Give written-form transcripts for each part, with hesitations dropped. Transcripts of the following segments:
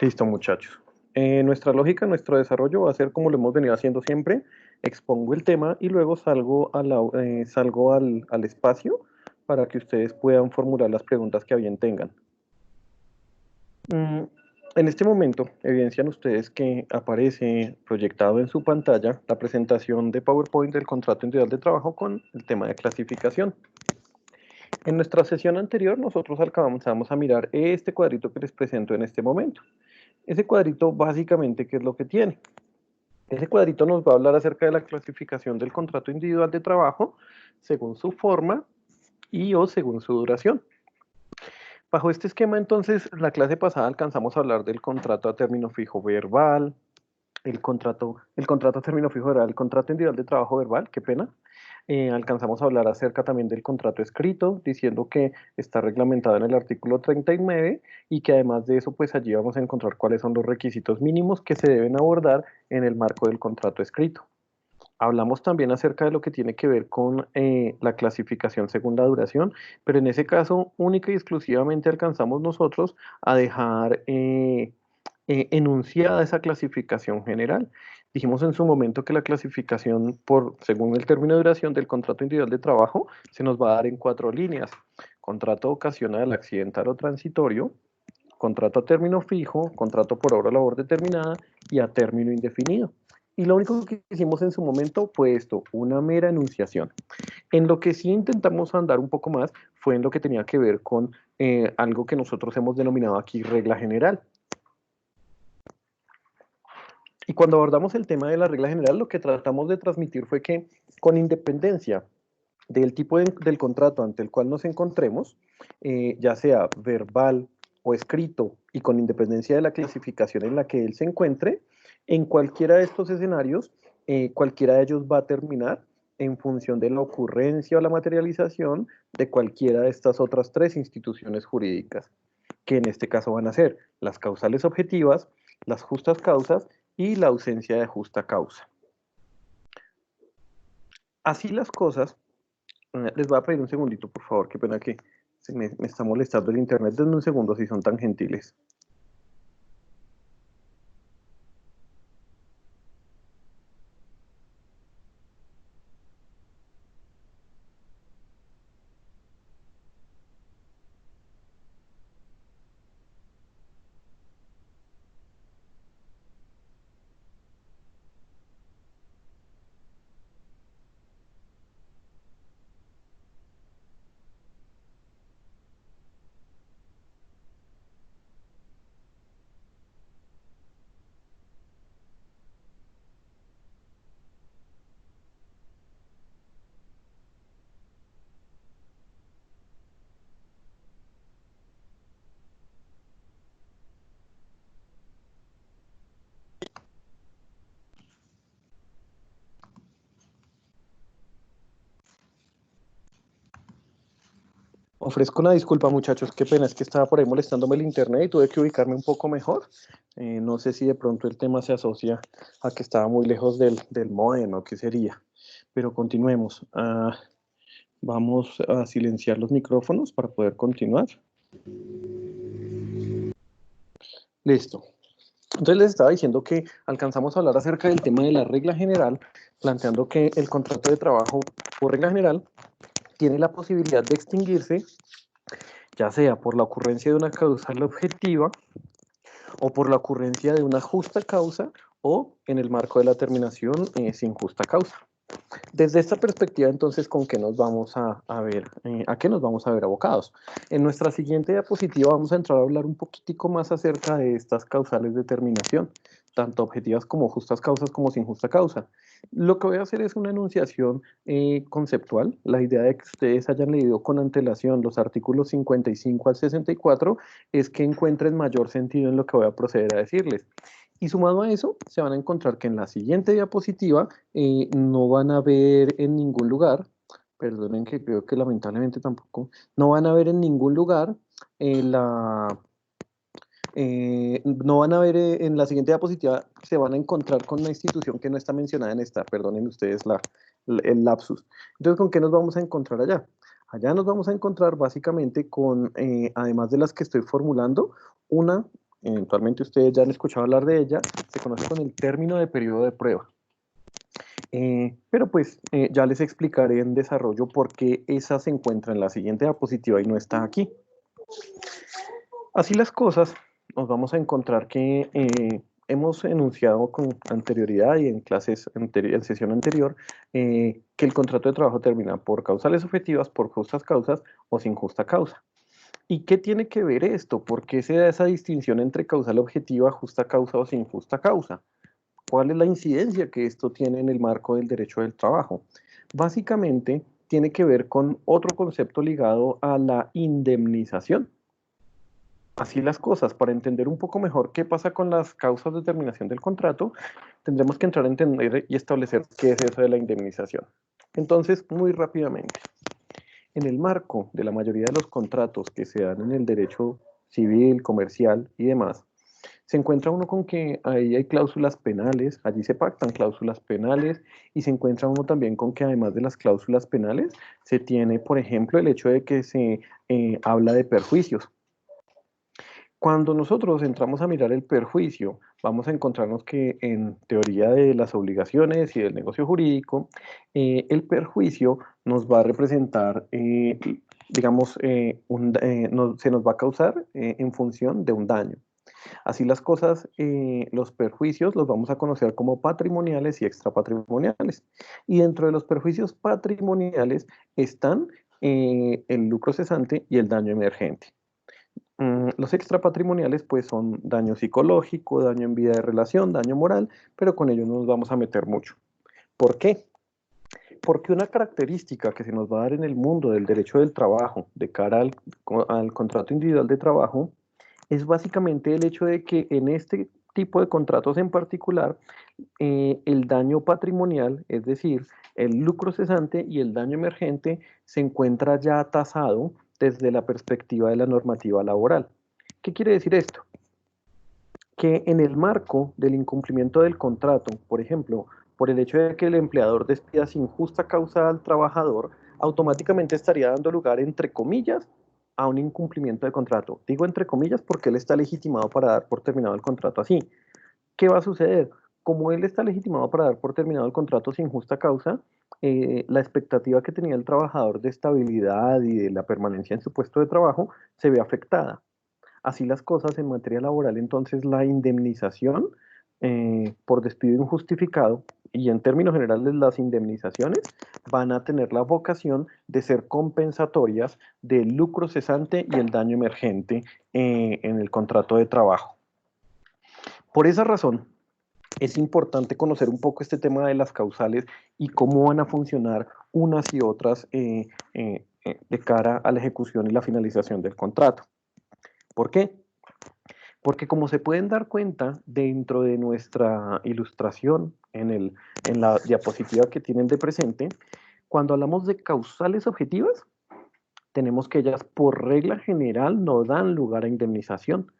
Listo, muchachos. Nuestra lógica, nuestro desarrollo va a ser como lo hemos venido haciendo siempre. Expongo el tema y luego salgo al espacio para que ustedes puedan formular las preguntas que a bien tengan. Mm, en este momento, evidencian ustedes que aparece proyectado en su pantalla la presentación de PowerPoint del contrato individual de trabajo con el tema de clasificación. En nuestra sesión anterior, nosotros alcanzamos a mirar este cuadrito que les presento en este momento. Ese cuadrito, básicamente, ¿qué es lo que tiene? Ese cuadrito nos va a hablar acerca de la clasificación del contrato individual de trabajo según su forma y o según su duración. Bajo este esquema, entonces, la clase pasada alcanzamos a hablar del contrato a término fijo verbal, el contrato a término fijo verbal, el contrato individual de trabajo verbal, qué pena. Alcanzamos a hablar acerca también del contrato escrito, diciendo que está reglamentado en el artículo 39 y que además de eso, pues allí vamos a encontrar cuáles son los requisitos mínimos que se deben abordar en el marco del contrato escrito. Hablamos también acerca de lo que tiene que ver con la clasificación según la duración, pero en ese caso única y exclusivamente alcanzamos nosotros a dejar enunciada esa clasificación general. Dijimos en su momento que la clasificación según el término de duración del contrato individual de trabajo se nos va a dar en 4 líneas. Contrato ocasional, accidental o transitorio, contrato a término fijo, contrato por obra o labor determinada y a término indefinido. Y lo único que hicimos en su momento fue esto, una mera enunciación. En lo que sí intentamos andar un poco más fue en lo que tenía que ver con algo que nosotros hemos denominado aquí regla general. Y cuando abordamos el tema de la regla general, lo que tratamos de transmitir fue que con independencia del tipo del contrato ante el cual nos encontremos, ya sea verbal o escrito, y con independencia de la clasificación en la que él se encuentre, en cualquiera de estos escenarios, cualquiera de ellos va a terminar en función de la ocurrencia o la materialización de cualquiera de estas otras 3 instituciones jurídicas, que en este caso van a ser las causales objetivas, las justas causas y la ausencia de justa causa. Así las cosas, les voy a pedir un segundito, por favor, qué pena que me está molestando el internet. Denme un segundo si son tan gentiles. Ofrezco una disculpa, muchachos, qué pena, es que estaba por ahí molestándome el internet y tuve que ubicarme un poco mejor. No sé si de pronto el tema se asocia a que estaba muy lejos del módem o qué sería, pero continuemos. Vamos a silenciar los micrófonos para poder continuar. Listo. Entonces les estaba diciendo que alcanzamos a hablar acerca del tema de la regla general, planteando que el contrato de trabajo, por regla general, tiene la posibilidad de extinguirse, ya sea por la ocurrencia de una causal objetiva o por la ocurrencia de una justa causa o en el marco de la terminación sin justa causa. Desde esta perspectiva, entonces, ¿con qué nos vamos a ver? ¿A qué nos vamos a ver abocados? En nuestra siguiente diapositiva vamos a entrar a hablar un poquitico más acerca de estas causales de terminación, tanto objetivas como justas causas como sin justa causa. Lo que voy a hacer es una enunciación conceptual. La idea de que ustedes hayan leído con antelación los artículos 55 al 64 es que encuentren mayor sentido en lo que voy a proceder a decirles. Y sumado a eso, se van a encontrar que en la siguiente diapositiva no van a ver en ningún lugar, perdonen que creo que lamentablemente tampoco, no van a ver en ningún lugar no van a ver en la siguiente diapositiva, se van a encontrar con una institución que no está mencionada en esta, perdonen ustedes el lapsus. Entonces, ¿con qué nos vamos a encontrar allá? Allá nos vamos a encontrar básicamente con, además de las que estoy formulando, una eventualmente ustedes ya han escuchado hablar de ella, se conoce con el término de periodo de prueba. Pero pues ya les explicaré en desarrollo por qué esa se encuentra en la siguiente diapositiva y no está aquí. Así las cosas, nos vamos a encontrar que hemos enunciado con anterioridad y en en sesión anterior, que el contrato de trabajo termina por causales objetivas, por justas causas o sin justa causa. ¿Y qué tiene que ver esto? ¿Por qué se da esa distinción entre causal objetiva, justa causa o sin justa causa? ¿Cuál es la incidencia que esto tiene en el marco del derecho del trabajo? Básicamente tiene que ver con otro concepto ligado a la indemnización. Así las cosas, para entender un poco mejor qué pasa con las causas de terminación del contrato, tendremos que entrar a entender y establecer qué es eso de la indemnización. Entonces, muy rápidamente, en el marco de la mayoría de los contratos que se dan en el derecho civil, comercial y demás, se encuentra uno con que ahí hay cláusulas penales, allí se pactan cláusulas penales y se encuentra uno también con que además de las cláusulas penales se tiene, por ejemplo, el hecho de que se habla de perjuicios. Cuando nosotros entramos a mirar el perjuicio, vamos a encontrarnos que en teoría de las obligaciones y del negocio jurídico, el perjuicio nos va a representar, digamos, se nos va a causar en función de un daño. Así las cosas, los perjuicios los vamos a conocer como patrimoniales y extrapatrimoniales. Y dentro de los perjuicios patrimoniales están el lucro cesante y el daño emergente. Los extrapatrimoniales pues son daño psicológico, daño en vida de relación, daño moral, pero con ello no nos vamos a meter mucho. ¿Por qué? Porque una característica que se nos va a dar en el mundo del derecho del trabajo de cara al contrato individual de trabajo es básicamente el hecho de que en este tipo de contratos en particular, el daño patrimonial, es decir, el lucro cesante y el daño emergente, se encuentra ya tasado desde la perspectiva de la normativa laboral. ¿Qué quiere decir esto? Que en el marco del incumplimiento del contrato, por ejemplo, por el hecho de que el empleador despida sin justa causa al trabajador, automáticamente estaría dando lugar, entre comillas, a un incumplimiento de contrato. Digo entre comillas porque él está legitimado para dar por terminado el contrato así. ¿Qué va a suceder? Como él está legitimado para dar por terminado el contrato sin justa causa, la expectativa que tenía el trabajador de estabilidad y de la permanencia en su puesto de trabajo se ve afectada. Así las cosas en materia laboral, entonces la indemnización por despido injustificado y en términos generales las indemnizaciones van a tener la vocación de ser compensatorias del lucro cesante y el daño emergente en el contrato de trabajo. Por esa razón, es importante conocer un poco este tema de las causales y cómo van a funcionar unas y otras de cara a la ejecución y la finalización del contrato. ¿Por qué? Porque como se pueden dar cuenta dentro de nuestra ilustración en la diapositiva que tienen de presente, cuando hablamos de causales objetivas, tenemos que ellas por regla general no dan lugar a indemnización.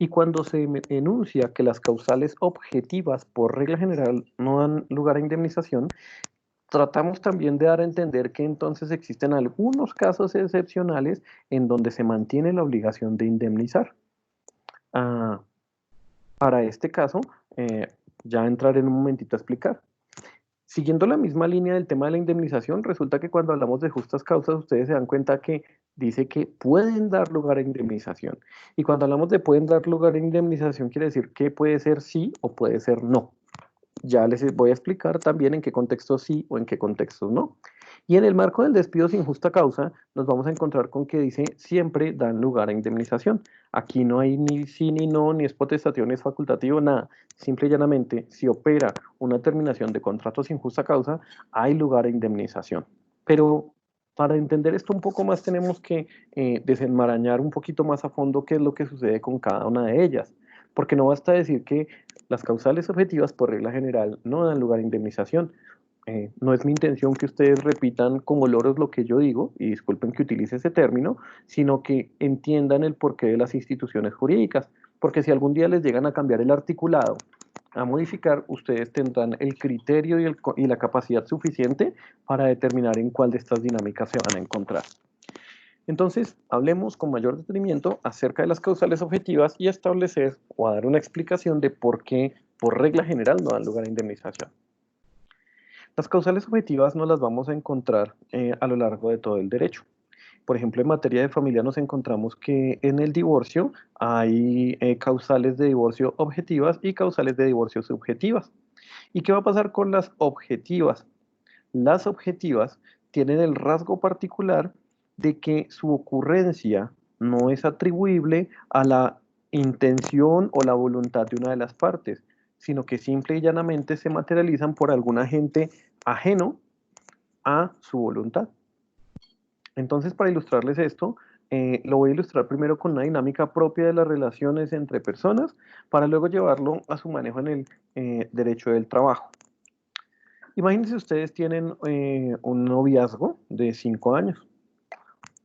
Y cuando se enuncia que las causales objetivas por regla general no dan lugar a indemnización, tratamos también de dar a entender que entonces existen algunos casos excepcionales en donde se mantiene la obligación de indemnizar. Ah, para este caso, ya entraré en un momentito a explicar. Siguiendo la misma línea del tema de la indemnización, resulta que cuando hablamos de justas causas, ustedes se dan cuenta que dice que pueden dar lugar a indemnización. Y cuando hablamos de pueden dar lugar a indemnización, quiere decir que puede ser sí o puede ser no. Ya les voy a explicar también en qué contextos sí o en qué contextos no. Y en el marco del despido sin justa causa, nos vamos a encontrar con que dice siempre dan lugar a indemnización. Aquí no hay ni sí ni no, ni es potestativo, ni es facultativo, nada. Simple y llanamente, si opera una terminación de contrato sin justa causa, hay lugar a indemnización. Pero para entender esto un poco más, tenemos que desenmarañar un poquito más a fondo qué es lo que sucede con cada una de ellas. Porque no basta decir que las causales objetivas, por regla general, no dan lugar a indemnización. No es mi intención que ustedes repitan como loros lo que yo digo, y disculpen que utilice ese término, sino que entiendan el porqué de las instituciones jurídicas, porque si algún día les llegan a cambiar el articulado, a modificar, ustedes tendrán el criterio y la capacidad suficiente para determinar en cuál de estas dinámicas se van a encontrar. Entonces, hablemos con mayor detenimiento acerca de las causales objetivas y establecer o a dar una explicación de por qué, por regla general, no dan lugar a indemnización. Las causales objetivas no las vamos a encontrar a lo largo de todo el derecho. Por ejemplo, en materia de familia nos encontramos que en el divorcio hay causales de divorcio objetivas y causales de divorcio subjetivas. ¿Y qué va a pasar con las objetivas? Las objetivas tienen el rasgo particular de que su ocurrencia no es atribuible a la intención o la voluntad de una de las partes, sino que simple y llanamente se materializan por algún agente ajeno a su voluntad. Entonces, para ilustrarles esto, lo voy a ilustrar primero con una dinámica propia de las relaciones entre personas, para luego llevarlo a su manejo en el derecho del trabajo. Imagínense ustedes tienen un noviazgo de 5 años.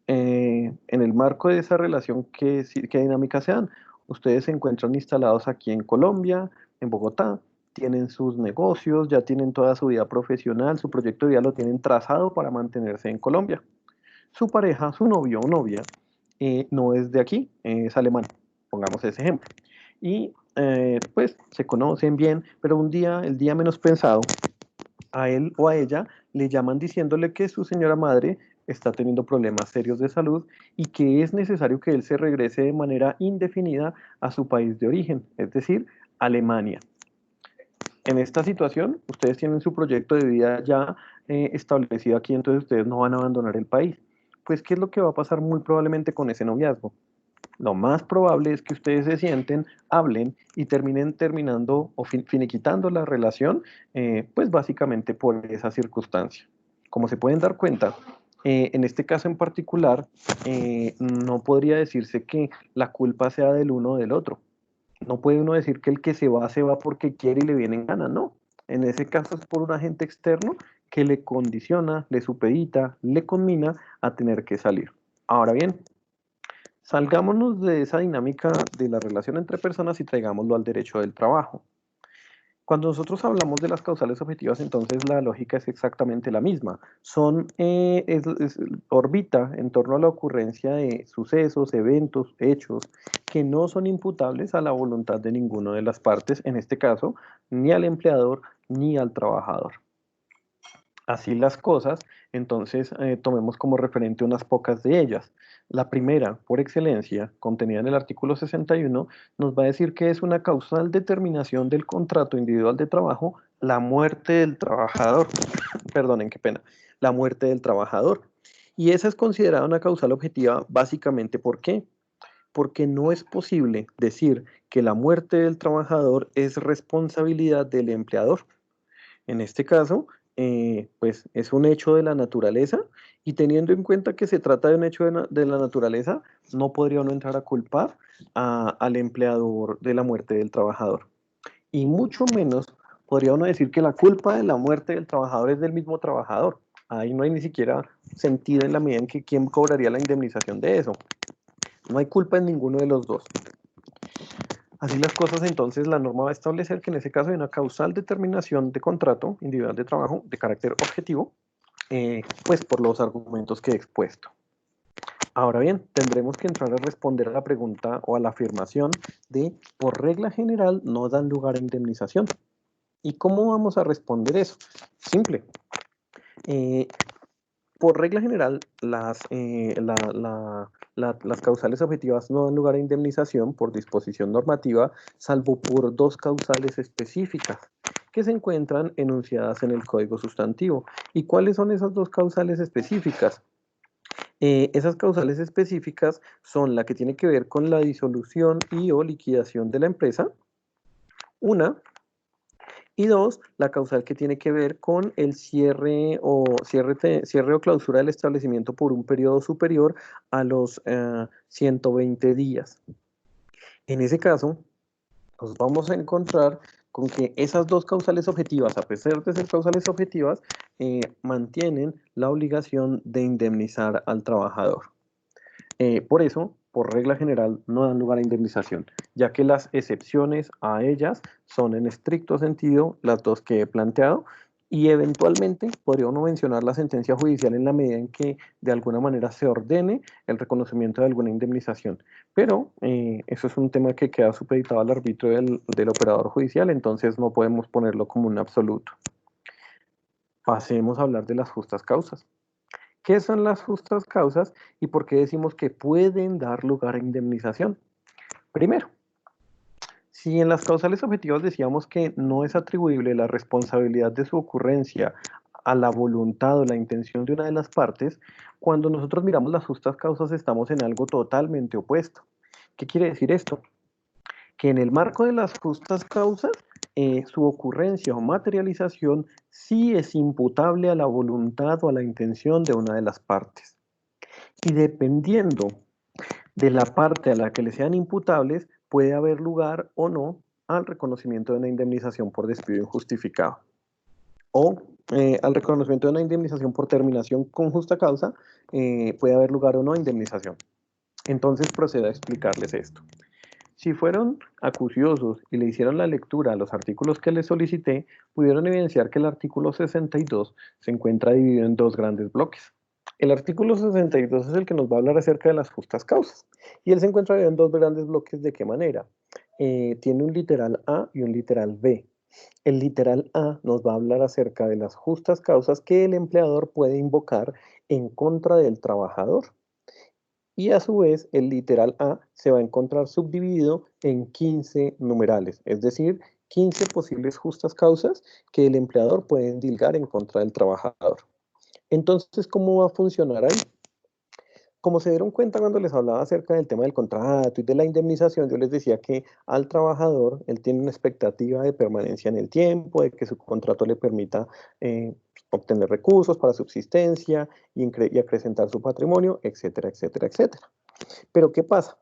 En el marco de esa relación, ¿qué dinámicas se dan? Ustedes se encuentran instalados aquí en Colombia, en Bogotá, tienen sus negocios, ya tienen toda su vida profesional, su proyecto de vida lo tienen trazado para mantenerse en Colombia. Su pareja, su novio o novia, no es de aquí, es alemán, pongamos ese ejemplo. Y pues se conocen bien, pero un día, el día menos pensado, a él o a ella le llaman diciéndole que su señora madre está teniendo problemas serios de salud y que es necesario que él se regrese de manera indefinida a su país de origen, es decir, Alemania. En esta situación, ustedes tienen su proyecto de vida ya establecido aquí, entonces ustedes no van a abandonar el país. Pues, ¿qué es lo que va a pasar muy probablemente con ese noviazgo? Lo más probable es que ustedes se sienten, hablen y terminen terminando o finiquitando la relación, pues básicamente por esa circunstancia. Como se pueden dar cuenta, en este caso en particular, no podría decirse que la culpa sea del uno o del otro. No puede uno decir que el que se va porque quiere y le viene en gana, no. En ese caso es por un agente externo que le condiciona, le supedita, le conmina a tener que salir. Ahora bien, salgámonos de esa dinámica de la relación entre personas y traigámoslo al derecho del trabajo. Cuando nosotros hablamos de las causales objetivas, entonces la lógica es exactamente la misma. Orbita en torno a la ocurrencia de sucesos, eventos, hechos que no son imputables a la voluntad de ninguna de las partes, en este caso, ni al empleador ni al trabajador. Así las cosas, entonces tomemos como referente unas pocas de ellas. La primera, por excelencia, contenida en el artículo 61, nos va a decir que es una causal determinación del contrato individual de trabajo, la muerte del trabajador. Perdonen, qué pena. La muerte del trabajador. Y esa es considerada una causal objetiva básicamente ¿por qué? Porque no es posible decir que la muerte del trabajador es responsabilidad del empleador. En este caso, pues es un hecho de la naturaleza y teniendo en cuenta que se trata de un hecho de la naturaleza, no podría uno entrar a culpar al empleador de la muerte del trabajador. Y mucho menos podría uno decir que la culpa de la muerte del trabajador es del mismo trabajador. Ahí no hay ni siquiera sentido en la medida en que quién cobraría la indemnización de eso. No hay culpa en ninguno de los dos. Así las cosas, entonces la norma va a establecer que en ese caso hay una causal determinación de contrato individual de trabajo de carácter objetivo, pues por los argumentos que he expuesto. Ahora bien, tendremos que entrar a responder a la pregunta o a la afirmación de, por regla general, no dan lugar a indemnización. ¿Y cómo vamos a responder eso? Simple. Por regla general, las causales objetivas no dan lugar a indemnización por disposición normativa, salvo por dos causales específicas que se encuentran enunciadas en el Código Sustantivo. ¿Y cuáles son esas dos causales específicas? Esas causales específicas son la que tiene que ver con la disolución y o liquidación de la empresa, una, y dos, la causal que tiene que ver con el cierre o clausura del establecimiento por un periodo superior a los 120 días. En ese caso, nos vamos a encontrar con que esas dos causales objetivas, a pesar de ser causales objetivas, mantienen la obligación de indemnizar al trabajador. Por eso, por regla general, no dan lugar a indemnización, ya que las excepciones a ellas son en estricto sentido las dos que he planteado Y eventualmente podría uno mencionar la sentencia judicial en la medida en que de alguna manera se ordene el reconocimiento de alguna indemnización. Pero eso es un tema que queda supeditado al arbitrio del operador judicial, entonces no podemos ponerlo como un absoluto. Pasemos a hablar de las justas causas. ¿Qué son las justas causas y por qué decimos que pueden dar lugar a indemnización? Primero, si en las causales objetivas decíamos que no es atribuible la responsabilidad de su ocurrencia a la voluntad o la intención de una de las partes, cuando nosotros miramos las justas causas estamos en algo totalmente opuesto. ¿Qué quiere decir esto? Que en el marco de las justas causas, su ocurrencia o materialización sí es imputable a la voluntad o a la intención de una de las partes. Y dependiendo de la parte a la que le sean imputables, puede haber lugar o no al reconocimiento de una indemnización por despido injustificado o al reconocimiento de una indemnización por terminación con justa causa, puede haber lugar o no a indemnización. Entonces procedo a explicarles esto. Si fueron acuciosos y le hicieron la lectura a los artículos que les solicité, pudieron evidenciar que el artículo 62 se encuentra dividido en dos grandes bloques. El artículo 62 es el que nos va a hablar acerca de las justas causas. Y él se encuentra dividido en dos grandes bloques. ¿De qué manera? Tiene un literal A y un literal B. El literal A nos va a hablar acerca de las justas causas que el empleador puede invocar en contra del trabajador. Y a su vez, el literal A se va a encontrar subdividido en 15 numerales, es decir, 15 posibles justas causas que el empleador puede endilgar en contra del trabajador. Entonces, ¿cómo va a funcionar ahí? Como se dieron cuenta cuando les hablaba acerca del tema del contrato y de la indemnización, yo les decía que al trabajador, él tiene una expectativa de permanencia en el tiempo, de que su contrato le permita obtener recursos para subsistencia y acrecentar su patrimonio, etcétera, etcétera, etcétera. Pero ¿qué pasa?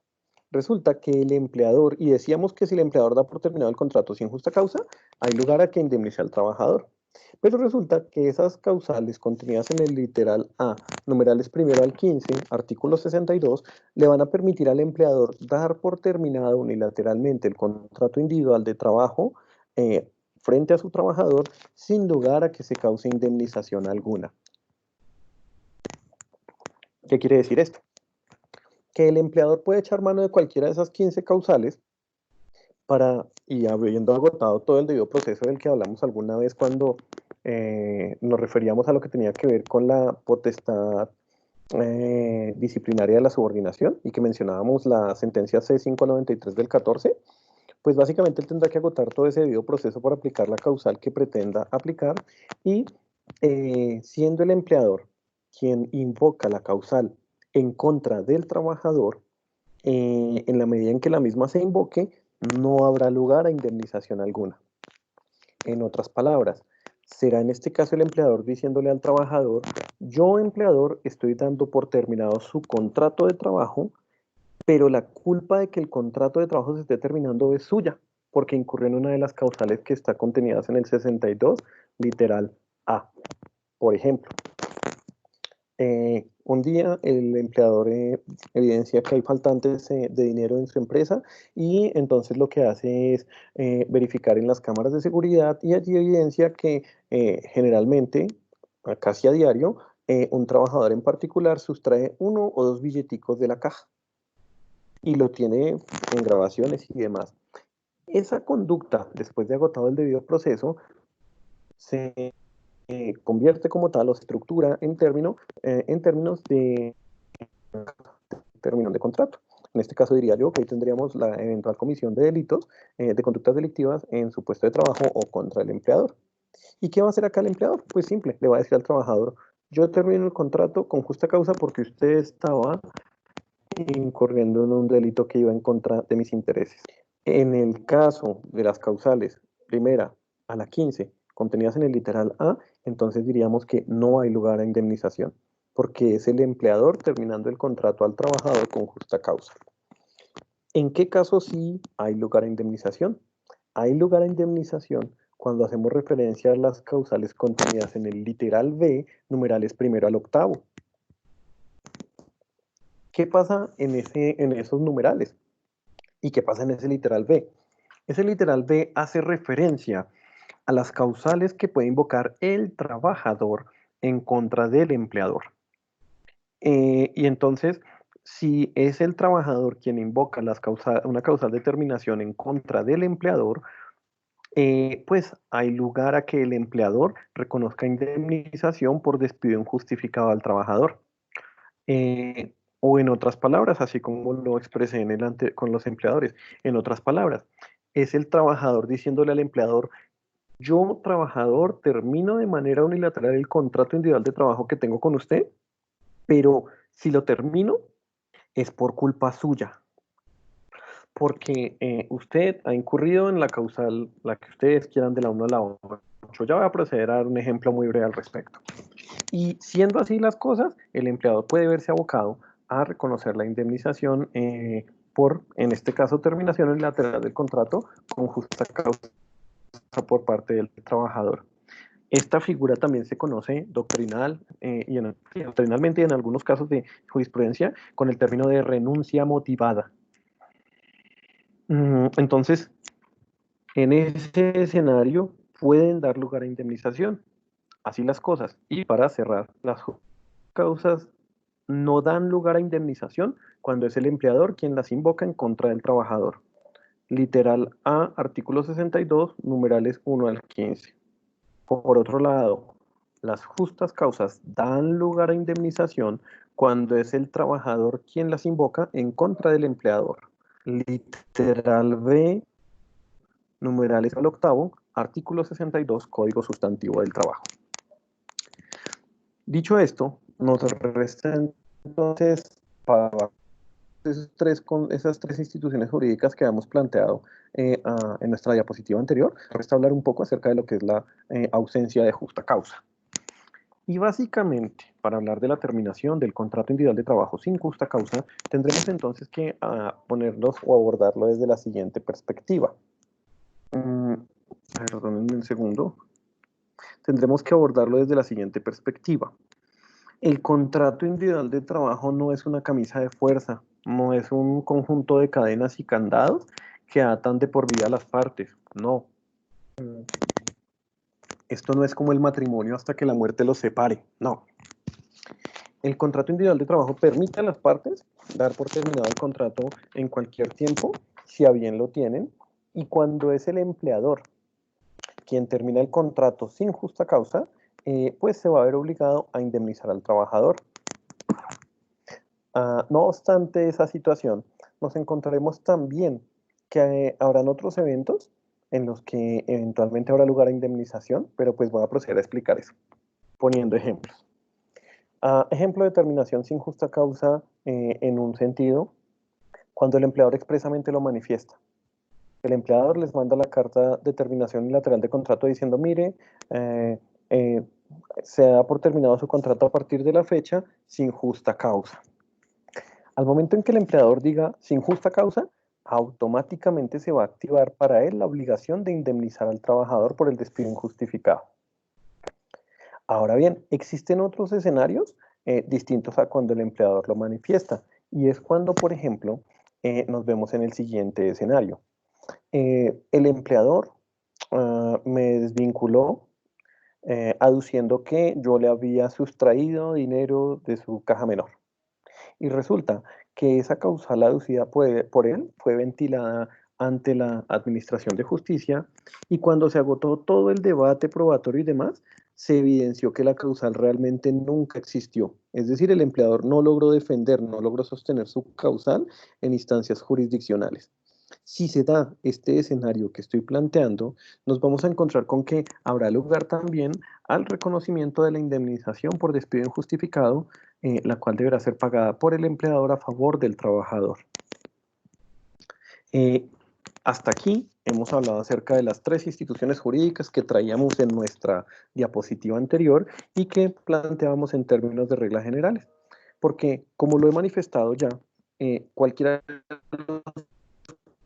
Resulta que el empleador, y decíamos que si el empleador da por terminado el contrato sin justa causa, hay lugar a que indemnice al trabajador. Pero resulta que esas causales contenidas en el literal A, numerales primero al 15, artículo 62, le van a permitir al empleador dar por terminado unilateralmente el contrato individual de trabajo frente a su trabajador sin lugar a que se cause indemnización alguna. ¿Qué quiere decir esto? Que el empleador puede echar mano de cualquiera de esas 15 causales y habiendo agotado todo el debido proceso del que hablamos alguna vez cuando nos referíamos a lo que tenía que ver con la potestad disciplinaria de la subordinación y que mencionábamos la sentencia C593 del 14, pues básicamente él tendrá que agotar todo ese debido proceso para aplicar la causal que pretenda aplicar y siendo el empleador quien invoca la causal en contra del trabajador, en la medida en que la misma se invoque, no habrá lugar a indemnización alguna. En otras palabras, será en este caso el empleador diciéndole al trabajador, yo empleador estoy dando por terminado su contrato de trabajo, pero la culpa de que el contrato de trabajo se esté terminando es suya, porque incurrió en una de las causales que está contenidas en el 62, literal A. Por ejemplo, un día el empleador evidencia que hay faltantes de dinero en su empresa y entonces lo que hace es verificar en las cámaras de seguridad y allí evidencia que generalmente, casi a diario, un trabajador en particular sustrae uno o dos billeticos de la caja y lo tiene en grabaciones y demás. Esa conducta, después de agotado el debido proceso, se convierte como tal o se estructura en términos de términos de contrato. En este caso diría yo que ahí tendríamos la eventual comisión de delitos, de conductas delictivas en su puesto de trabajo o contra el empleador. ¿Y qué va a hacer acá el empleador? Pues simple, le va a decir al trabajador, yo termino el contrato con justa causa porque usted estaba incurriendo en un delito que iba en contra de mis intereses. En el caso de las causales, primera a la 15, contenidas en el literal A, entonces diríamos que no hay lugar a indemnización, porque es el empleador terminando el contrato al trabajador con justa causa. ¿En qué caso sí hay lugar a indemnización? Hay lugar a indemnización cuando hacemos referencia a las causales contenidas en el literal B, numerales primero al octavo. ¿Qué pasa en esos numerales? ¿Y qué pasa en ese literal B? Ese literal B hace referencia a las causales que puede invocar el trabajador en contra del empleador. Y entonces, si es el trabajador quien invoca una causal de terminación en contra del empleador, pues hay lugar a que el empleador reconozca indemnización por despido injustificado al trabajador. O en otras palabras, así como lo expresé con los empleadores, en otras palabras, es el trabajador diciéndole al empleador: yo, trabajador, termino de manera unilateral el contrato individual de trabajo que tengo con usted, pero si lo termino es por culpa suya, porque usted ha incurrido en la causal, la que ustedes quieran, de la 1 a la 8. Ya voy a proceder a dar un ejemplo muy breve al respecto. Y siendo así las cosas, el empleador puede verse abocado a reconocer la indemnización por, en este caso, terminación unilateral del contrato con justa causa por parte del trabajador. Esta figura también se conoce doctrinalmente y en algunos casos de jurisprudencia con el término de renuncia motivada. Entonces, en ese escenario pueden dar lugar a indemnización. Así las cosas. Y para cerrar, las causas no dan lugar a indemnización cuando es el empleador quien las invoca en contra del trabajador. Literal A, artículo 62, numerales 1 al 15. Por otro lado, las justas causas dan lugar a indemnización cuando es el trabajador quien las invoca en contra del empleador. Literal B, numerales al octavo, artículo 62, Código Sustantivo del Trabajo. Dicho esto, nos resta entonces para esas tres instituciones jurídicas que habíamos planteado en nuestra diapositiva anterior, resta hablar un poco acerca de lo que es la ausencia de justa causa. Y básicamente, para hablar de la terminación del contrato individual de trabajo sin justa causa, tendremos entonces que ponernos o abordarlo desde la siguiente perspectiva. Perdónenme un segundo. Tendremos que abordarlo desde la siguiente perspectiva. El contrato individual de trabajo no es una camisa de fuerza, no es un conjunto de cadenas y candados que atan de por vida a las partes, no. Esto no es como el matrimonio hasta que la muerte los separe, no. El contrato individual de trabajo permite a las partes dar por terminado el contrato en cualquier tiempo, si a bien lo tienen, y cuando es el empleador quien termina el contrato sin justa causa, pues se va a ver obligado a indemnizar al trabajador. No obstante esa situación, nos encontraremos también que habrán otros eventos en los que eventualmente habrá lugar a indemnización, pero pues voy a proceder a explicar eso, poniendo ejemplos. Ejemplo de terminación sin justa causa en un sentido, cuando el empleador expresamente lo manifiesta. El empleador les manda la carta de terminación unilateral de contrato diciendo: mire, se da por terminado su contrato a partir de la fecha sin justa causa. Al momento en que el empleador diga sin justa causa, automáticamente se va a activar para él la obligación de indemnizar al trabajador por el despido injustificado. Ahora bien, existen otros escenarios distintos a cuando el empleador lo manifiesta, y es cuando, por ejemplo, nos vemos en el siguiente escenario. El empleador me desvinculó aduciendo que yo le había sustraído dinero de su caja menor. Y resulta que esa causal aducida por él fue ventilada ante la Administración de Justicia, y cuando se agotó todo el debate probatorio y demás, se evidenció que la causal realmente nunca existió. Es decir, el empleador no logró defender, no logró sostener su causal en instancias jurisdiccionales. Si se da este escenario que estoy planteando, nos vamos a encontrar con que habrá lugar también al reconocimiento de la indemnización por despido injustificado, la cual deberá ser pagada por el empleador a favor del trabajador. Hasta aquí hemos hablado acerca de las tres instituciones jurídicas que traíamos en nuestra diapositiva anterior y que planteábamos en términos de reglas generales. Porque, como lo he manifestado ya, cualquiera de los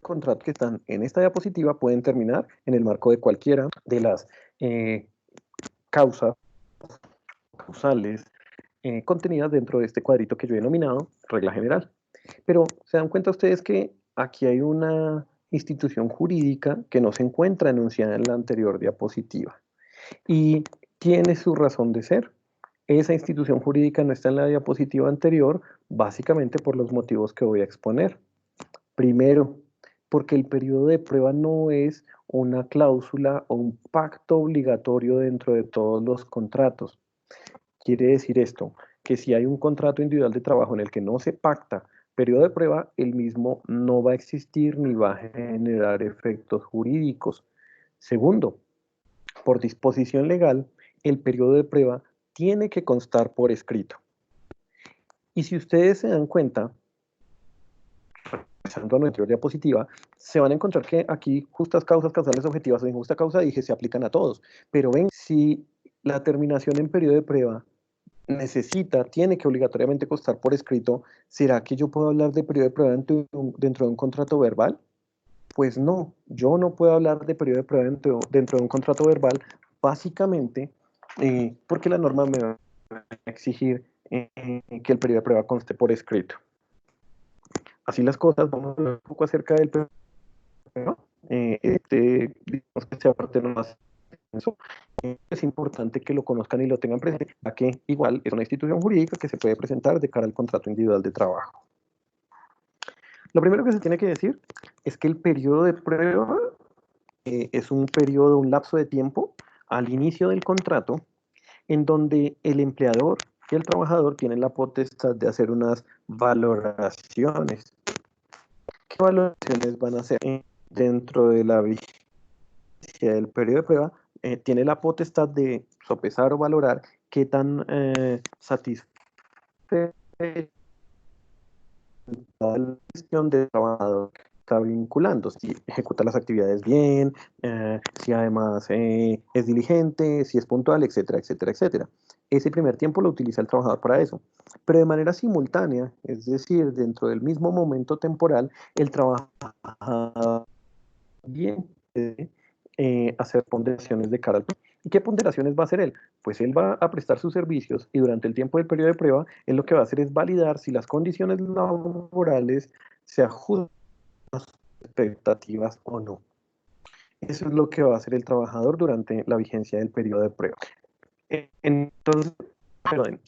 contratos que están en esta diapositiva pueden terminar en el marco de cualquiera de las causales contenidas dentro de este cuadrito que yo he denominado regla general. Pero se dan cuenta ustedes que aquí hay una institución jurídica que no se encuentra enunciada en la anterior diapositiva. Y tiene su razón de ser. Esa institución jurídica no está en la diapositiva anterior, básicamente por los motivos que voy a exponer. Primero, porque el periodo de prueba no es una cláusula o un pacto obligatorio dentro de todos los contratos. Quiere decir esto, que si hay un contrato individual de trabajo en el que no se pacta periodo de prueba, el mismo no va a existir ni va a generar efectos jurídicos. Segundo, por disposición legal, el periodo de prueba tiene que constar por escrito. Y si ustedes se dan cuenta, pasando a nuestra diapositiva, se van a encontrar que aquí justas causas, causales objetivas o injusta causa dije se aplican a todos. Pero ven, si la terminación en periodo de prueba tiene que obligatoriamente constar por escrito, ¿será que yo puedo hablar de periodo de prueba dentro de un contrato verbal? Pues no, yo no puedo hablar de periodo de prueba dentro de un contrato verbal, básicamente porque la norma me va a exigir que el periodo de prueba conste por escrito. Así las cosas, vamos a hablar un poco acerca del periodo de prueba. Digamos que sea parte de lo más extenso. Es importante que lo conozcan y lo tengan presente, ya que igual es una institución jurídica que se puede presentar de cara al contrato individual de trabajo. Lo primero que se tiene que decir es que el periodo de prueba es un periodo, un lapso de tiempo al inicio del contrato en donde el empleador y el trabajador tienen la potestad de hacer unas valoraciones. ¿Qué valoraciones van a hacer? Dentro de la vigencia del periodo de prueba, tiene la potestad de sopesar o valorar qué tan satisfecho la gestión del trabajador está vinculando, si ejecuta las actividades bien, si además es diligente, si es puntual, etcétera, etcétera, etcétera. Ese primer tiempo lo utiliza el trabajador para eso. Pero de manera simultánea, es decir, dentro del mismo momento temporal, el trabajador bien puede hacer ponderaciones de cara al... ¿Y qué ponderaciones va a hacer él? Pues él va a prestar sus servicios y durante el tiempo del periodo de prueba, él lo que va a hacer es validar si las condiciones laborales se ajustan a sus expectativas o no. Eso es lo que va a hacer el trabajador durante la vigencia del periodo de prueba. Entonces, perdón,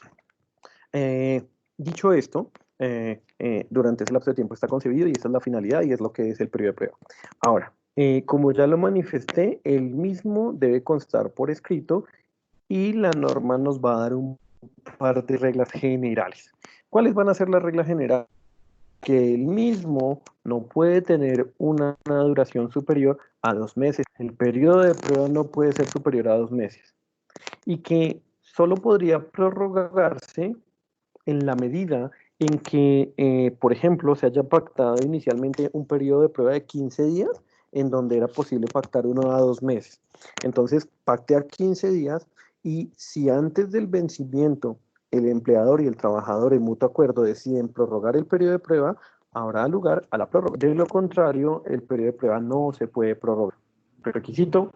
dicho esto, durante ese lapso de tiempo está concebido y esa es la finalidad y es lo que es el periodo de prueba. Ahora, como ya lo manifesté, el mismo debe constar por escrito y la norma nos va a dar un par de reglas generales. ¿Cuáles van a ser las reglas generales? Que el mismo no puede tener una duración superior a 2 meses. El periodo de prueba no puede ser superior a 2 meses. Y que solo podría prorrogarse en la medida en que, por ejemplo, se haya pactado inicialmente un periodo de prueba de 15 días, en donde era posible pactar 1 a 2 meses. Entonces, pactear 15 días y si antes del vencimiento el empleador y el trabajador en mutuo acuerdo deciden prorrogar el periodo de prueba, habrá lugar a la prórroga. De lo contrario, el periodo de prueba no se puede prorrogar. Requisito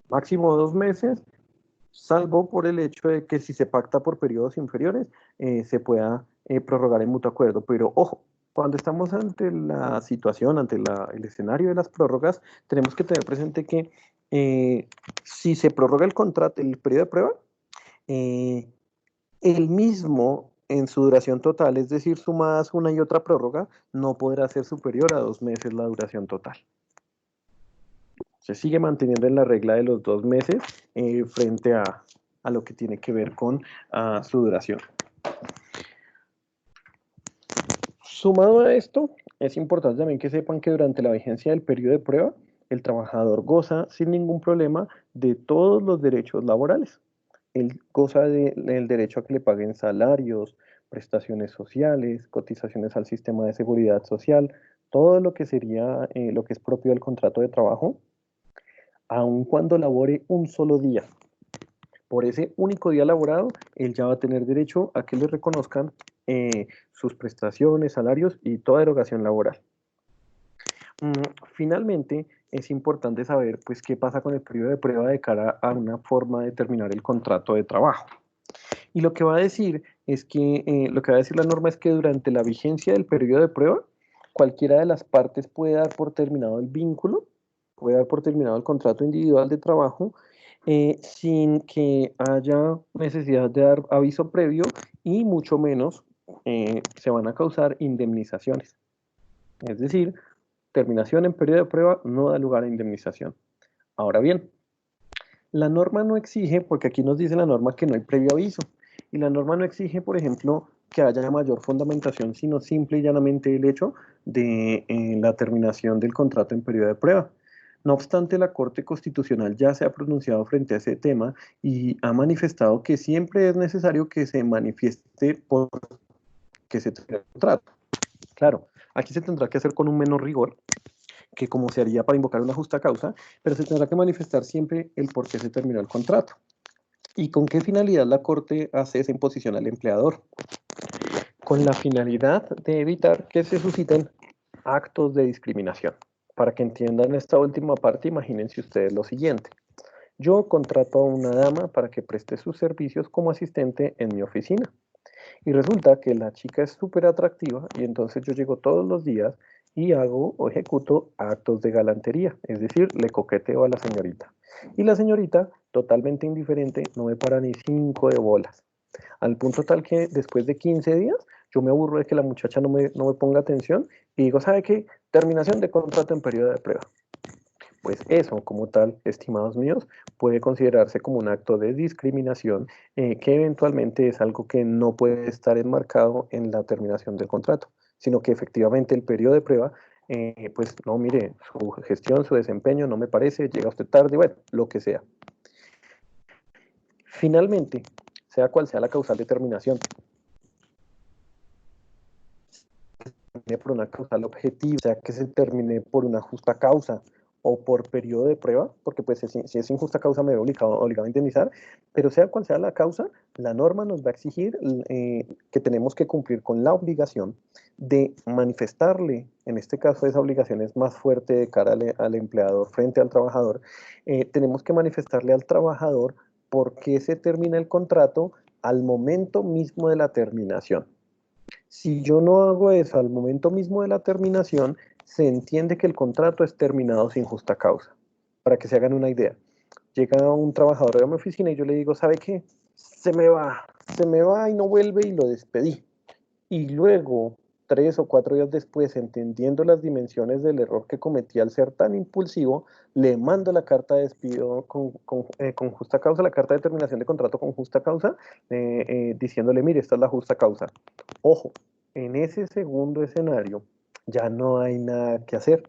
máximo 2 meses, salvo por el hecho de que si se pacta por periodos inferiores, se pueda prorrogar en mutuo acuerdo. Pero ojo, cuando estamos ante la situación, ante el escenario de las prórrogas, tenemos que tener presente que si se prorroga el contrato, el periodo de prueba, el mismo en su duración total, es decir, sumadas una y otra prórroga, no podrá ser superior a 2 meses la duración total. Se sigue manteniendo en la regla de los 2 meses frente a lo que tiene que ver con su duración. Sumado a esto, es importante también que sepan que durante la vigencia del periodo de prueba, el trabajador goza sin ningún problema de todos los derechos laborales. Él goza del derecho a que le paguen salarios, prestaciones sociales, cotizaciones al sistema de seguridad social, todo lo que sería lo que es propio del contrato de trabajo, aun cuando labore un solo día. Por ese único día laborado, él ya va a tener derecho a que le reconozcan sus prestaciones, salarios y toda erogación laboral. Finalmente, es importante saber pues, qué pasa con el periodo de prueba de cara a una forma de terminar el contrato de trabajo. Y lo que va a decir es que, lo que va a decir la norma es que durante la vigencia del periodo de prueba, cualquiera de las partes puede dar por terminado el vínculo, puede dar por terminado el contrato individual de trabajo, sin que haya necesidad de dar aviso previo y mucho menos se van a causar indemnizaciones. Es decir, terminación en periodo de prueba no da lugar a indemnización. Ahora bien, la norma no exige, porque aquí nos dice la norma que no hay previo aviso, y la norma no exige, por ejemplo, que haya mayor fundamentación, sino simple y llanamente el hecho de la terminación del contrato en periodo de prueba. No obstante, la Corte Constitucional ya se ha pronunciado frente a ese tema y ha manifestado que siempre es necesario que se manifieste por que se termine el contrato. Claro, aquí se tendrá que hacer con un menor rigor que como se haría para invocar una justa causa, pero se tendrá que manifestar siempre el por qué se terminó el contrato. ¿Y con qué finalidad la Corte hace esa imposición al empleador? Con la finalidad de evitar que se susciten actos de discriminación. Para que entiendan esta última parte, imagínense ustedes lo siguiente. Yo contrato a una dama para que preste sus servicios como asistente en mi oficina. Y resulta que la chica es súper atractiva y entonces yo llego todos los días y hago o ejecuto actos de galantería, es decir, le coqueteo a la señorita. Y la señorita, totalmente indiferente, no me para ni 5 de bolas. Al punto tal que después de 15 días yo me aburro de que la muchacha no me ponga atención y digo, ¿sabe qué? Terminación de contrato en periodo de prueba. Pues eso, como tal, estimados míos, puede considerarse como un acto de discriminación que eventualmente es algo que no puede estar enmarcado en la terminación del contrato, sino que efectivamente el periodo de prueba, pues no, mire, su gestión, su desempeño no me parece, llega usted tarde, bueno, lo que sea. Finalmente, sea cual sea la causal de terminación, por una causal objetiva, sea que se termine por una justa causa o por periodo de prueba, porque pues si es injusta causa me veo obligado a indemnizar, pero sea cual sea la causa, la norma nos va a exigir que tenemos que cumplir con la obligación de manifestarle, en este caso esa obligación es más fuerte de cara al empleador frente al trabajador, tenemos que manifestarle al trabajador por qué se termina el contrato al momento mismo de la terminación. Si yo no hago eso al momento mismo de la terminación, se entiende que el contrato es terminado sin justa causa. Para que se hagan una idea. Llega un trabajador de mi oficina y yo le digo, ¿sabe qué? Se me va y no vuelve y lo despedí. Y luego, 3 o 4 días después, entendiendo las dimensiones del error que cometí al ser tan impulsivo, le mando la carta de despido con justa causa, la carta de terminación de contrato con justa causa, diciéndole, mire, esta es la justa causa. Ojo, en ese segundo escenario ya no hay nada que hacer.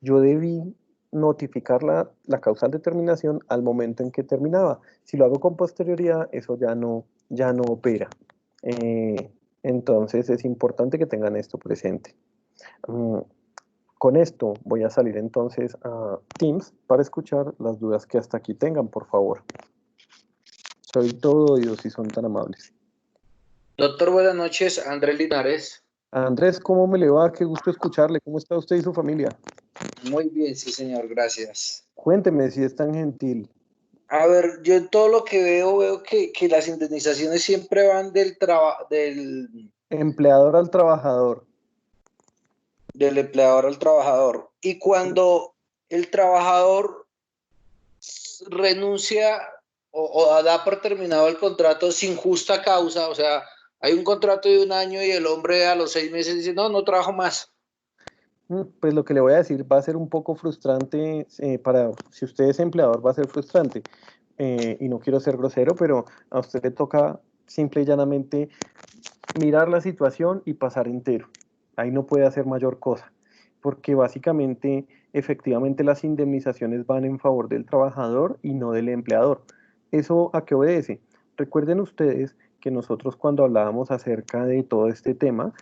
Yo debí notificar la causal de terminación al momento en que terminaba. Si lo hago con posterioridad, eso ya no opera. Eh, entonces es importante que tengan esto presente. Mm, con esto voy a salir entonces a Teams para escuchar las dudas que hasta aquí tengan, por favor. Soy todo oídos si son tan amables. Doctor, buenas noches, Andrés Linares. Andrés, ¿cómo me le va? Qué gusto escucharle. ¿Cómo está usted y su familia? Muy bien, sí, señor, gracias. Cuénteme si es tan gentil. A ver, yo en todo lo que veo que las indemnizaciones siempre van Empleador al trabajador. del empleador al trabajador. Y cuando el trabajador renuncia o da por terminado el contrato sin justa causa, o sea, hay un contrato de 1 año y el hombre a los 6 meses dice, no, no trabajo más. Pues lo que le voy a decir va a ser un poco frustrante si usted es empleador va a ser frustrante. Y no quiero ser grosero, pero a usted le toca simple y llanamente mirar la situación y pasar entero. Ahí no puede hacer mayor cosa, porque básicamente, efectivamente, las indemnizaciones van en favor del trabajador y no del empleador. ¿Eso a qué obedece? Recuerden ustedes que nosotros cuando hablábamos acerca de todo este tema,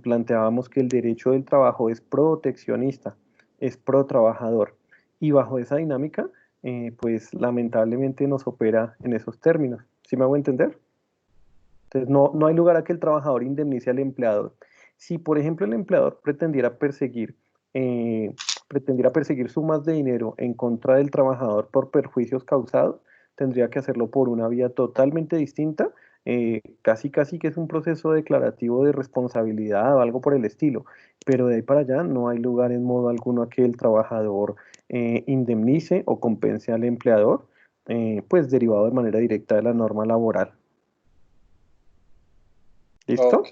planteábamos que el derecho del trabajo es proteccionista, es pro trabajador. Y bajo esa dinámica, pues lamentablemente nos opera en esos términos. ¿Sí me hago entender? Entonces, no hay lugar a que el trabajador indemnice al empleador. Si, por ejemplo, el empleador eh, pretendiera perseguir sumas de dinero en contra del trabajador por perjuicios causados, tendría que hacerlo por una vía totalmente distinta casi casi que es un proceso declarativo de responsabilidad o algo por el estilo, pero de ahí para allá no hay lugar en modo alguno a que el trabajador indemnice o compense al empleador, pues derivado de manera directa de la norma laboral. Ok. ¿Listo?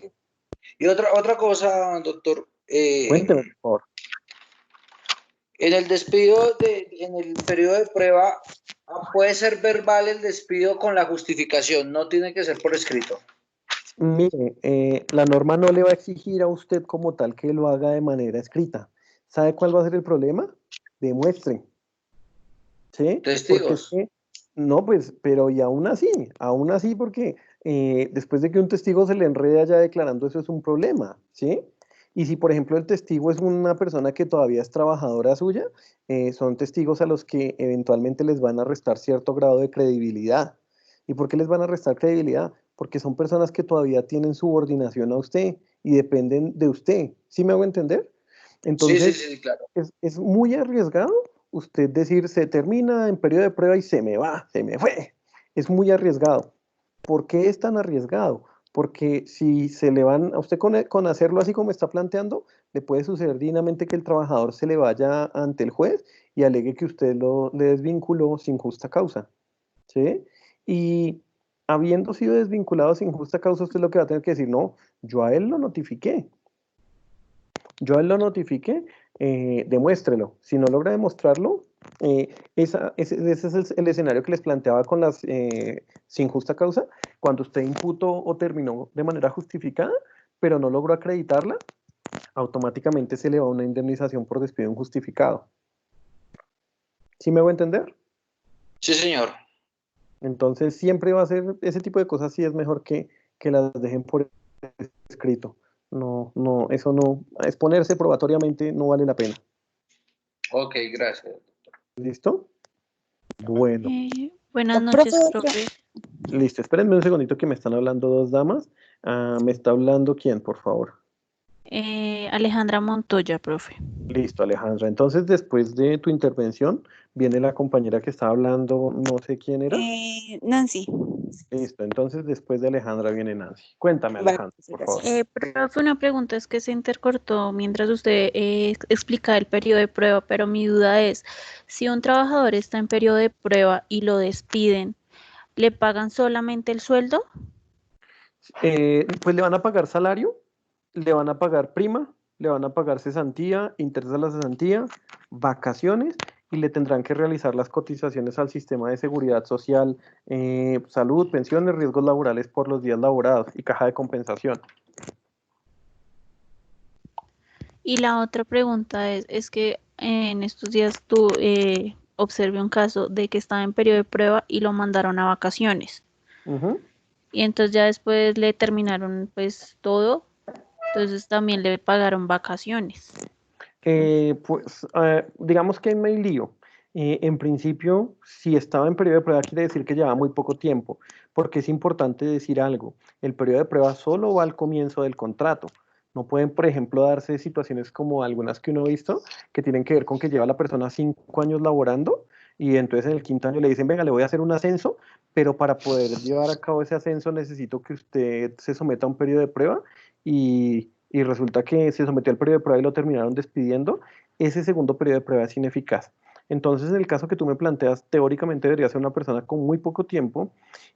Y otra cosa, doctor, Cuénteme, por favor. en el en el periodo de prueba, puede ser verbal el despido con la justificación, no tiene que ser por escrito. Mire, la norma no le va a exigir a usted como tal que lo haga de manera escrita. ¿Sabe cuál va a ser el problema? Demuestre, ¿sí? Porque es Testigos. que, no, pues, pero y aún así, porque después de que un testigo se le enreda ya declarando eso es un problema, ¿sí? Y si, por ejemplo, el testigo es una persona que todavía es trabajadora suya, son testigos a los que eventualmente les van a restar cierto grado de credibilidad. ¿Y por qué les van a restar credibilidad? Porque son personas que todavía tienen subordinación a usted y dependen de usted. ¿Sí me hago entender? Sí, sí, Entonces, sí, claro. es muy arriesgado usted decir se termina en periodo de prueba y se me va, se me fue. Es muy arriesgado. ¿Por qué es tan arriesgado? Porque si se le van a usted con hacerlo así como está planteando, le puede suceder dignamente que el trabajador se le vaya ante el juez y alegue que usted le desvinculó sin justa causa. ¿Sí? Y habiendo sido desvinculado sin justa causa, usted lo que va a tener que decir, no, yo a él lo notifiqué. Yo a él lo notifiqué, demuéstrelo. Si no logra demostrarlo, ese es el escenario que les planteaba con las sin justa causa. Cuando usted imputó o terminó de manera justificada, pero no logró acreditarla, automáticamente se le va una indemnización por despido injustificado. ¿Sí me voy a entender? Sí, señor. Entonces siempre va a ser ese tipo de cosas, sí es mejor que las dejen por escrito. No, no, eso no, exponerse probatoriamente no vale la pena. Ok, gracias. ¿Listo? Bueno, Buenas Profe, noches, profe. listo. Espérenme un segundito que me están hablando dos damas. Me está hablando quién, por favor. Alejandra Montoya, profe. Listo, Alejandra. Entonces, después de tu intervención, viene la compañera que estaba hablando, no sé quién era. Nancy. Listo, entonces después de Alejandra viene Nancy. Cuéntame, Vale, Alejandra, muchas por favor. gracias. Profe, una pregunta es que se intercortó mientras usted explicaba el periodo de prueba, pero mi duda es, si un trabajador está en periodo de prueba y lo despiden, ¿le pagan solamente el sueldo? Pues le van a pagar salario, le van a pagar prima, le van a pagar cesantía, interés a la cesantía, vacaciones y le tendrán que realizar las cotizaciones al sistema de seguridad social, salud, pensiones, riesgos laborales por los días laborados y caja de compensación. Y la otra pregunta es que en estos días observé un caso de que estaba en periodo de prueba y lo mandaron a vacaciones. Ujú. Y entonces ya después le terminaron pues todo, entonces también le pagaron vacaciones. Digamos que me lío. En principio, si estaba en periodo de prueba, quiere decir que lleva muy poco tiempo, porque es importante decir algo. El periodo de prueba solo va al comienzo del contrato. No pueden, por ejemplo, darse situaciones como algunas que uno ha visto, que tienen que ver con que lleva la persona 5 años laborando y entonces en el quinto año le dicen, venga, le voy a hacer un ascenso, pero para poder llevar a cabo ese ascenso necesito que usted se someta a un periodo de prueba y resulta que se sometió al periodo de prueba y lo terminaron despidiendo. Ese segundo periodo de prueba es ineficaz. Entonces, en el caso que tú me planteas, teóricamente debería ser una persona con muy poco tiempo.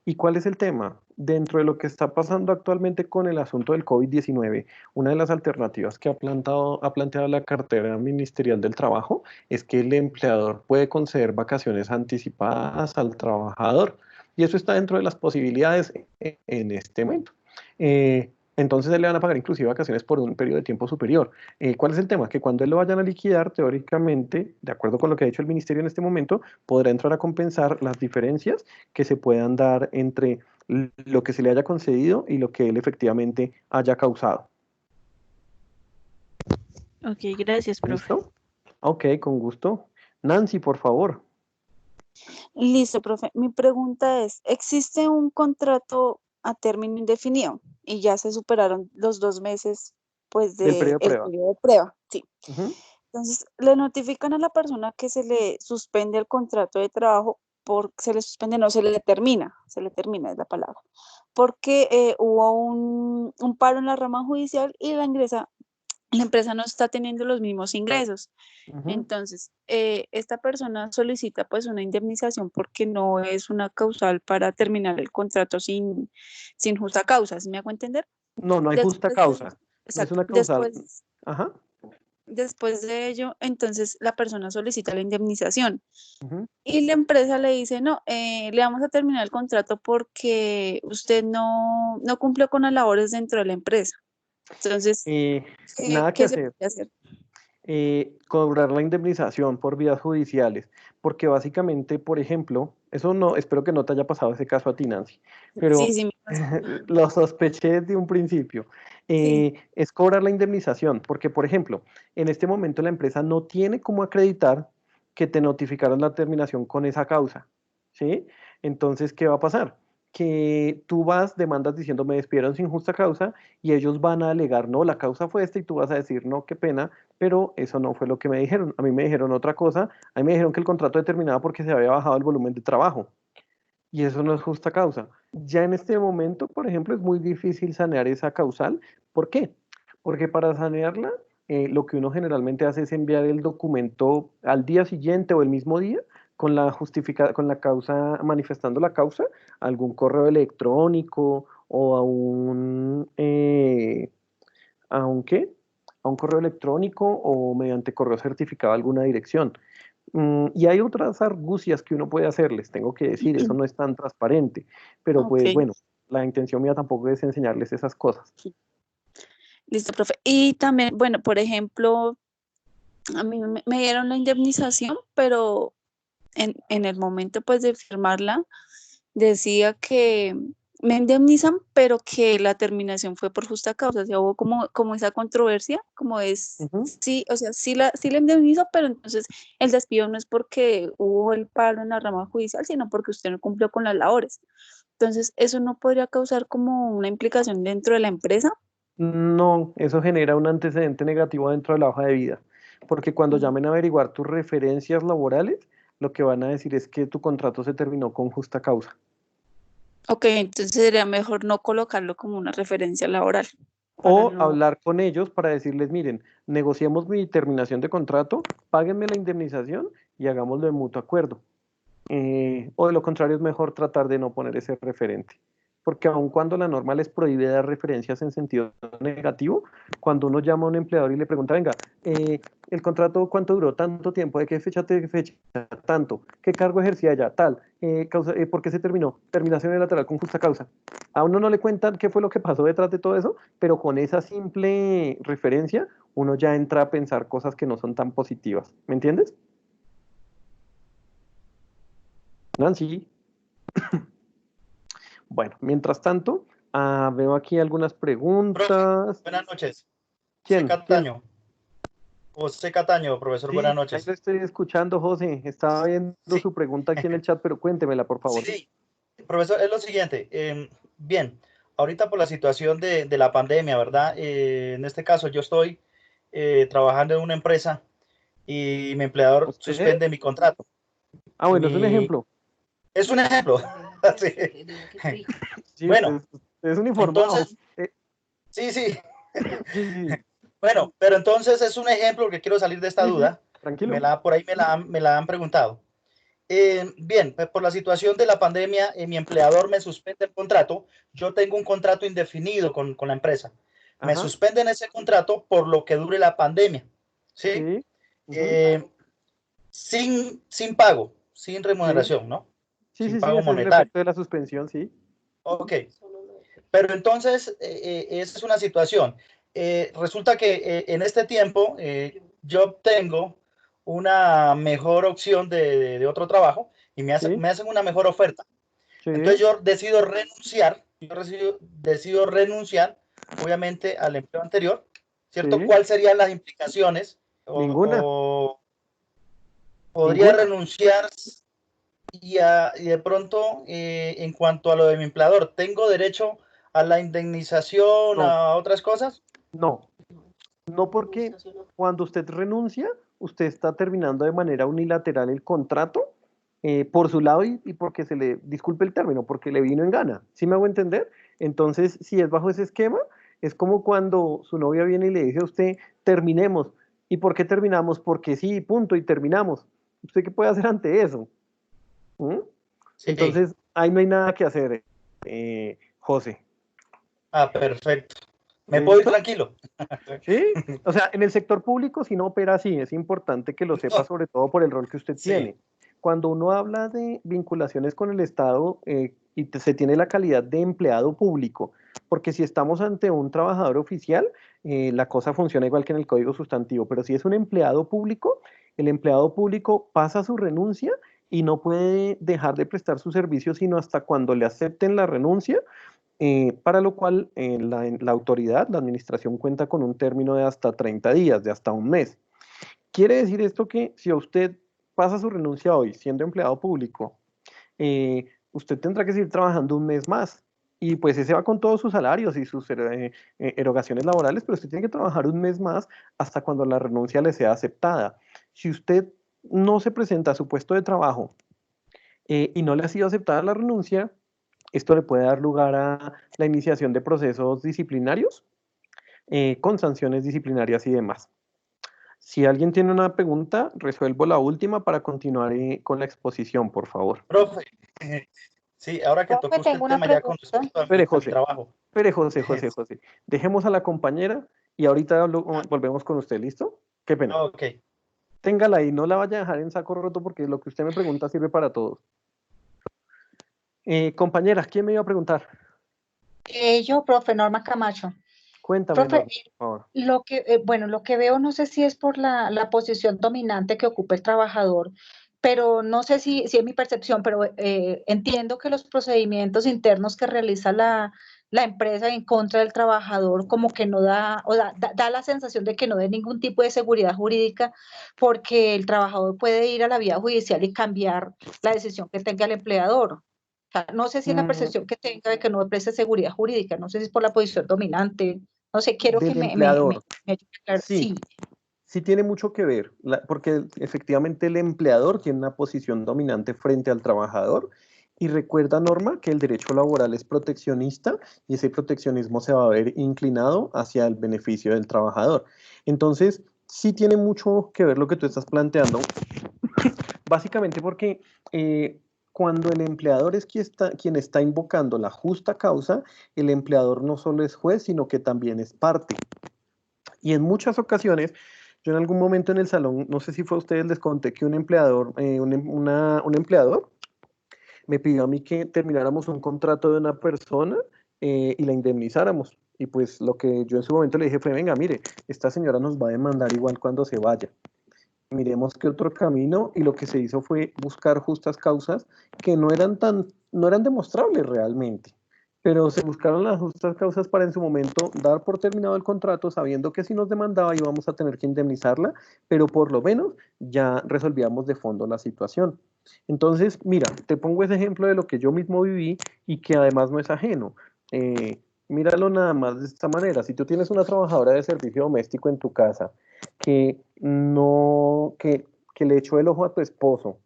¿Y cuál es el tema? Dentro de lo que está pasando actualmente con el asunto del COVID-19, una de las alternativas que ha planteado la cartera ministerial del trabajo es que el empleador puede conceder vacaciones anticipadas al trabajador. Y eso está dentro de las posibilidades en este momento. Entonces él le van a pagar inclusive vacaciones por un periodo de tiempo superior. ¿Cuál es el tema? Que cuando él lo vayan a liquidar, teóricamente, de acuerdo con lo que ha hecho el ministerio en este momento, podrá entrar a compensar las diferencias que se puedan dar entre lo que se le haya concedido y lo que él efectivamente haya causado. Ok, gracias, profe. ¿Listo? Ok, con gusto. Nancy, por favor. Listo, profe. Mi pregunta es, ¿existe un contrato a término indefinido y ya se superaron los 2 meses, pues, Del de periodo de el prueba. periodo de prueba? Sí. Ujú. Entonces, le notifican a la persona que se le suspende el contrato de trabajo se le suspende, no, se le termina es la palabra, porque hubo un paro en la rama judicial y la empresa no está teniendo los mismos ingresos. Ujú. Entonces, esta persona solicita pues una indemnización porque no es una causal para terminar el contrato sin justa causa, ¿sí me hago entender? No, no hay justa Después de, causa. No es exacto, una causal. Ajá. después de ello, entonces la persona solicita la indemnización Ujú. y la empresa le dice, no, le vamos a terminar el contrato porque usted no cumplió con las labores dentro de la empresa. Entonces, Nada que ¿qué se hacer. puede hacer? Cobrar la indemnización por vías judiciales, porque básicamente, por ejemplo, eso no, espero que no te haya pasado ese caso a ti, Nancy, Sí, pero sí, me pasó. lo sospeché desde un principio. Sí. Es cobrar la indemnización, porque, por ejemplo, en este momento la empresa no tiene cómo acreditar que te notificaron la terminación con esa causa, ¿sí? Entonces, ¿qué va a pasar? Que tú vas, demandas diciendo me despidieron sin justa causa y ellos van a alegar, no, la causa fue esta y tú vas a decir, no, qué pena, pero eso no fue lo que me dijeron. A mí me dijeron otra cosa, a mí me dijeron que el contrato terminaba porque se había bajado el volumen de trabajo y eso no es justa causa. Ya en este momento, por ejemplo, es muy difícil sanear esa causal. ¿Por qué? Porque para sanearla, lo que uno generalmente hace es enviar el documento al día siguiente o el mismo día con con la causa, manifestando la causa, a algún correo electrónico o ¿a un qué? A un correo electrónico o mediante correo certificado a alguna dirección. Y hay otras argucias que uno puede hacer, les tengo que decir, eso no es tan transparente, pero Ok, pues bueno, la intención mía tampoco es enseñarles esas cosas. listo, profe. Y también, bueno, por ejemplo, a mí me dieron la indemnización, pero en el momento pues de firmarla decía que me indemnizan, pero que la terminación fue por justa causa. O sea, hubo como esa controversia, como es, Ujú. sí, o sea, sí la indemnizo, pero entonces el despido no es porque hubo el paro en la rama judicial, sino porque usted no cumplió con las labores. Entonces, eso no podría causar como una implicación dentro de la empresa. No, eso genera un antecedente negativo dentro de la hoja de vida, porque cuando Mm. llamen a averiguar tus referencias laborales, lo que van a decir es que tu contrato se terminó con justa causa. Ok, entonces sería mejor no colocarlo como una referencia laboral para O no. hablar con ellos para decirles, miren, negociemos mi terminación de contrato, páguenme la indemnización y hagámoslo de mutuo acuerdo. O de lo contrario es mejor tratar de no poner ese referente. Porque aun cuando la norma les prohíbe dar referencias en sentido negativo, cuando uno llama a un empleador y le pregunta, venga, el contrato cuánto duró, tanto tiempo, de qué fecha te fecha, tanto, qué cargo ejercía ya, tal, por qué se terminó, terminación unilateral con justa causa. A uno no le cuentan qué fue lo que pasó detrás de todo eso, pero con esa simple referencia uno ya entra a pensar cosas que no son tan positivas. ¿Me entiendes? Nancy. Bueno, mientras tanto, veo aquí algunas Profe, preguntas. buenas noches. José ¿Quién? ¿Quién? Cataño. José Cataño, profesor, buenas Sí, ahí lo noches. estoy escuchando, José. Estaba viendo Sí, su pregunta aquí en el chat, pero cuéntemela, por favor. sí, profesor, es lo siguiente. Bien, ahorita por la situación de la pandemia, ¿verdad? En este caso, yo estoy trabajando en una empresa y mi empleador ¿Usted? suspende mi contrato. Bueno, es un Mi... ejemplo. Es un ejemplo. Sí. Sí, Bueno, usted es un informado. entonces, sí, sí. Sí, sí, Bueno, pero entonces es un ejemplo que quiero salir de esta sí, sí, duda. tranquilo. Por ahí me la han preguntado. Bien, pues por la situación de la pandemia, mi empleador me suspende el contrato. Yo tengo un contrato indefinido con la empresa. Me Ajá, suspenden ese contrato por lo que dure la pandemia. ¿Sí? sí, ujú, Eh, sin pago, sin sí, remuneración, ¿no? sí, Sin sí, sí, pago ese es el monetario. efecto de la suspensión, sí. Ok. Pero entonces, esa es una situación. Resulta que en este tiempo yo tengo una mejor opción de otro trabajo y Sí, me hacen una mejor oferta. sí, Entonces yo decido renunciar, obviamente, al empleo anterior, ¿cierto? sí. ¿Cuáles serían las implicaciones? Ninguna, O podría ninguna. renunciar y de pronto, en cuanto a lo de mi empleador, ¿tengo derecho a la indemnización, No, a otras cosas? no. No porque cuando usted renuncia, usted está terminando de manera unilateral el contrato por su lado y porque se le, disculpe el término, porque le vino en gana. ¿Sí me hago entender? Entonces, si es bajo ese esquema, es como cuando su novia viene y le dice a usted, terminemos. ¿Y por qué terminamos? Porque sí, punto, y terminamos. ¿Usted qué puede hacer ante eso? ¿Mm? Sí. Entonces, ahí no hay nada que hacer, José. Ah, perfecto. ¿Me puedo ir ¿Listo? tranquilo? Sí. O sea, en el sector público si no opera así, es importante que lo sepa, No, sobre todo por el rol que usted sí, tiene. Cuando uno habla de vinculaciones con el Estado se tiene la calidad de empleado público, porque si estamos ante un trabajador oficial, la cosa funciona igual que en el código sustantivo, pero si es un empleado público, el empleado público pasa su renuncia y no puede dejar de prestar su servicio sino hasta cuando le acepten la renuncia, para lo cual la autoridad, la administración cuenta con un término de hasta 30 días, de hasta un mes. Quiere decir esto que si a usted pasa su renuncia hoy siendo empleado público, usted tendrá que seguir trabajando un mes más. Y pues ese va con todos sus salarios y sus erogaciones laborales, pero usted tiene que trabajar un mes más hasta cuando la renuncia le sea aceptada. Si usted no se presenta a su puesto de trabajo y no le ha sido aceptada la renuncia, esto le puede dar lugar a la iniciación de procesos disciplinarios con sanciones disciplinarias y demás. Si alguien tiene una pregunta, resuelvo la última para continuar con la exposición, por favor. profe. Sí, ahora que Profe, tocó usted tengo el una tema ya con pregunta. respecto Espere, a mi José. trabajo. Espere, José. Dejemos a la compañera y ahorita volvemos con usted, ¿listo? Qué pena. Ok. Téngala ahí, no la vaya a dejar en saco roto porque lo que usted me pregunta sirve para todos. Compañera, ¿quién me iba a preguntar? Yo, profe Norma Camacho. Cuéntame, Profe, Norma, por favor. lo que veo, no sé si es por la posición dominante que ocupa el trabajador, pero no sé si es mi percepción, pero entiendo que los procedimientos internos que realiza la empresa en contra del trabajador como que no da, o da la sensación de que no dé ningún tipo de seguridad jurídica porque el trabajador puede ir a la vía judicial y cambiar la decisión que tenga el empleador. O sea, no sé si es la Mm, percepción que tenga de que no preste seguridad jurídica, no sé si es por la posición dominante. No sé, quiero que del empleador. me ayude a aclarar. Sí, Sí, sí tiene mucho que ver, porque efectivamente el empleador tiene una posición dominante frente al trabajador. Y recuerda, Norma, que el derecho laboral es proteccionista y ese proteccionismo se va a ver inclinado hacia el beneficio del trabajador. Entonces, sí tiene mucho que ver lo que tú estás planteando, básicamente porque cuando el empleador es quien está invocando la justa causa, el empleador no solo es juez, sino que también es parte. Y en muchas ocasiones, yo en algún momento en el salón, no sé si fue a ustedes, les conté que un empleador, un empleador me pidió a mí que termináramos un contrato de una persona y la indemnizáramos. Y pues lo que yo en su momento le dije fue, venga, mire, esta señora nos va a demandar igual cuando se vaya. Miremos qué otro camino, y lo que se hizo fue buscar justas causas que no eran demostrables realmente, pero se buscaron las justas causas para en su momento dar por terminado el contrato, sabiendo que si nos demandaba íbamos a tener que indemnizarla, pero por lo menos ya resolvíamos de fondo la situación. Entonces, mira, te pongo ese ejemplo de lo que yo mismo viví y que además no es ajeno. Míralo nada más de esta manera: si tú tienes una trabajadora de servicio doméstico en tu casa que no, que le echó el ojo a tu esposo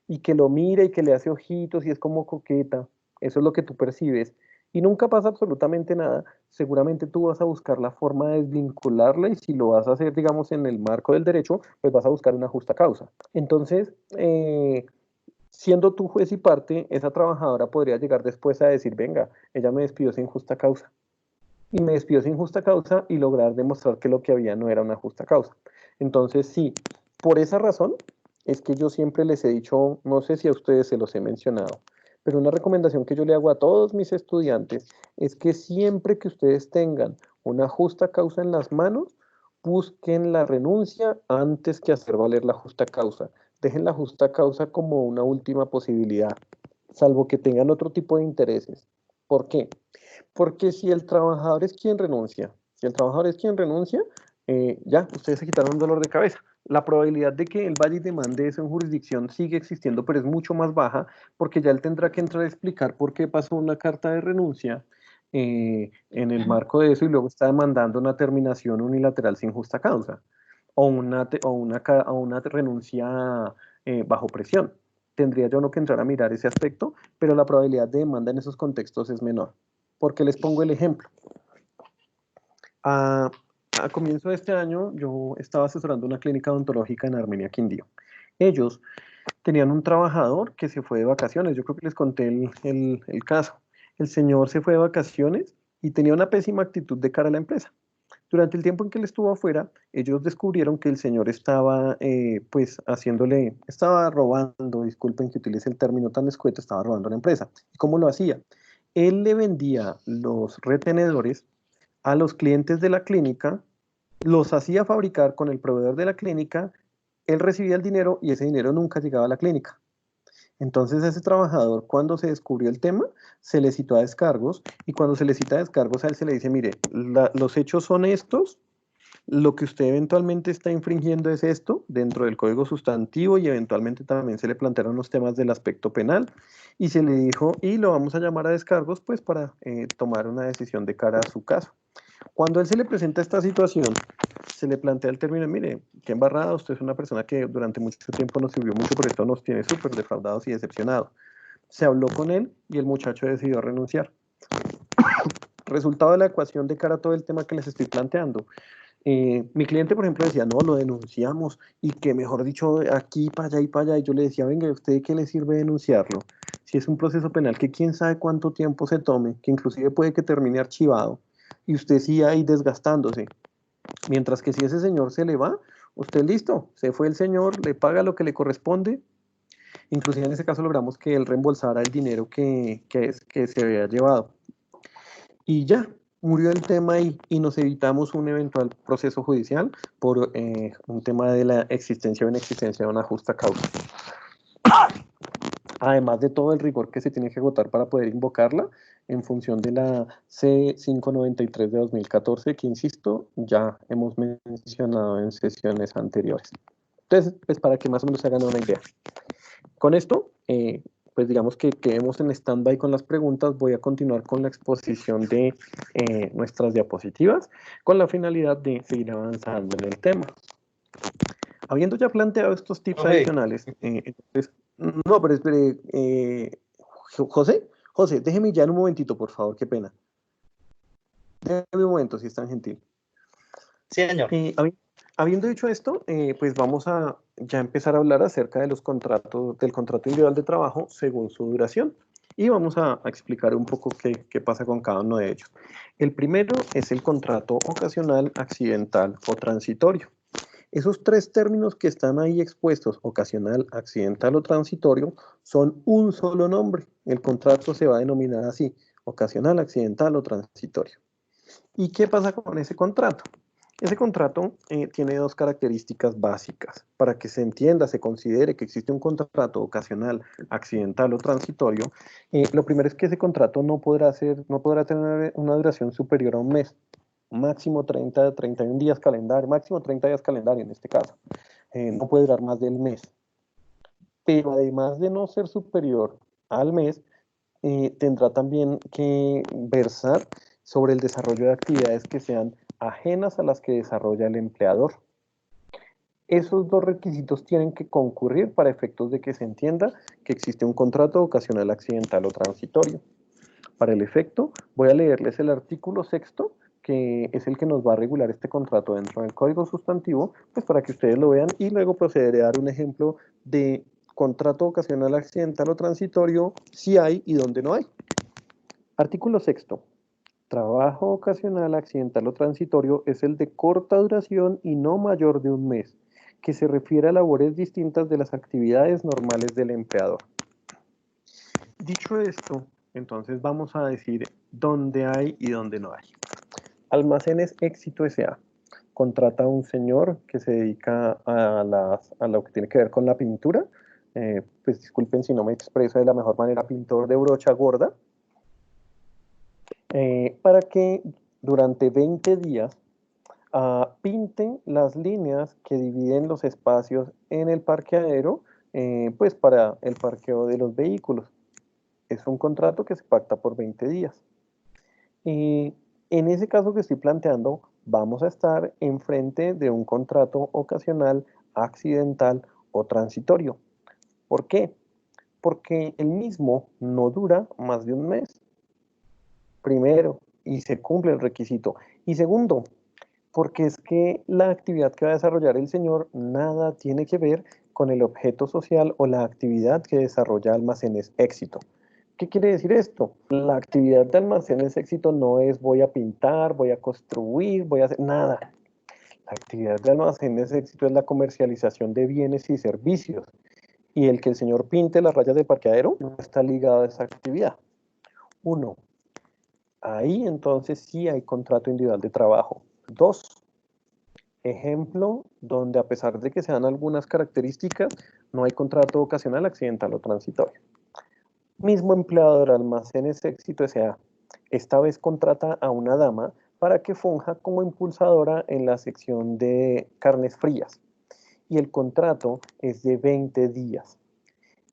y que lo mira y que le hace ojitos y es como coqueta, eso es lo que tú percibes, y nunca pasa absolutamente nada, seguramente tú vas a buscar la forma de desvincularla, y si lo vas a hacer, digamos, en el marco del derecho, pues vas a buscar una justa causa. Entonces, siendo tú juez y parte, esa trabajadora podría llegar después a decir, venga, ella me despidió sin justa causa y me despidió sin justa causa, y lograr demostrar que lo que había no era una justa causa. Entonces, sí, por esa razón es que yo siempre les he dicho, no sé si a ustedes se los he mencionado, pero una recomendación que yo le hago a todos mis estudiantes es que siempre que ustedes tengan una justa causa en las manos, busquen la renuncia antes que hacer valer la justa causa. Dejen la justa causa como una última posibilidad, salvo que tengan otro tipo de intereses. ¿Por qué? Porque si el trabajador es quien renuncia, si el trabajador es quien renuncia, ya, ustedes se quitaron un dolor de cabeza. La probabilidad de que él vaya y demande eso en jurisdicción sigue existiendo, pero es mucho más baja, porque ya él tendrá que entrar a explicar por qué pasó una carta de renuncia en el marco de eso, y luego está demandando una terminación unilateral sin justa causa, o una renuncia bajo presión. tendría yo no que entrar a mirar ese aspecto, pero la probabilidad de demanda en esos contextos es menor. Porque les pongo el ejemplo. A comienzo de este año, yo estaba asesorando una clínica odontológica en Armenia, Quindío. Ellos tenían un trabajador que se fue de vacaciones. Yo creo que les conté el caso. El señor se fue de vacaciones y tenía una pésima actitud de cara a la empresa. Durante el tiempo en que él estuvo afuera, ellos descubrieron que el señor estaba, pues, estaba robando, disculpen que utilice el término tan escueto, estaba robando a la empresa. ¿Y cómo lo hacía? Él le vendía los retenedores a los clientes de la clínica, los hacía fabricar con el proveedor de la clínica, él recibía el dinero y ese dinero nunca llegaba a la clínica. Entonces ese trabajador, cuando se descubrió el tema, se le citó a descargos y cuando se le cita a descargos a él se le dice, mire, los hechos son estos, lo que usted eventualmente está infringiendo es esto dentro del código sustantivo y eventualmente también se le plantearon los temas del aspecto penal y se le dijo, y lo vamos a llamar a descargos pues para tomar una decisión de cara a su caso. Cuando a él se le presenta esta situación, se le plantea el término, mire, qué embarrada, usted es una persona que durante mucho tiempo nos sirvió mucho, por esto nos tiene súper defraudados y decepcionados. Se habló con él y el muchacho decidió renunciar. Resultado de la ecuación de cara a todo el tema que les estoy planteando. Mi cliente, por ejemplo, decía, no, lo denunciamos y que mejor dicho, aquí para allá y para allá. Y yo le decía, venga, ¿usted qué le sirve denunciarlo? Si es un proceso penal que quién sabe cuánto tiempo se tome, que inclusive puede que termine archivado y usted sigue ahí desgastándose. Mientras que si ese señor se le va, usted listo, se fue el señor, le paga lo que le corresponde. Inclusive en ese caso logramos que él reembolsara el dinero que se había llevado. Y ya, murió el tema ahí y nos evitamos un eventual proceso judicial por un tema de la existencia o inexistencia de una justa causa. Además de todo el rigor que se tiene que agotar para poder invocarla en función de la C593 de 2014, que insisto, ya hemos mencionado en sesiones anteriores. Entonces, pues para que más o menos se hagan una idea. Con esto, pues digamos que quedemos en stand-by con las preguntas. Voy a continuar con la exposición de nuestras diapositivas con la finalidad de seguir avanzando en el tema. Habiendo ya planteado estos tips adicionales, entonces, no, pero espere, José, déjeme ya en un momentito, por favor, qué pena. Déjeme un momento, si es tan gentil. Sí, señor. Habiendo dicho esto, pues vamos a ya empezar a hablar acerca de los contratos, del contrato individual de trabajo según su duración. Y vamos a explicar un poco qué pasa con cada uno de ellos. El primero es el contrato ocasional, accidental o transitorio. Esos tres términos que están ahí expuestos, ocasional, accidental o transitorio, son un solo nombre. El contrato se va a denominar así, ocasional, accidental o transitorio. ¿Y qué pasa con ese contrato? Ese contrato tiene dos características básicas. Para que se entienda, se considere que existe un contrato ocasional, accidental o transitorio, lo primero es que ese contrato no podrá tener una duración superior a un mes. Máximo 31 días calendario, máximo 30 días calendario en este caso. No puede durar más del mes. Pero además de no ser superior al mes, tendrá también que versar sobre el desarrollo de actividades que sean ajenas a las que desarrolla el empleador. Esos dos requisitos tienen que concurrir para efectos de que se entienda que existe un contrato ocasional, accidental o transitorio. Para el efecto, voy a leerles el artículo 6º, que es el que nos va a regular este contrato dentro del Código Sustantivo, pues para que ustedes lo vean y luego procederé a dar un ejemplo de contrato ocasional, accidental o transitorio, si hay y dónde no hay. Artículo 6º. Trabajo ocasional, accidental o transitorio es el de corta duración y no mayor de un mes, que se refiere a labores distintas de las actividades normales del empleador. Dicho esto, entonces vamos a decir dónde hay y dónde no hay. Almacenes Éxito S.A. contrata a un señor que se dedica a lo que tiene que ver con la pintura. Pues disculpen si no me expreso de la mejor manera, pintor de brocha gorda. Para que durante 20 días pinte las líneas que dividen los espacios en el parqueadero, pues para el parqueo de los vehículos. Es un contrato que se pacta por 20 días. En ese caso que estoy planteando, vamos a estar enfrente de un contrato ocasional, accidental o transitorio. ¿Por qué? porque el mismo no dura más de un mes. Primero, y se cumple el requisito. Y segundo, porque es que la actividad que va a desarrollar el señor nada tiene que ver con el objeto social o la actividad que desarrolla Almacenes Éxito. ¿Qué quiere decir esto? La actividad de Almacenes Éxito no es voy a pintar, voy a construir, voy a hacer nada. La actividad de Almacenes Éxito es la comercialización de bienes y servicios. Y el que el señor pinte las rayas de parqueadero no está ligado a esa actividad. 1. Ahí entonces sí hay contrato individual de trabajo. 2. Ejemplo donde a pesar de que se dan algunas características, no hay contrato ocasional, accidental o transitorio. Mismo empleador, Almacenes Éxito S.A. Esta vez contrata a una dama para que funja como impulsadora en la sección de carnes frías. Y el contrato es de 20 días.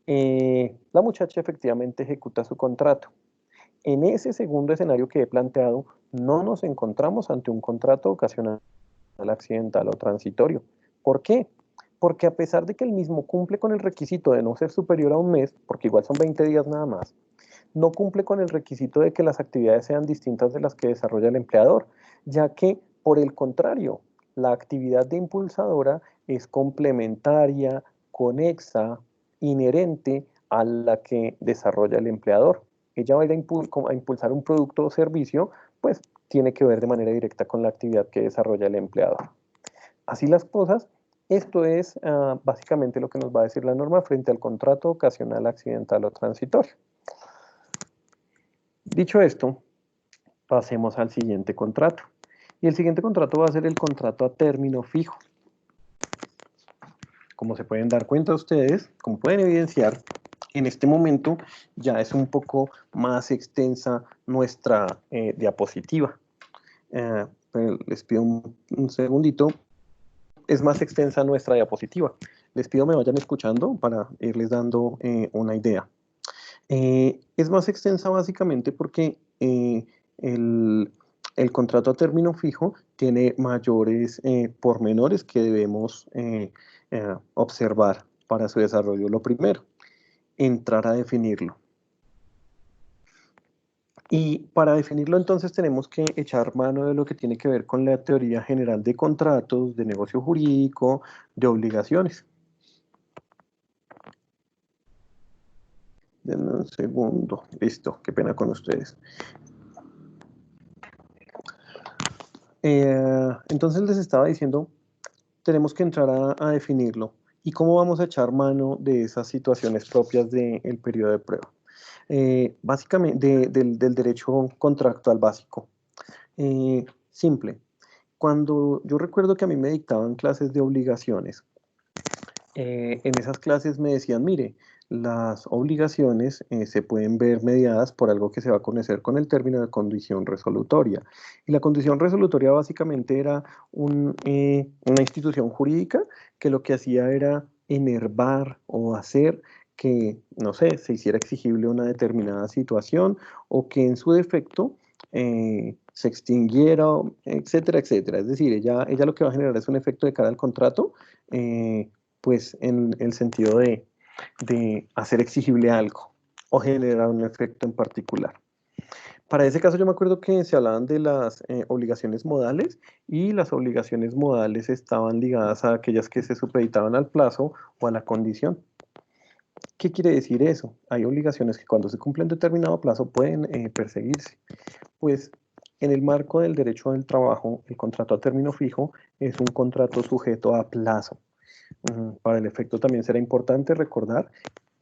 La muchacha efectivamente ejecuta su contrato. En ese segundo escenario que he planteado, no nos encontramos ante un contrato ocasional, accidental o transitorio. ¿Por qué? Porque a pesar de que el mismo cumple con el requisito de no ser superior a un mes, porque igual son 20 días nada más, no cumple con el requisito de que las actividades sean distintas de las que desarrolla el empleador, ya que, por el contrario, la actividad de impulsadora es complementaria, conexa, inherente a la que desarrolla el empleador. Ella va a ir a impulsar un producto o servicio, pues tiene que ver de manera directa con la actividad que desarrolla el empleador. Así las cosas, esto es básicamente lo que nos va a decir la norma frente al contrato ocasional, accidental o transitorio. Dicho esto, pasemos al siguiente contrato. Y el siguiente contrato va a ser el contrato a término fijo. Como se pueden dar cuenta ustedes, como pueden evidenciar, en este momento ya es un poco más extensa nuestra diapositiva. Les pido un segundito. Es más extensa nuestra diapositiva. Les pido me vayan escuchando para irles dando una idea. Es más extensa básicamente porque el contrato a término fijo tiene mayores pormenores que debemos observar para su desarrollo. Lo primero, entrar a definirlo. Y para definirlo entonces tenemos que echar mano de lo que tiene que ver con la teoría general de contratos, de negocio jurídico, de obligaciones. Denme un segundo. Listo, qué pena con ustedes. Entonces les estaba diciendo, tenemos que entrar a definirlo. ¿Y cómo vamos a echar mano de esas situaciones propias del periodo de prueba? Básicamente, del derecho contractual básico. Simple. Cuando yo recuerdo que a mí me dictaban clases de obligaciones, en esas clases me decían, mire, las obligaciones se pueden ver mediadas por algo que se va a conocer con el término de condición resolutoria. Y la condición resolutoria básicamente era una institución jurídica que lo que hacía era enervar o hacer que, no sé, se hiciera exigible una determinada situación o que en su defecto se extinguiera, etcétera, etcétera. Es decir, ella lo que va a generar es un efecto de cara al contrato, pues en el sentido de hacer exigible algo o generar un efecto en particular. Para ese caso yo me acuerdo que se hablaban de las obligaciones modales y las obligaciones modales estaban ligadas a aquellas que se supeditaban al plazo o a la condición. ¿Qué quiere decir eso? Hay obligaciones que cuando se cumple un determinado plazo pueden perseguirse. Pues en el marco del derecho del trabajo, el contrato a término fijo es un contrato sujeto a plazo. Para el efecto también será importante recordar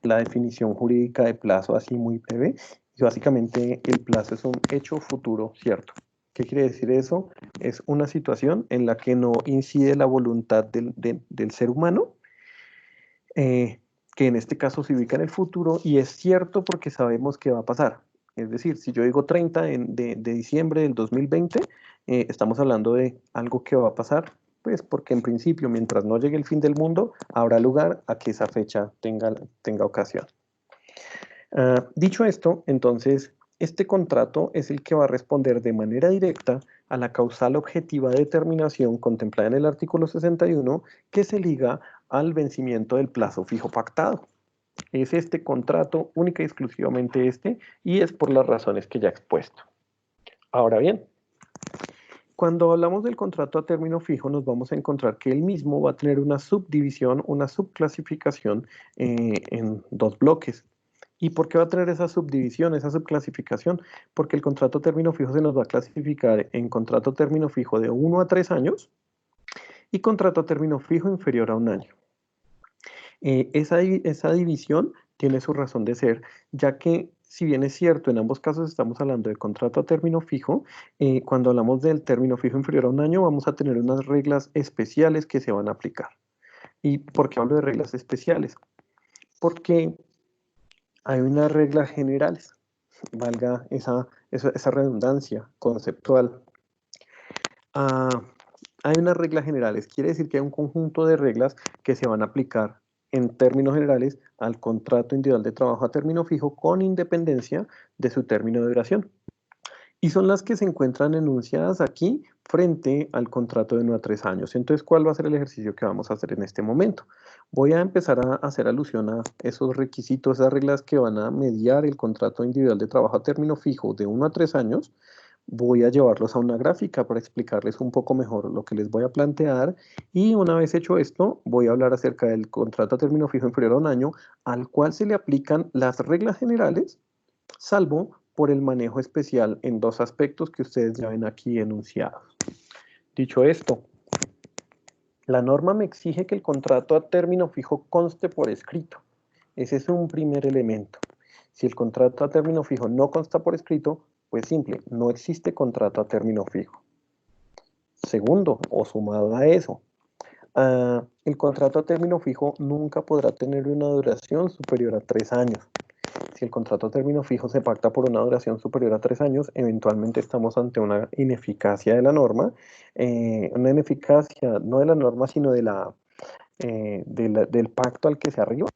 la definición jurídica de plazo así muy breve, y básicamente el plazo es un hecho futuro cierto. ¿Qué quiere decir eso? Es una situación en la que no incide la voluntad del ser humano, que en este caso se ubica en el futuro y es cierto porque sabemos que va a pasar. Es decir, si yo digo 30 de diciembre del 2020, estamos hablando de algo que va a pasar, pues porque en principio, mientras no llegue el fin del mundo, habrá lugar a que esa fecha tenga ocasión. Dicho esto, entonces, este contrato es el que va a responder de manera directa a la causal objetiva de determinación contemplada en el artículo 61, que se liga al vencimiento del plazo fijo pactado. Es este contrato, única y exclusivamente este, y es por las razones que ya he expuesto. Ahora bien, cuando hablamos del contrato a término fijo, nos vamos a encontrar que el mismo va a tener una subdivisión, una subclasificación en dos bloques. ¿Y por qué va a tener esa subdivisión, esa subclasificación? Porque el contrato a término fijo se nos va a clasificar en contrato a término fijo de 1 a 3 años y contrato a término fijo inferior a 1 año. Esa división tiene su razón de ser, ya que si bien es cierto, en ambos casos estamos hablando de contrato a término fijo, cuando hablamos del término fijo inferior a 1 año vamos a tener unas reglas especiales que se van a aplicar. ¿Y por qué hablo de reglas especiales? Porque hay unas reglas generales, valga esa redundancia conceptual. Hay unas reglas generales, quiere decir que hay un conjunto de reglas que se van a aplicar en términos generales al contrato individual de trabajo a término fijo con independencia de su término de duración. Y son las que se encuentran enunciadas aquí frente al contrato de 1 a 3 años. Entonces, ¿cuál va a ser el ejercicio que vamos a hacer en este momento? Voy a empezar a hacer alusión a esos requisitos, esas reglas que van a mediar el contrato individual de trabajo a término fijo de 1 a 3 años. Voy a llevarlos a una gráfica para explicarles un poco mejor lo que les voy a plantear y una vez hecho esto, voy a hablar acerca del contrato a término fijo inferior a 1 año al cual se le aplican las reglas generales, salvo por el manejo especial en dos aspectos que ustedes ya ven aquí enunciados. Dicho esto, la norma me exige que el contrato a término fijo conste por escrito. Ese es un primer elemento. Si el contrato a término fijo no consta por escrito, pues simple, no existe contrato a término fijo. Segundo, o sumado a eso, el contrato a término fijo nunca podrá tener una duración superior a 3 años. Si el contrato a término fijo se pacta por una duración superior a 3 años, eventualmente estamos ante una ineficacia de la norma, una ineficacia no de la norma, sino del pacto al que se arriba,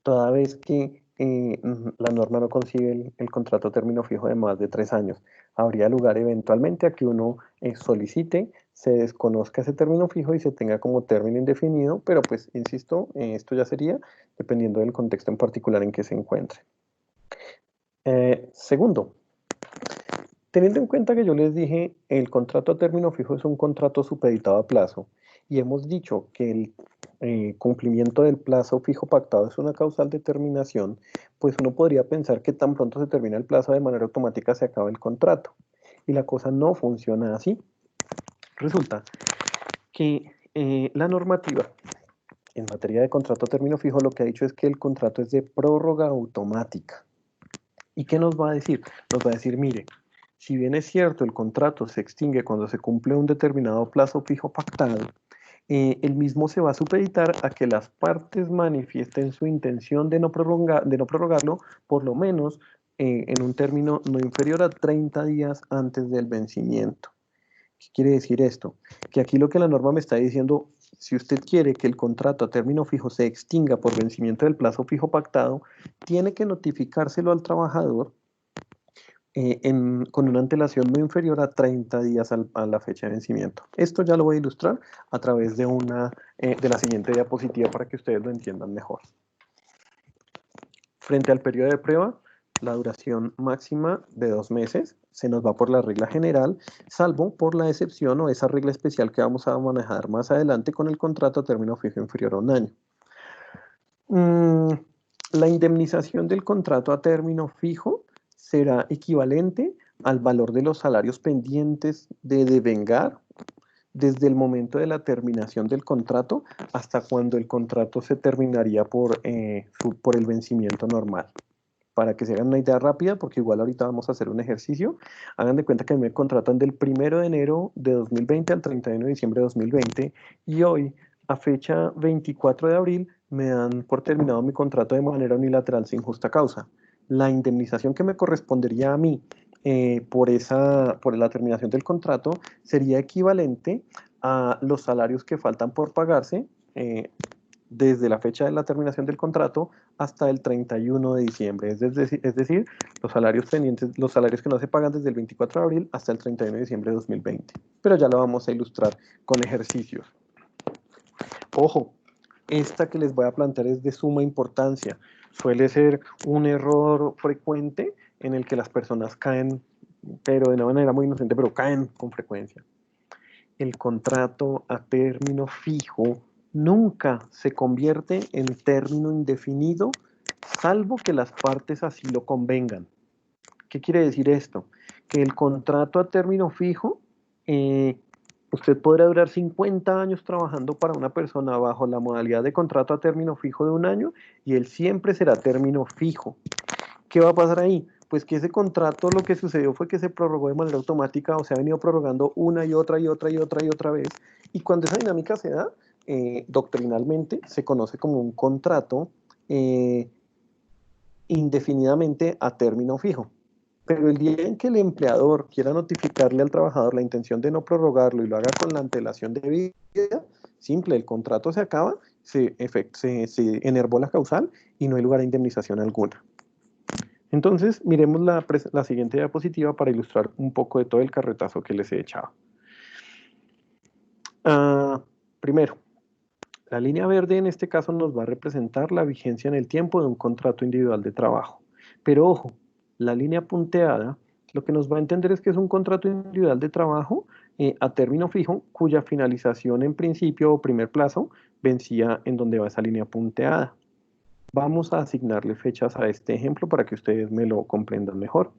toda vez que la norma no concibe el contrato a término fijo de más de 3 años. Habría lugar eventualmente a que uno solicite, se desconozca ese término fijo y se tenga como término indefinido, pero pues, insisto, esto ya sería dependiendo del contexto en particular en que se encuentre. Segundo, teniendo en cuenta que yo les dije el contrato a término fijo es un contrato supeditado a plazo y hemos dicho que el cumplimiento del plazo fijo pactado es una causal de terminación, pues uno podría pensar que tan pronto se termina el plazo de manera automática se acaba el contrato y la cosa no funciona así. Resulta que la normativa en materia de contrato a término fijo lo que ha dicho es que el contrato es de prórroga automática. ¿Y qué nos va a decir? Nos va a decir, mire, si bien es cierto el contrato se extingue cuando se cumple un determinado plazo fijo pactado, el mismo se va a supeditar a que las partes manifiesten su intención de no prorrogarlo, por lo menos en un término no inferior a 30 días antes del vencimiento. ¿Qué quiere decir esto? Que aquí lo que la norma me está diciendo, si usted quiere que el contrato a término fijo se extinga por vencimiento del plazo fijo pactado, tiene que notificárselo al trabajador con una antelación no inferior a 30 días a la fecha de vencimiento. Esto ya lo voy a ilustrar a través de la siguiente diapositiva para que ustedes lo entiendan mejor. Frente al periodo de prueba, la duración máxima de 2 meses se nos va por la regla general, salvo por la excepción o esa regla especial que vamos a manejar más adelante con el contrato a término fijo inferior a 1 año. La indemnización del contrato a término fijo será equivalente al valor de los salarios pendientes de devengar desde el momento de la terminación del contrato hasta cuando el contrato se terminaría por el vencimiento normal. Para que se hagan una idea rápida, porque igual ahorita vamos a hacer un ejercicio, hagan de cuenta que me contratan del 1 de enero de 2020 al 31 de diciembre de 2020 y hoy, a fecha 24 de abril, me dan por terminado mi contrato de manera unilateral sin justa causa. La indemnización que me correspondería a mí por la terminación del contrato sería equivalente a los salarios que faltan por pagarse desde la fecha de la terminación del contrato hasta el 31 de diciembre, es decir, los salarios pendientes, los salarios que no se pagan desde el 24 de abril hasta el 31 de diciembre de 2020. Pero ya lo vamos a ilustrar con ejercicios. Ojo, esta que les voy a plantear es de suma importancia, suele ser un error frecuente en el que las personas caen, pero de una manera muy inocente, pero caen con frecuencia. El contrato a término fijo nunca se convierte en término indefinido, salvo que las partes así lo convengan. ¿Qué quiere decir esto? Que el contrato a término fijo, usted podrá durar 50 años trabajando para una persona bajo la modalidad de contrato a término fijo de 1 año y él siempre será término fijo. ¿Qué va a pasar ahí? Pues que ese contrato lo que sucedió fue que se prorrogó de manera automática o se ha venido prorrogando una y otra y otra y otra y otra vez. Y cuando esa dinámica se da, doctrinalmente se conoce como un contrato indefinidamente a término fijo. Pero el día en que el empleador quiera notificarle al trabajador la intención de no prorrogarlo y lo haga con la antelación debida, simple, el contrato se acaba, se enervó la causal y no hay lugar a indemnización alguna. Entonces, miremos la siguiente diapositiva para ilustrar un poco de todo el carretazo que les he echado. Primero, la línea verde en este caso nos va a representar la vigencia en el tiempo de un contrato individual de trabajo. Pero ojo, la línea punteada lo que nos va a entender es que es un contrato individual de trabajo a término fijo, cuya finalización en principio o primer plazo vencía en donde va esa línea punteada. Vamos a asignarle fechas a este ejemplo para que ustedes me lo comprendan mejor.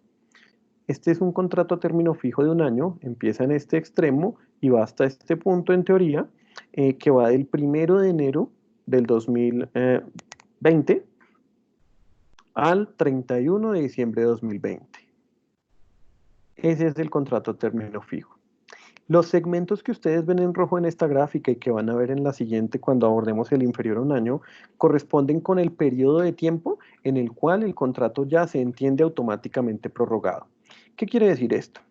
Este es un contrato a término fijo de 1 año, empieza en este extremo y va hasta este punto en teoría, que va del 1 de enero del 2020 al 31 de diciembre de 2020. Ese es el contrato a término fijo. Los segmentos que ustedes ven en rojo en esta gráfica y que van a ver en la siguiente cuando abordemos el inferior a 1 año, corresponden con el periodo de tiempo en el cual el contrato ya se entiende automáticamente prorrogado. ¿Qué quiere decir esto?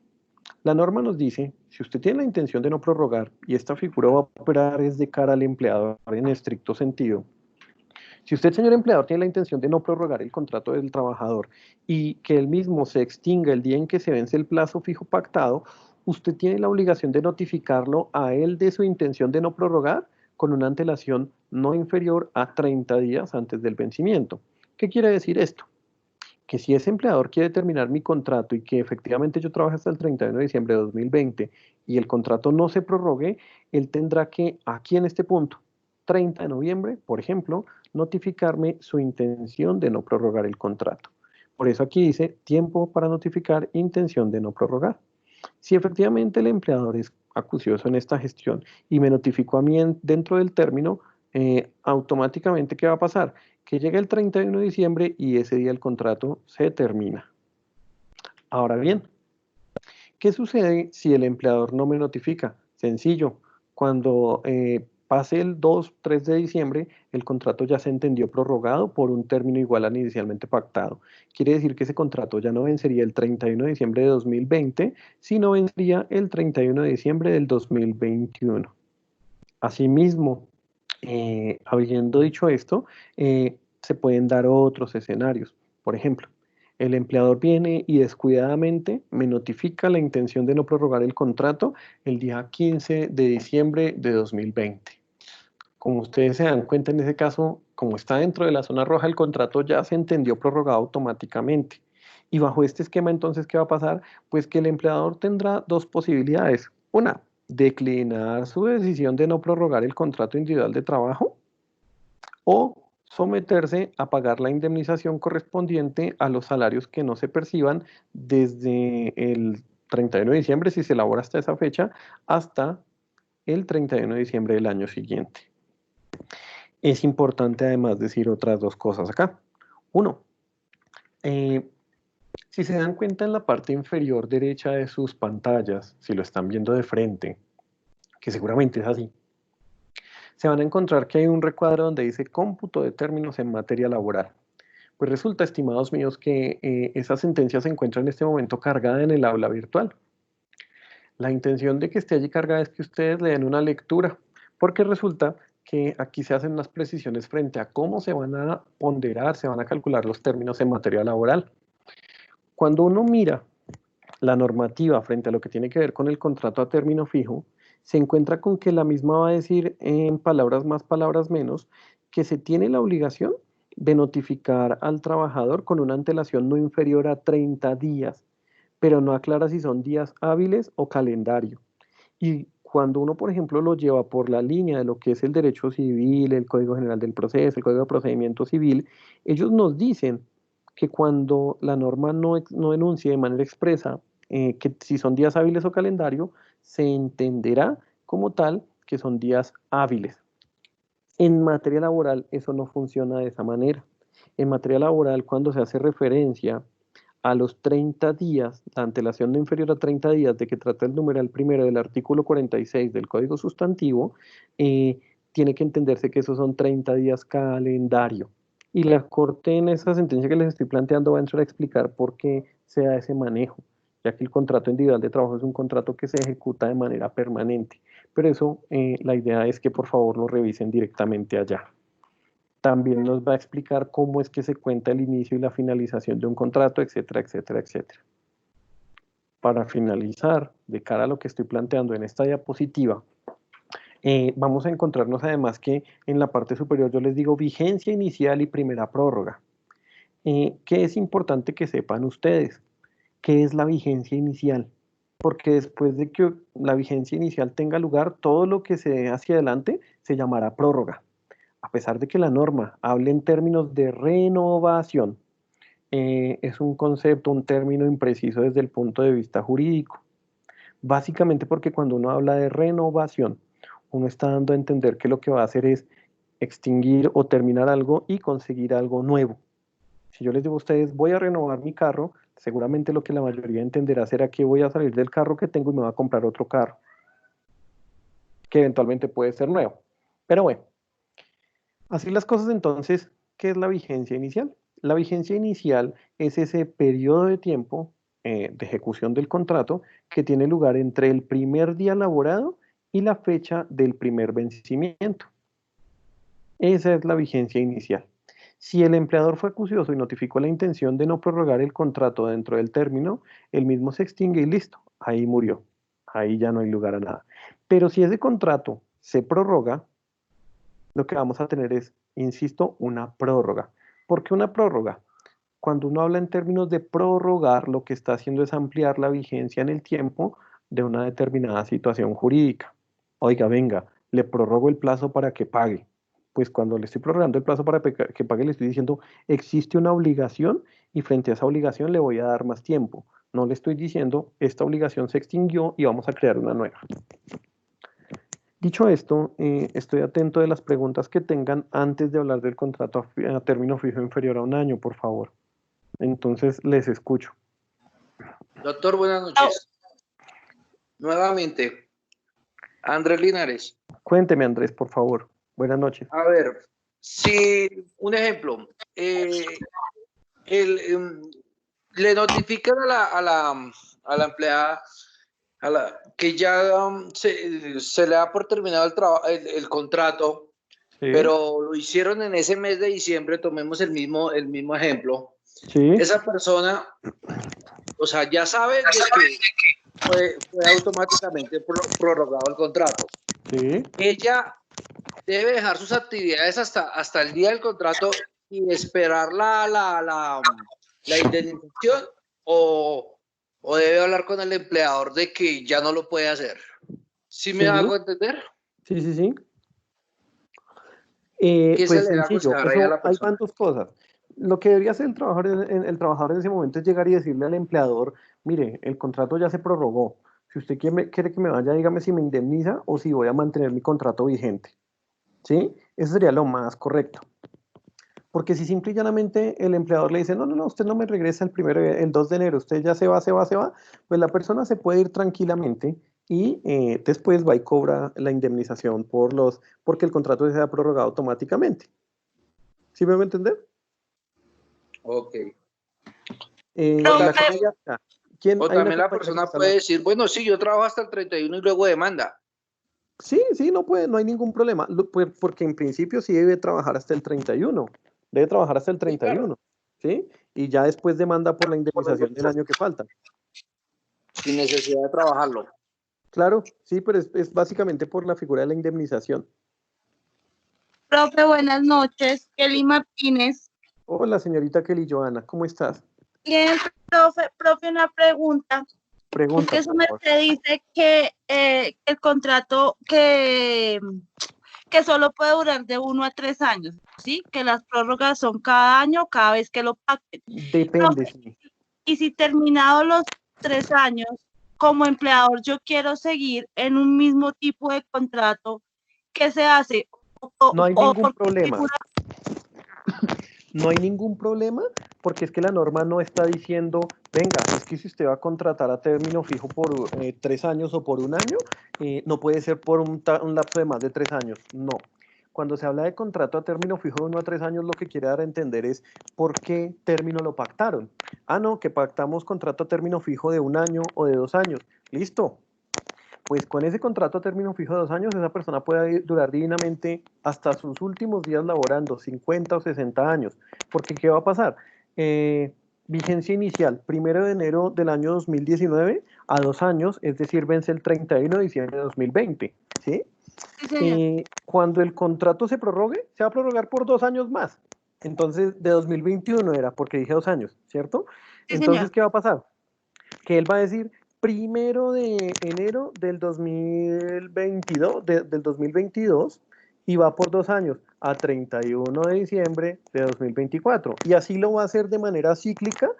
La norma nos dice, si usted tiene la intención de no prorrogar y esta figura va a operar es de cara al empleador en estricto sentido, si usted, señor empleador, tiene la intención de no prorrogar el contrato del trabajador y que el mismo se extinga el día en que se vence el plazo fijo pactado, usted tiene la obligación de notificarlo a él de su intención de no prorrogar con una antelación no inferior a 30 días antes del vencimiento. ¿Qué quiere decir esto? Que si ese empleador quiere terminar mi contrato y que efectivamente yo trabaje hasta el 31 de diciembre de 2020 y el contrato no se prorrogue, él tendrá que, aquí en este punto, 30 de noviembre, por ejemplo, notificarme su intención de no prorrogar el contrato. Por eso aquí dice tiempo para notificar intención de no prorrogar. Si efectivamente el empleador es acucioso en esta gestión y me notificó a mí dentro del término, automáticamente, ¿qué va a pasar? Que llega el 31 de diciembre y ese día el contrato se termina. Ahora bien, ¿qué sucede si el empleador no me notifica? Sencillo, cuando pase el 2-3 de diciembre, el contrato ya se entendió prorrogado por un término igual al inicialmente pactado. Quiere decir que ese contrato ya no vencería el 31 de diciembre de 2020, sino vencería el 31 de diciembre del 2021. Asimismo, habiendo dicho esto, se pueden dar otros escenarios. Por ejemplo, el empleador viene y descuidadamente me notifica la intención de no prorrogar el contrato el día 15 de diciembre de 2020. Como ustedes se dan cuenta en ese caso, como está dentro de la zona roja, el contrato ya se entendió prorrogado automáticamente. Y bajo este esquema, entonces, ¿qué va a pasar? Pues que el empleador tendrá dos posibilidades. Una, declinar su decisión de no prorrogar el contrato individual de trabajo o someterse a pagar la indemnización correspondiente a los salarios que no se perciban desde el 31 de diciembre, si se elabora hasta esa fecha, hasta el 31 de diciembre del año siguiente. Es importante además decir otras dos cosas acá. Uno, si se dan cuenta en la parte inferior derecha de sus pantallas, si lo están viendo de frente, que seguramente es así, se van a encontrar que hay un recuadro donde dice cómputo de términos en materia laboral. Pues resulta, estimados míos, que esa sentencia se encuentra en este momento cargada en el aula virtual. La intención de que esté allí cargada es que ustedes le den una lectura, porque resulta que aquí se hacen unas precisiones frente a cómo se van a ponderar, se van a calcular los términos en materia laboral. Cuando uno mira la normativa frente a lo que tiene que ver con el contrato a término fijo, se encuentra con que la misma va a decir en palabras más, palabras menos, que se tiene la obligación de notificar al trabajador con una antelación no inferior a 30 días, pero no aclara si son días hábiles o calendario. Y cuando uno, por ejemplo, lo lleva por la línea de lo que es el derecho civil, el Código General del Proceso, el Código de Procedimiento Civil, ellos nos dicen que cuando la norma no enuncie de manera expresa que si son días hábiles o calendario, se entenderá como tal que son días hábiles. En materia laboral eso no funciona de esa manera. En materia laboral, cuando se hace referencia a los 30 días, la antelación no inferior a 30 días de que trata el numeral primero del artículo 46 del Código Sustantivo, tiene que entenderse que esos son 30 días calendario. Y la Corte en esa sentencia que les estoy planteando va a entrar a explicar por qué se da ese manejo, ya que el contrato individual de trabajo es un contrato que se ejecuta de manera permanente. Pero eso, la idea es que por favor lo revisen directamente allá. También nos va a explicar cómo es que se cuenta el inicio y la finalización de un contrato, etcétera, etcétera, etcétera. Para finalizar, de cara a lo que estoy planteando en esta diapositiva, vamos a encontrarnos además que en la parte superior yo les digo vigencia inicial y primera prórroga. ¿Qué es importante que sepan ustedes? ¿Qué es la vigencia inicial? Porque después de que la vigencia inicial tenga lugar, todo lo que se dé hacia adelante se llamará prórroga. A pesar de que la norma hable en términos de renovación, es un concepto, un término impreciso desde el punto de vista jurídico. Básicamente porque cuando uno habla de renovación, uno está dando a entender que lo que va a hacer es extinguir o terminar algo y conseguir algo nuevo. Si yo les digo a ustedes, voy a renovar mi carro, seguramente lo que la mayoría entenderá será que voy a salir del carro que tengo y me voy a comprar otro carro, que eventualmente puede ser nuevo. Pero bueno, así las cosas entonces, ¿qué es la vigencia inicial? La vigencia inicial es ese periodo de tiempo de ejecución del contrato que tiene lugar entre el primer día laborado y la fecha del primer vencimiento. Esa es la vigencia inicial. Si el empleador fue acucioso y notificó la intención de no prorrogar el contrato dentro del término, el mismo se extingue y listo, ahí murió. Ahí ya no hay lugar a nada. Pero si ese contrato se prorroga, lo que vamos a tener es, insisto, una prórroga. ¿Por qué una prórroga? Cuando uno habla en términos de prorrogar, lo que está haciendo es ampliar la vigencia en el tiempo de una determinada situación jurídica. Oiga, venga, le prorrogo el plazo para que pague. Pues cuando le estoy prorrogando el plazo para que pague, le estoy diciendo, existe una obligación y frente a esa obligación le voy a dar más tiempo. No le estoy diciendo, esta obligación se extinguió y vamos a crear una nueva. Dicho esto, estoy atento de las preguntas que tengan antes de hablar del contrato a término fijo inferior a un año, por favor. Entonces, les escucho. Doctor, buenas noches. Nuevamente, Andrés Linares. Cuénteme, Andrés, por favor. Buenas noches. A ver, si un ejemplo, le notifican a la empleada que ya se le da por terminado el contrato, Sí. pero lo hicieron en ese mes de diciembre, tomemos el mismo ejemplo. Sí. Esa persona, o sea, ya sabe de que fue automáticamente prorrogado el contrato. Sí. Ella debe dejar sus actividades hasta el día del contrato y esperar la indemnización o debe hablar con el empleador de que ya no lo puede hacer. ¿Sí me hago entender? Sí, sí, sí. ¿Qué se Pues le da sencillo, ahí a la hay persona? dos cosas. Lo que debería hacer el trabajador en ese momento es llegar y decirle al empleador, mire, el contrato ya se prorrogó. Si usted quiere que me vaya, dígame si me indemniza o si voy a mantener mi contrato vigente. ¿Sí? Eso sería lo más correcto. Porque si simple y llanamente el empleador le dice, no, usted no me regresa el 2 de enero, usted ya se va, pues la persona se puede ir tranquilamente y después va y cobra la indemnización porque el contrato se ha prorrogado automáticamente. ¿Sí me voy a entender? Ok. O también la persona puede decir, bueno, sí, yo trabajo hasta el 31 y luego demanda. Sí, no hay ningún problema, porque en principio sí debe trabajar hasta el 31, debe trabajar hasta el 31, ¿sí? Y ya después demanda por la indemnización del año que falta. Sin necesidad de trabajarlo. Claro, sí, pero es básicamente por la figura de la indemnización. Profe, buenas noches. Kelly Martínez. Hola, señorita Kelly Joana, ¿cómo estás? Bien, profe, una pregunta. Pregunta, Porque su por favor. merced dice que el contrato que solo puede durar de 1 a 3 años, ¿sí? Que las prórrogas son cada año, cada vez que lo pacten. Depende, sí. Y si terminados los 3 años, como empleador, yo quiero seguir en un mismo tipo de contrato, ¿qué se hace? No hay ningún por problema. figura- No hay ningún problema porque es que la norma no está diciendo, venga, es que si usted va a contratar a término fijo por 3 años o por 1 año, no puede ser por un lapso de más de 3 años. No. Cuando se habla de contrato a término fijo de 1 a 3 años, lo que quiere dar a entender es por qué término lo pactaron. Ah, no, que pactamos contrato a término fijo de 1 año o de 2 años. Listo. Pues con ese contrato a término fijo de 2 años, esa persona puede durar divinamente hasta sus últimos días laborando, 50 o 60 años. Porque, ¿qué va a pasar? Vigencia inicial, 1 de enero del año 2019 a 2 años, es decir, vence el 31 de diciembre de 2020. ¿Sí? Sí, señor. Cuando el contrato se prorrogue, se va a prorrogar por 2 años más. Entonces, de 2021 era, porque dije 2 años, ¿cierto? Sí, Entonces, señor. ¿qué va a pasar? Que él va a decir 1 de enero del 2022, del 2022 y va por 2 años a 31 de diciembre de 2024. Y así lo va a hacer de manera cíclica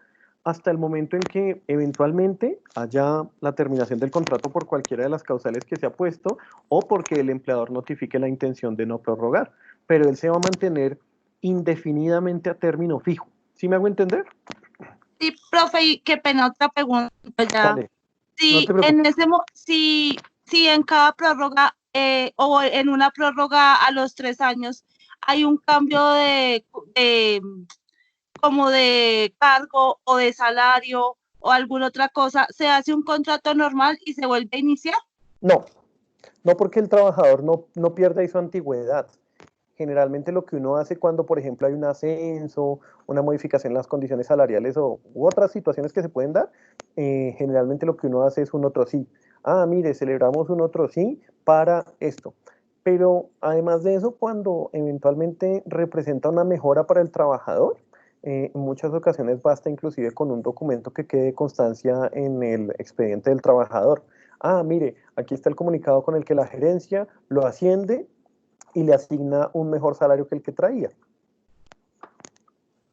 hasta el momento en que eventualmente haya la terminación del contrato por cualquiera de las causales que se ha puesto o porque el empleador notifique la intención de no prorrogar. Pero él se va a mantener indefinidamente a término fijo. ¿Sí me hago entender? Sí, profe, y qué pena, otra pregunta ya. Dale, no Si te preocupes. si en cada prórroga o en una prórroga a los 3 años hay un cambio de como de cargo o de salario o alguna otra cosa, ¿se hace un contrato normal y se vuelve a iniciar? No, no porque el trabajador no pierda ahí su antigüedad. Generalmente lo que uno hace cuando, por ejemplo, hay un ascenso, una modificación en las condiciones salariales u otras situaciones que se pueden dar, generalmente lo que uno hace es un otro sí. Ah, mire, celebramos un otro sí para esto. Pero además de eso, cuando eventualmente representa una mejora para el trabajador, en muchas ocasiones basta inclusive con un documento que quede constancia en el expediente del trabajador. Ah, mire, aquí está el comunicado con el que la gerencia lo asciende y le asigna un mejor salario que el que traía.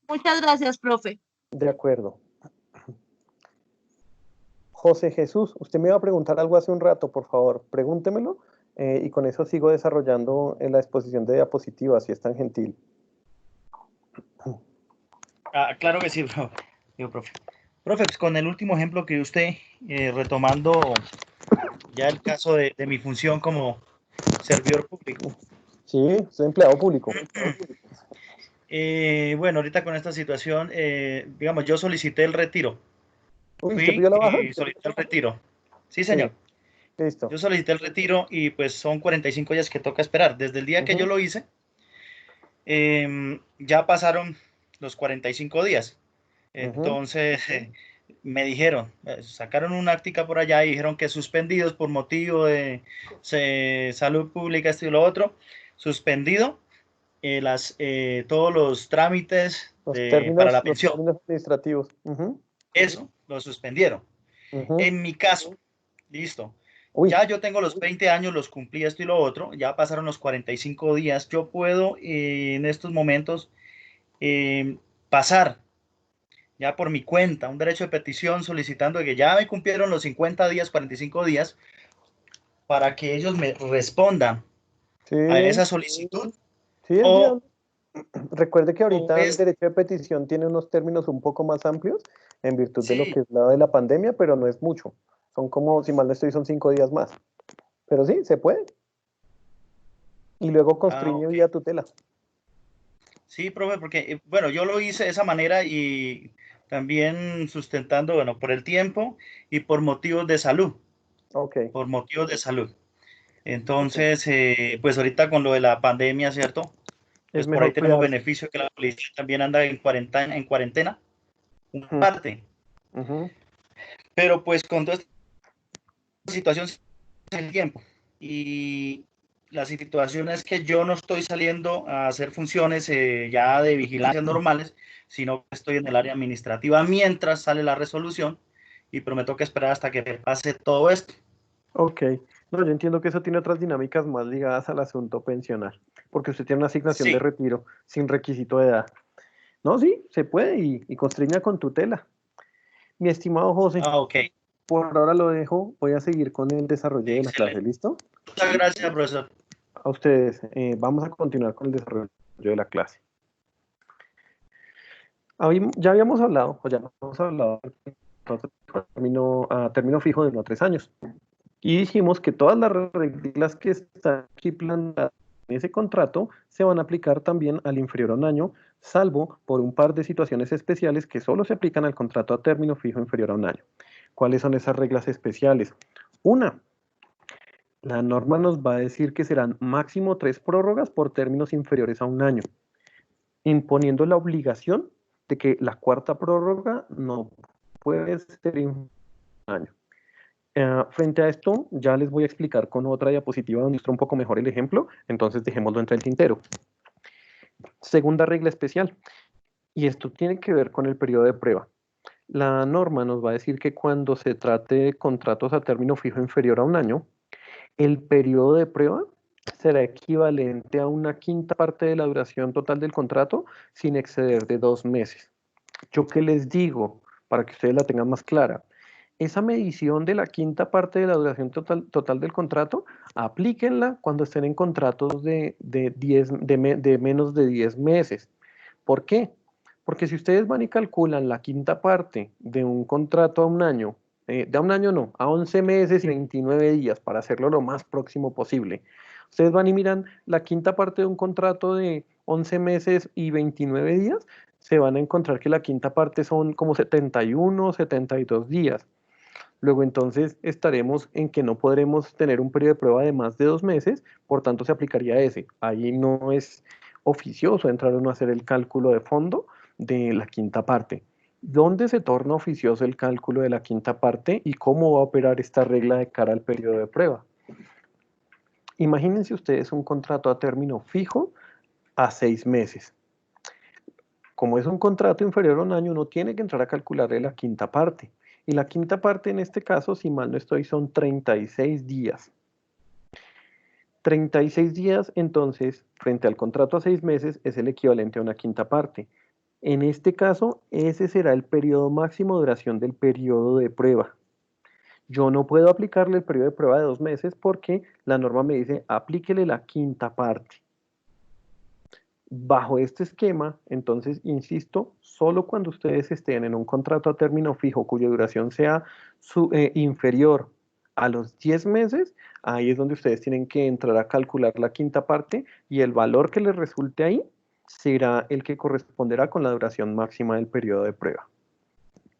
Muchas gracias, profe. De acuerdo. José Jesús, usted me iba a preguntar algo hace un rato, por favor, pregúntemelo y con eso sigo desarrollando en la exposición de diapositivas, si es tan gentil. Claro que sí, profe. Profe, pues con el último ejemplo que usted, retomando ya el caso de mi función como servidor público. Sí, soy empleado público. Bueno, ahorita con esta situación, digamos, yo solicité el retiro. Uy, ¿usted Fui pidió la baja? y solicité el retiro. Sí, Sí, señor. listo. Yo solicité el retiro y pues son 45 días que toca esperar. Desde el día que yo lo hice, ya pasaron los 45 días. Entonces, me dijeron, sacaron una actica por allá y dijeron que suspendidos por motivo de salud pública, esto y lo otro, suspendido todos los trámites para la Los pensión. términos administrativos. Eso lo suspendieron. En mi caso, listo. Uy, Ya yo tengo los 20 años, los cumplí esto y lo otro, ya pasaron los 45 días. Yo puedo en estos momentos pasar ya por mi cuenta un derecho de petición solicitando que ya me cumplieron los 50 días, 45 días, para que ellos me respondan sí, a esa solicitud sí, es o, viable. Recuerde que o ahorita el es, derecho de petición tiene unos términos un poco más amplios en virtud de lo sí, que es la de la pandemia, pero no es mucho. Son como, si mal no estoy, son 5 días más. Pero sí, se puede. Y luego constriñe ok. vía tutela. Sí, profe, porque, bueno, yo lo hice de esa manera y también sustentando, bueno, por el tiempo y por motivos de salud, Ok. por motivos de salud. Entonces, pues ahorita con lo de la pandemia, ¿cierto? Es Pues por ahí mejor tenemos cuidarse. beneficio que la policía también anda en cuarentena, una Ujú, parte. ujú. Pero pues con toda esta situación el tiempo. Y la situación es que yo no estoy saliendo a hacer funciones ya de vigilancia normales, sino que estoy en el área administrativa mientras sale la resolución y prometo que esperar hasta que pase todo esto. Ok, no, yo entiendo que eso tiene otras dinámicas más ligadas al asunto pensional, porque usted tiene una asignación de Sí. retiro sin requisito de edad. No, sí, se puede y constriña con tutela. Mi estimado José, Ok, por ahora lo dejo, voy a seguir con el desarrollo de la clase, excelente. ¿listo? Muchas gracias, profesor. A ustedes, vamos a continuar con el desarrollo de la clase. Ya habíamos hablado, o ya hemos hablado a término fijo de 1 a 3 años. Y dijimos que todas las reglas que están aquí planteadas en ese contrato se van a aplicar también al inferior a 1 año, salvo por un par de situaciones especiales que solo se aplican al contrato a término fijo inferior a 1 año. ¿Cuáles son esas reglas especiales? Una, la norma nos va a decir que serán máximo 3 prórrogas por términos inferiores a 1 año, imponiendo la obligación de que la cuarta prórroga no puede ser inferior a 1 año. Frente a esto, ya les voy a explicar con otra diapositiva donde muestra un poco mejor el ejemplo, entonces dejémoslo entre el tintero. Segunda regla especial, y esto tiene que ver con el periodo de prueba. La norma nos va a decir que cuando se trate de contratos a término fijo inferior a 1 año, el periodo de prueba será equivalente a 1/5 parte de la duración total del contrato sin exceder de 2 meses. ¿Yo qué les digo? Para que ustedes la tengan más clara. Esa medición de la 1/5 parte de la duración total del contrato, aplíquenla cuando estén en contratos de menos de 10 meses. ¿Por qué? Porque si ustedes van y calculan la 1/5 parte de un contrato a 1 año, de a 1 año no, a 11 meses y 29 días, para hacerlo lo más próximo posible. Ustedes van y miran la 1/5 parte de un contrato de 11 meses y 29 días, se van a encontrar que la 1/5 parte son como 71, 72 días. Luego entonces estaremos en que no podremos tener un periodo de prueba de más de 2 meses, por tanto se aplicaría ese. Ahí no es oficioso entrar o no hacer el cálculo de fondo de la 1/5 parte. ¿Dónde se torna oficioso el cálculo de la 1/5 parte y cómo va a operar esta regla de cara al periodo de prueba? Imagínense ustedes un contrato a término fijo a 6 meses. Como es un contrato inferior a 1 año, uno tiene que entrar a calcularle la 1/5 parte. Y la 1/5 parte en este caso, si mal no estoy, son 36 días. 36 días, entonces, frente al contrato a 6 meses, es el equivalente a 1/5 parte. En este caso, ese será el periodo máximo de duración del periodo de prueba. Yo no puedo aplicarle el periodo de prueba de 2 meses porque la norma me dice, aplíquele la 1/5 parte. Bajo este esquema, entonces, insisto, solo cuando ustedes estén en un contrato a término fijo cuya duración sea inferior a los 10 meses, ahí es donde ustedes tienen que entrar a calcular la 1/5 parte y el valor que les resulte ahí será el que corresponderá con la duración máxima del periodo de prueba.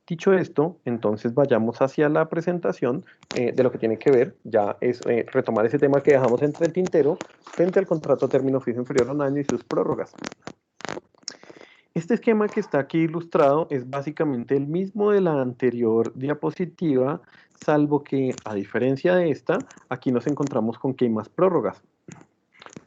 Dicho esto, entonces vayamos hacia la presentación de lo que tiene que ver, ya es retomar ese tema que dejamos entre el tintero frente al contrato a término fijo inferior a 1 año y sus prórrogas. Este esquema que está aquí ilustrado es básicamente el mismo de la anterior diapositiva, salvo que, a diferencia de esta, aquí nos encontramos con que hay más prórrogas.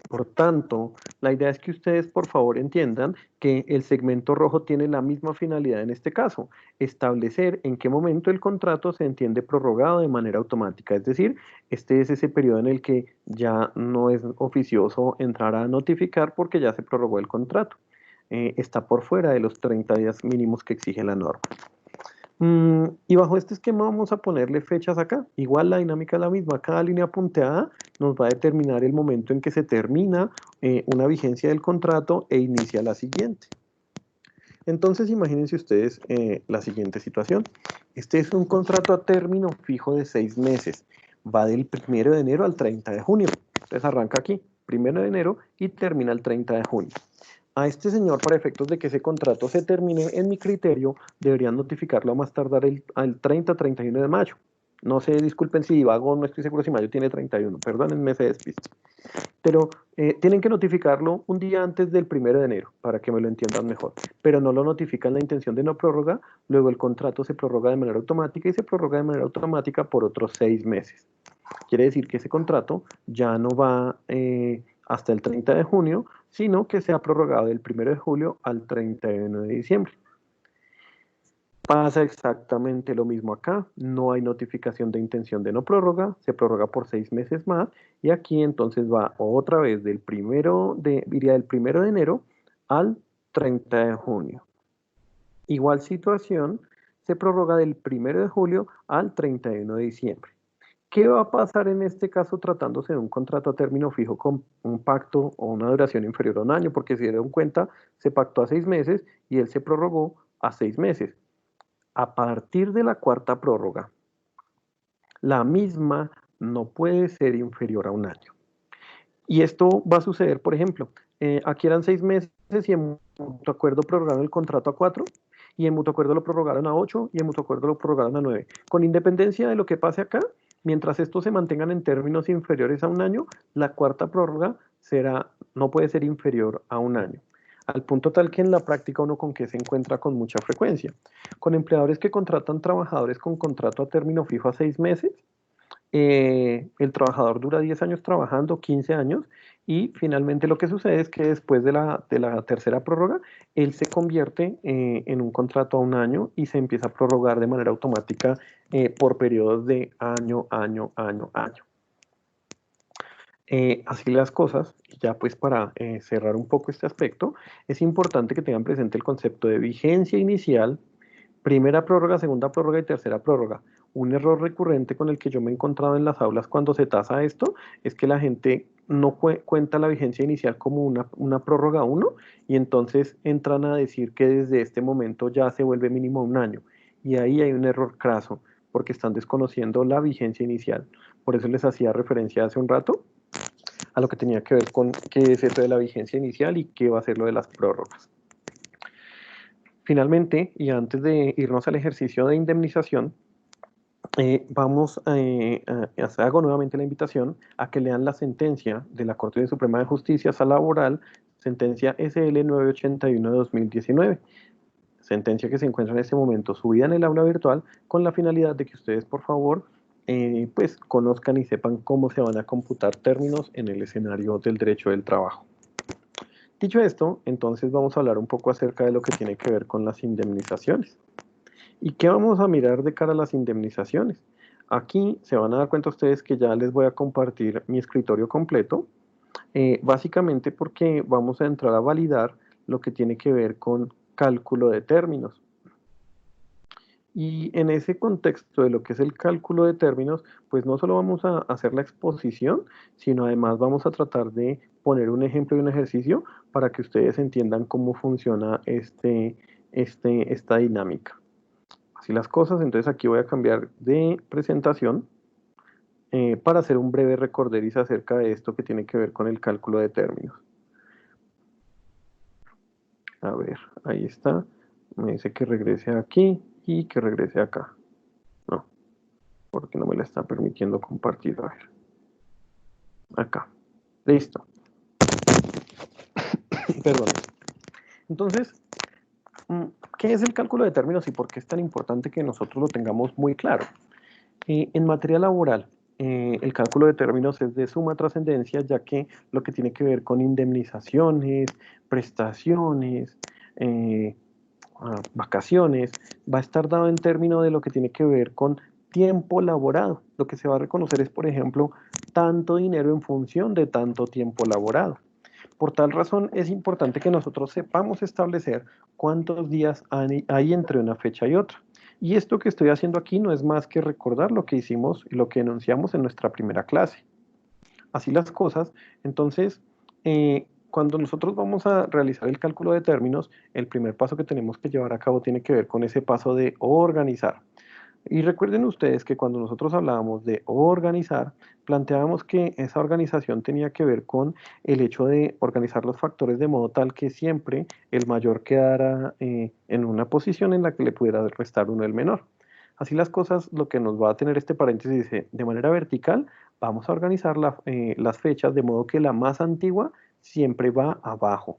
Por tanto, la idea es que ustedes por favor entiendan que el segmento rojo tiene la misma finalidad en este caso, establecer en qué momento el contrato se entiende prorrogado de manera automática, es decir, este es ese periodo en el que ya no es oficioso entrar a notificar porque ya se prorrogó el contrato, está por fuera de los 30 días mínimos que exige la norma. Y bajo este esquema vamos a ponerle fechas acá. Igual la dinámica es la misma. Cada línea punteada nos va a determinar el momento en que se termina una vigencia del contrato e inicia la siguiente. Entonces imagínense ustedes la siguiente situación. Este es un contrato a término fijo de 6 meses. Va del 1 de enero al 30 de junio. Entonces arranca aquí, 1 de enero y termina el 30 de junio. A este señor, para efectos de que ese contrato se termine, en mi criterio, deberían notificarlo a más tardar al 30-31 de mayo. No sé, disculpen si divago, no estoy seguro si mayo tiene 31, perdónenme ese despiste. Pero tienen que notificarlo un día antes del 1 de enero para que me lo entiendan mejor. Pero no lo notifican la intención de no prórroga, luego el contrato se prorroga de manera automática y se prorroga de manera automática por otros 6 meses. Quiere decir que ese contrato ya no va hasta el 30 de junio, sino que se ha prorrogado del 1 de julio al 31 de diciembre. Pasa exactamente lo mismo acá, no hay notificación de intención de no prórroga, se prorroga por 6 meses más y aquí entonces va otra vez iría del 1 de enero al 30 de junio. Igual situación, se prorroga del 1 de julio al 31 de diciembre. ¿Qué va a pasar en este caso tratándose de un contrato a término fijo con un pacto o una duración inferior a un año? Porque si se dieron cuenta, se pactó a 6 meses y él se prorrogó a 6 meses. A partir de la cuarta prórroga, la misma no puede ser inferior a un año. Y esto va a suceder, por ejemplo, aquí eran 6 meses y en mutuo acuerdo prorrogaron el contrato a 4, y en mutuo acuerdo lo prorrogaron a 8, y en mutuo acuerdo lo prorrogaron a 9. Con independencia de lo que pase acá, mientras estos se mantengan en términos inferiores a un año, la cuarta prórroga no puede ser inferior a un año. Al punto tal que en la práctica uno con qué se encuentra con mucha frecuencia. Con empleadores que contratan trabajadores con contrato a término fijo a 6 meses, el trabajador dura 10 años trabajando, 15 años, y finalmente lo que sucede es que después de la tercera prórroga, él se convierte en un contrato a un año y se empieza a prorrogar de manera automática por periodos de año. Así las cosas, ya pues para cerrar un poco este aspecto, es importante que tengan presente el concepto de vigencia inicial, primera prórroga, segunda prórroga y tercera prórroga. Un error recurrente con el que yo me he encontrado en las aulas cuando se tasa esto es que la gente no cuenta la vigencia inicial como una prórroga 1 y entonces entran a decir que desde este momento ya se vuelve mínimo un año. Y ahí hay un error craso porque están desconociendo la vigencia inicial. Por eso les hacía referencia hace un rato a lo que tenía que ver con qué es eso de la vigencia inicial y qué va a ser lo de las prórrogas. Finalmente, y antes de irnos al ejercicio de indemnización, hago nuevamente la invitación a que lean la sentencia de la Corte Suprema de Justicia Laboral, sentencia SL 981 de 2019, sentencia que se encuentra en este momento subida en el aula virtual con la finalidad de que ustedes, por favor, pues conozcan y sepan cómo se van a computar términos en el escenario del derecho del trabajo. Dicho esto, entonces vamos a hablar un poco acerca de lo que tiene que ver con las indemnizaciones. ¿Y qué vamos a mirar de cara a las indemnizaciones? Aquí se van a dar cuenta ustedes que ya les voy a compartir mi escritorio completo, básicamente porque vamos a entrar a validar lo que tiene que ver con cálculo de términos. Y en ese contexto de lo que es el cálculo de términos, pues no solo vamos a hacer la exposición, sino además vamos a tratar de poner un ejemplo y un ejercicio para que ustedes entiendan cómo funciona esta dinámica. Así las cosas, entonces aquí voy a cambiar de presentación para hacer un breve recorderis acerca de esto que tiene que ver con el cálculo de términos. A ver, ahí está. Me dice que regrese aquí y que regrese acá. No, porque no me la está permitiendo compartir. A ver. Acá. Listo. Perdón. Entonces, ¿qué es el cálculo de términos y por qué es tan importante que nosotros lo tengamos muy claro? En materia laboral, el cálculo de términos es de suma trascendencia, ya que lo que tiene que ver con indemnizaciones, prestaciones, vacaciones, va a estar dado en términos de lo que tiene que ver con tiempo laborado. Lo que se va a reconocer es, por ejemplo, tanto dinero en función de tanto tiempo laborado. Por tal razón, es importante que nosotros sepamos establecer cuántos días hay entre una fecha y otra. Y esto que estoy haciendo aquí no es más que recordar lo que hicimos y lo que enunciamos en nuestra primera clase. Así las cosas, entonces, cuando nosotros vamos a realizar el cálculo de términos, el primer paso que tenemos que llevar a cabo tiene que ver con ese paso de organizar. Y recuerden ustedes que cuando nosotros hablábamos de organizar, planteábamos que esa organización tenía que ver con el hecho de organizar los factores de modo tal que siempre el mayor quedara en una posición en la que le pudiera restar uno el menor. Así las cosas, lo que nos va a tener este paréntesis dice, de manera vertical, vamos a organizar las fechas de modo que la más antigua siempre va abajo.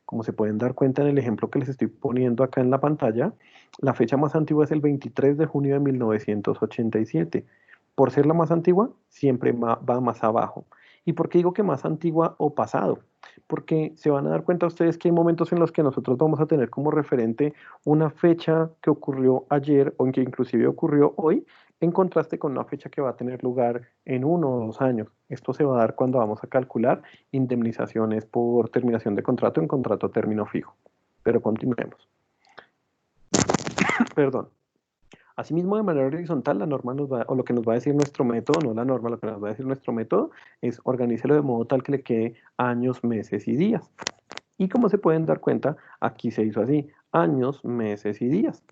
Como se pueden dar cuenta en el ejemplo que les estoy poniendo acá en la pantalla, la fecha más antigua es el 23 de junio de 1987. Por ser la más antigua, siempre va más abajo. ¿Y por qué digo que más antigua o pasado? Porque se van a dar cuenta ustedes que hay momentos en los que nosotros vamos a tener como referente una fecha que ocurrió ayer o en que inclusive ocurrió hoy, en contraste con una fecha que va a tener lugar en 1 o 2 años. Esto se va a dar cuando vamos a calcular indemnizaciones por terminación de contrato en contrato a término fijo. Pero continuemos. Perdón. Asimismo, de manera horizontal, la norma o lo que nos va a decir nuestro método, no la norma, lo que nos va a decir nuestro método es organícelo de modo tal que le quede años, meses y días. Y como se pueden dar cuenta, aquí se hizo así, años, meses y días.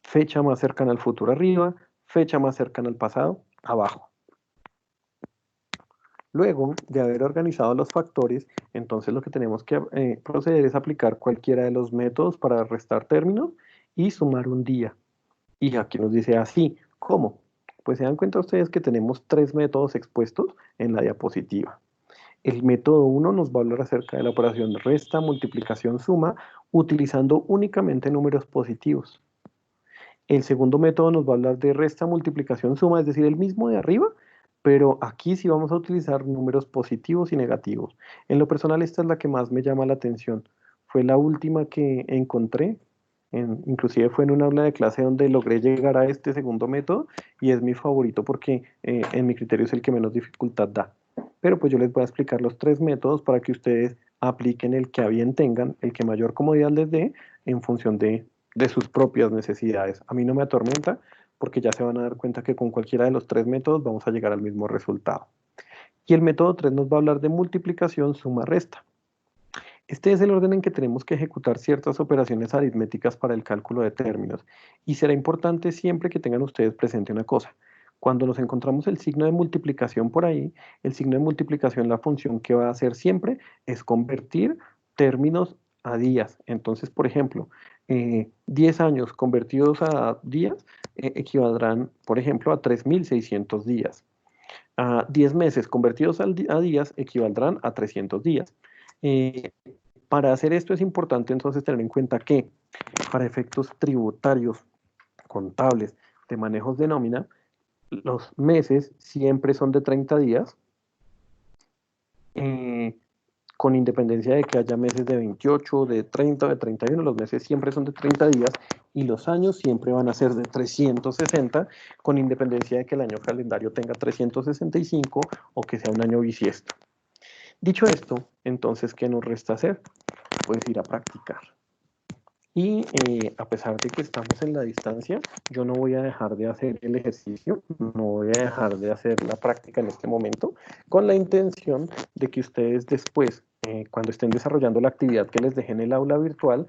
Fecha más cercana al futuro arriba, fecha más cercana al pasado abajo. Luego de haber organizado los factores, entonces lo que tenemos que proceder es aplicar cualquiera de los métodos para restar términos y sumar un día. Y aquí nos dice así, ¿cómo? Pues se dan cuenta ustedes que tenemos 3 métodos expuestos en la diapositiva. El método 1 nos va a hablar acerca de la operación resta, multiplicación, suma, utilizando únicamente números positivos. El segundo método nos va a hablar de resta, multiplicación, suma, es decir, el mismo de arriba, pero aquí sí vamos a utilizar números positivos y negativos. En lo personal, esta es la que más me llama la atención. Fue la última que encontré, inclusive fue en un aula de clase donde logré llegar a este segundo método y es mi favorito porque en mi criterio es el que menos dificultad da. Pero pues yo les voy a explicar los 3 métodos para que ustedes apliquen el que a bien tengan, el que mayor comodidad les dé en función de sus propias necesidades. A mí no me atormenta porque ya se van a dar cuenta que con cualquiera de los 3 métodos vamos a llegar al mismo resultado. Y el método 3 nos va a hablar de multiplicación, suma, resta. Este es el orden en que tenemos que ejecutar ciertas operaciones aritméticas para el cálculo de términos. Y será importante siempre que tengan ustedes presente una cosa. Cuando nos encontramos el signo de multiplicación por ahí, el signo de multiplicación, la función que va a hacer siempre es convertir términos a días. Entonces, por ejemplo, 10 años convertidos a días equivaldrán, por ejemplo, a 3.600 días. 10 meses convertidos a días equivaldrán a 300 días. Para hacer esto es importante entonces tener en cuenta que para efectos tributarios, contables, de manejos de nómina, los meses siempre son de 30 días, con independencia de que haya meses de 28, de 30, de 31, los meses siempre son de 30 días y los años siempre van a ser de 360, con independencia de que el año calendario tenga 365 o que sea un año bisiesto. Dicho esto, entonces, ¿qué nos resta hacer? Pues ir a practicar. Y a pesar de que estamos en la distancia, yo no voy a dejar de hacer el ejercicio, no voy a dejar de hacer la práctica en este momento, con la intención de que ustedes después, cuando estén desarrollando la actividad que les dejé en el aula virtual,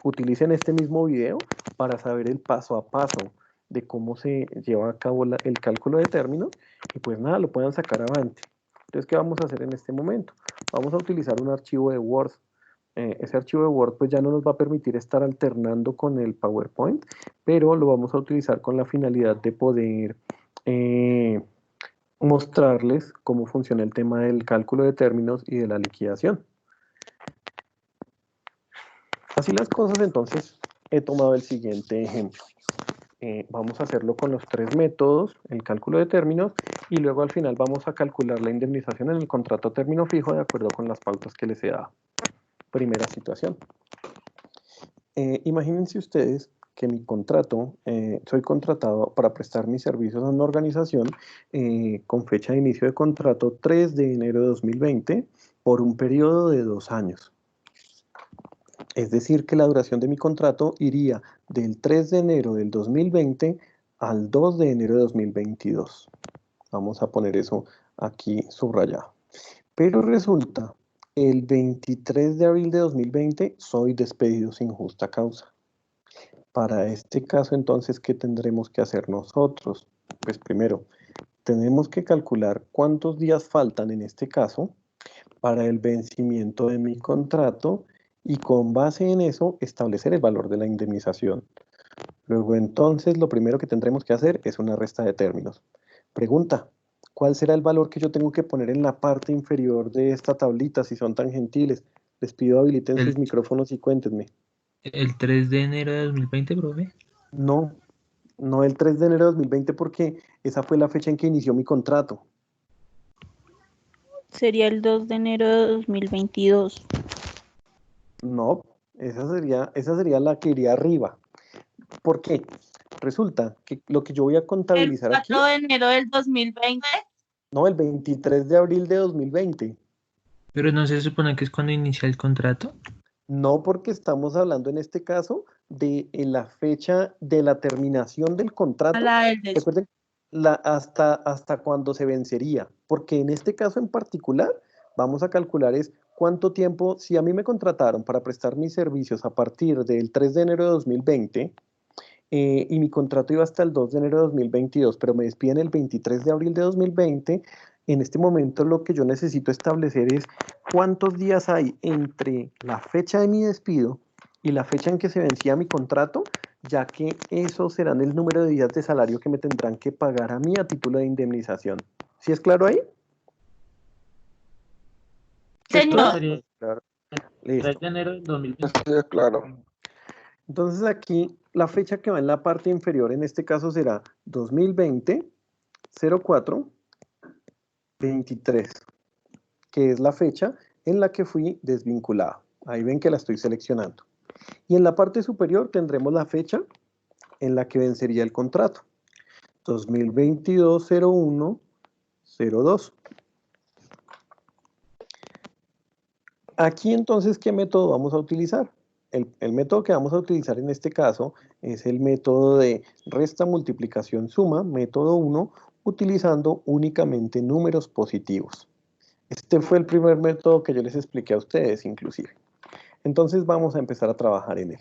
utilicen este mismo video para saber el paso a paso de cómo se lleva a cabo el cálculo de términos y pues nada, lo puedan sacar avante. Entonces, ¿qué vamos a hacer en este momento? Vamos a utilizar un archivo de Word. Ese archivo de Word pues ya no nos va a permitir estar alternando con el PowerPoint, pero lo vamos a utilizar con la finalidad de poder mostrarles cómo funciona el tema del cálculo de términos y de la liquidación. Así las cosas, entonces he tomado el siguiente ejemplo. Vamos a hacerlo con los 3 métodos, el cálculo de términos, y luego al final vamos a calcular la indemnización en el contrato a término fijo de acuerdo con las pautas que les he dado. Primera situación. Imagínense ustedes que mi contrato, soy contratado para prestar mis servicios a una organización con fecha de inicio de contrato 3 de enero de 2020 por un periodo de 2 años. Es decir, que la duración de mi contrato iría del 3 de enero del 2020 al 2 de enero de 2022. Vamos a poner eso aquí subrayado. Pero resulta, el 23 de abril de 2020 soy despedido sin justa causa. Para este caso, entonces, ¿qué tendremos que hacer nosotros? Pues primero, tenemos que calcular cuántos días faltan en este caso para el vencimiento de mi contrato y con base en eso establecer el valor de la indemnización. Luego, entonces, lo primero que tendremos que hacer es una resta de términos. Pregunta, ¿cuál será el valor que yo tengo que poner en la parte inferior de esta tablita, si son tan gentiles? Les pido habiliten sus El, micrófonos y cuéntenme. el 3 de enero de 2020, profe. No, no el 3 de enero de 2020 porque esa fue la fecha en que inició mi contrato. Sería el 2 de enero de 2022. No, esa sería la que iría arriba. ¿Por qué? Resulta que lo que yo voy a El contabilizar aquí, 4 de enero del 2020. no, el 23 de abril de 2020. Pero no se supone que es cuando inicia el contrato. No, porque estamos hablando en este caso de la fecha de la terminación del A contrato. la del des- Recuerden, hasta cuándo se vencería. Porque en este caso en particular, vamos a calcular es cuánto tiempo, si a mí me contrataron para prestar mis servicios a partir del 3 de enero de 2020, y mi contrato iba hasta el 2 de enero de 2022, pero me despiden el 23 de abril de 2020. En este momento lo que yo necesito establecer es cuántos días hay entre la fecha de mi despido y la fecha en que se vencía mi contrato, ya que esos serán el número de días de salario que me tendrán que pagar a mí a título de indemnización. ¿Sí es claro ahí? ¿Es Señor, claro? Sería Claro. 3 Listo. de enero del 2020. Sí, claro. Entonces aquí la fecha que va en la parte inferior en este caso será 2020 04 23, que es la fecha en la que fui desvinculado. Ahí ven que la estoy seleccionando. Y en la parte superior tendremos la fecha en la que vencería el contrato. 2022 01 02. Aquí entonces, ¿qué método vamos a utilizar? El método que vamos a utilizar en este caso es el método de resta, multiplicación, suma, método 1, utilizando únicamente números positivos. Este fue el primer método que yo les expliqué a ustedes, inclusive. Entonces vamos a empezar a trabajar en él.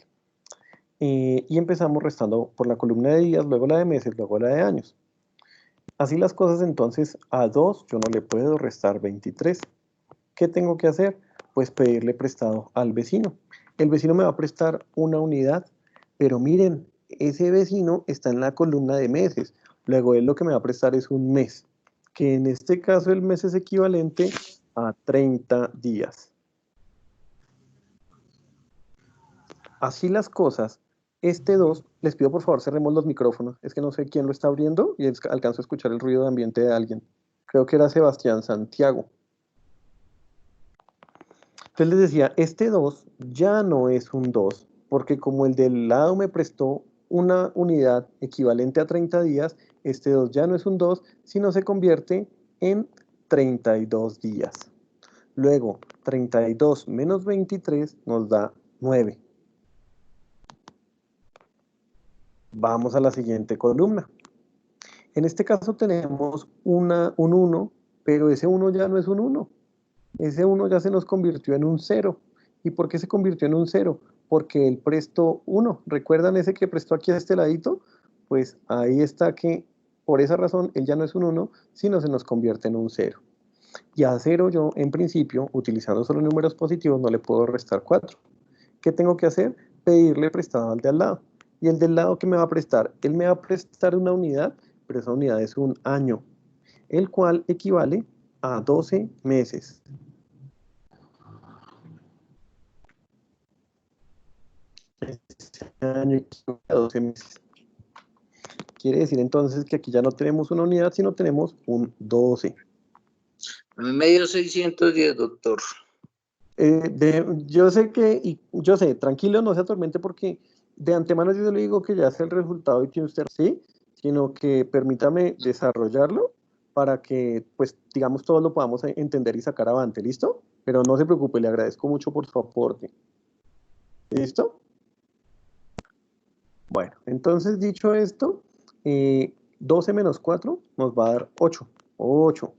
Y empezamos restando por la columna de días, luego la de meses, luego la de años. Así las cosas, entonces a 2 yo no le puedo restar 23. ¿Qué tengo que hacer? Pues pedirle prestado al vecino. El vecino me va a prestar una unidad, pero miren, ese vecino está en la columna de meses. Luego él lo que me va a prestar es un mes, que en este caso el mes es equivalente a 30 días. Así las cosas, este 2, les pido por favor cerremos los micrófonos, es que no sé quién lo está abriendo y alcanzo a escuchar el ruido de ambiente de alguien. Creo que era Sebastián Santiago. Entonces les decía, este 2 ya no es un 2, porque como el del lado me prestó una unidad equivalente a 30 días, este 2 ya no es un 2, sino se convierte en 32 días. Luego, 32 menos 23 nos da 9. Vamos a la siguiente columna. En este caso tenemos un 1, pero ese 1 ya no es un 1. Ese 1 ya se nos convirtió en un 0. ¿Y por qué se convirtió en un 0? Porque él prestó 1. ¿Recuerdan ese que prestó aquí a este ladito? Pues ahí está que por esa razón él ya no es un 1, sino se nos convierte en un 0. Y a 0 yo, en principio, utilizando solo números positivos, no le puedo restar 4. ¿Qué tengo que hacer? Pedirle prestado al de al lado. ¿Y el del lado qué me va a prestar? Él me va a prestar una unidad, pero esa unidad es un año, el cual equivale a 12 meses. Ese año equivale a 12 meses. Quiere decir entonces que aquí ya no tenemos una unidad, sino tenemos un 12. A mí me dio 610, doctor. Yo sé, tranquilo, no se atormente porque de antemano yo le digo que ya sé el resultado y tiene usted, sí, sino que permítame desarrollarlo para que, pues, digamos, todos lo podamos entender y sacar avante, ¿listo? Pero no se preocupe, le agradezco mucho por su aporte. ¿Listo? Bueno, entonces dicho esto, 12 menos 4 nos va a dar 8. 8.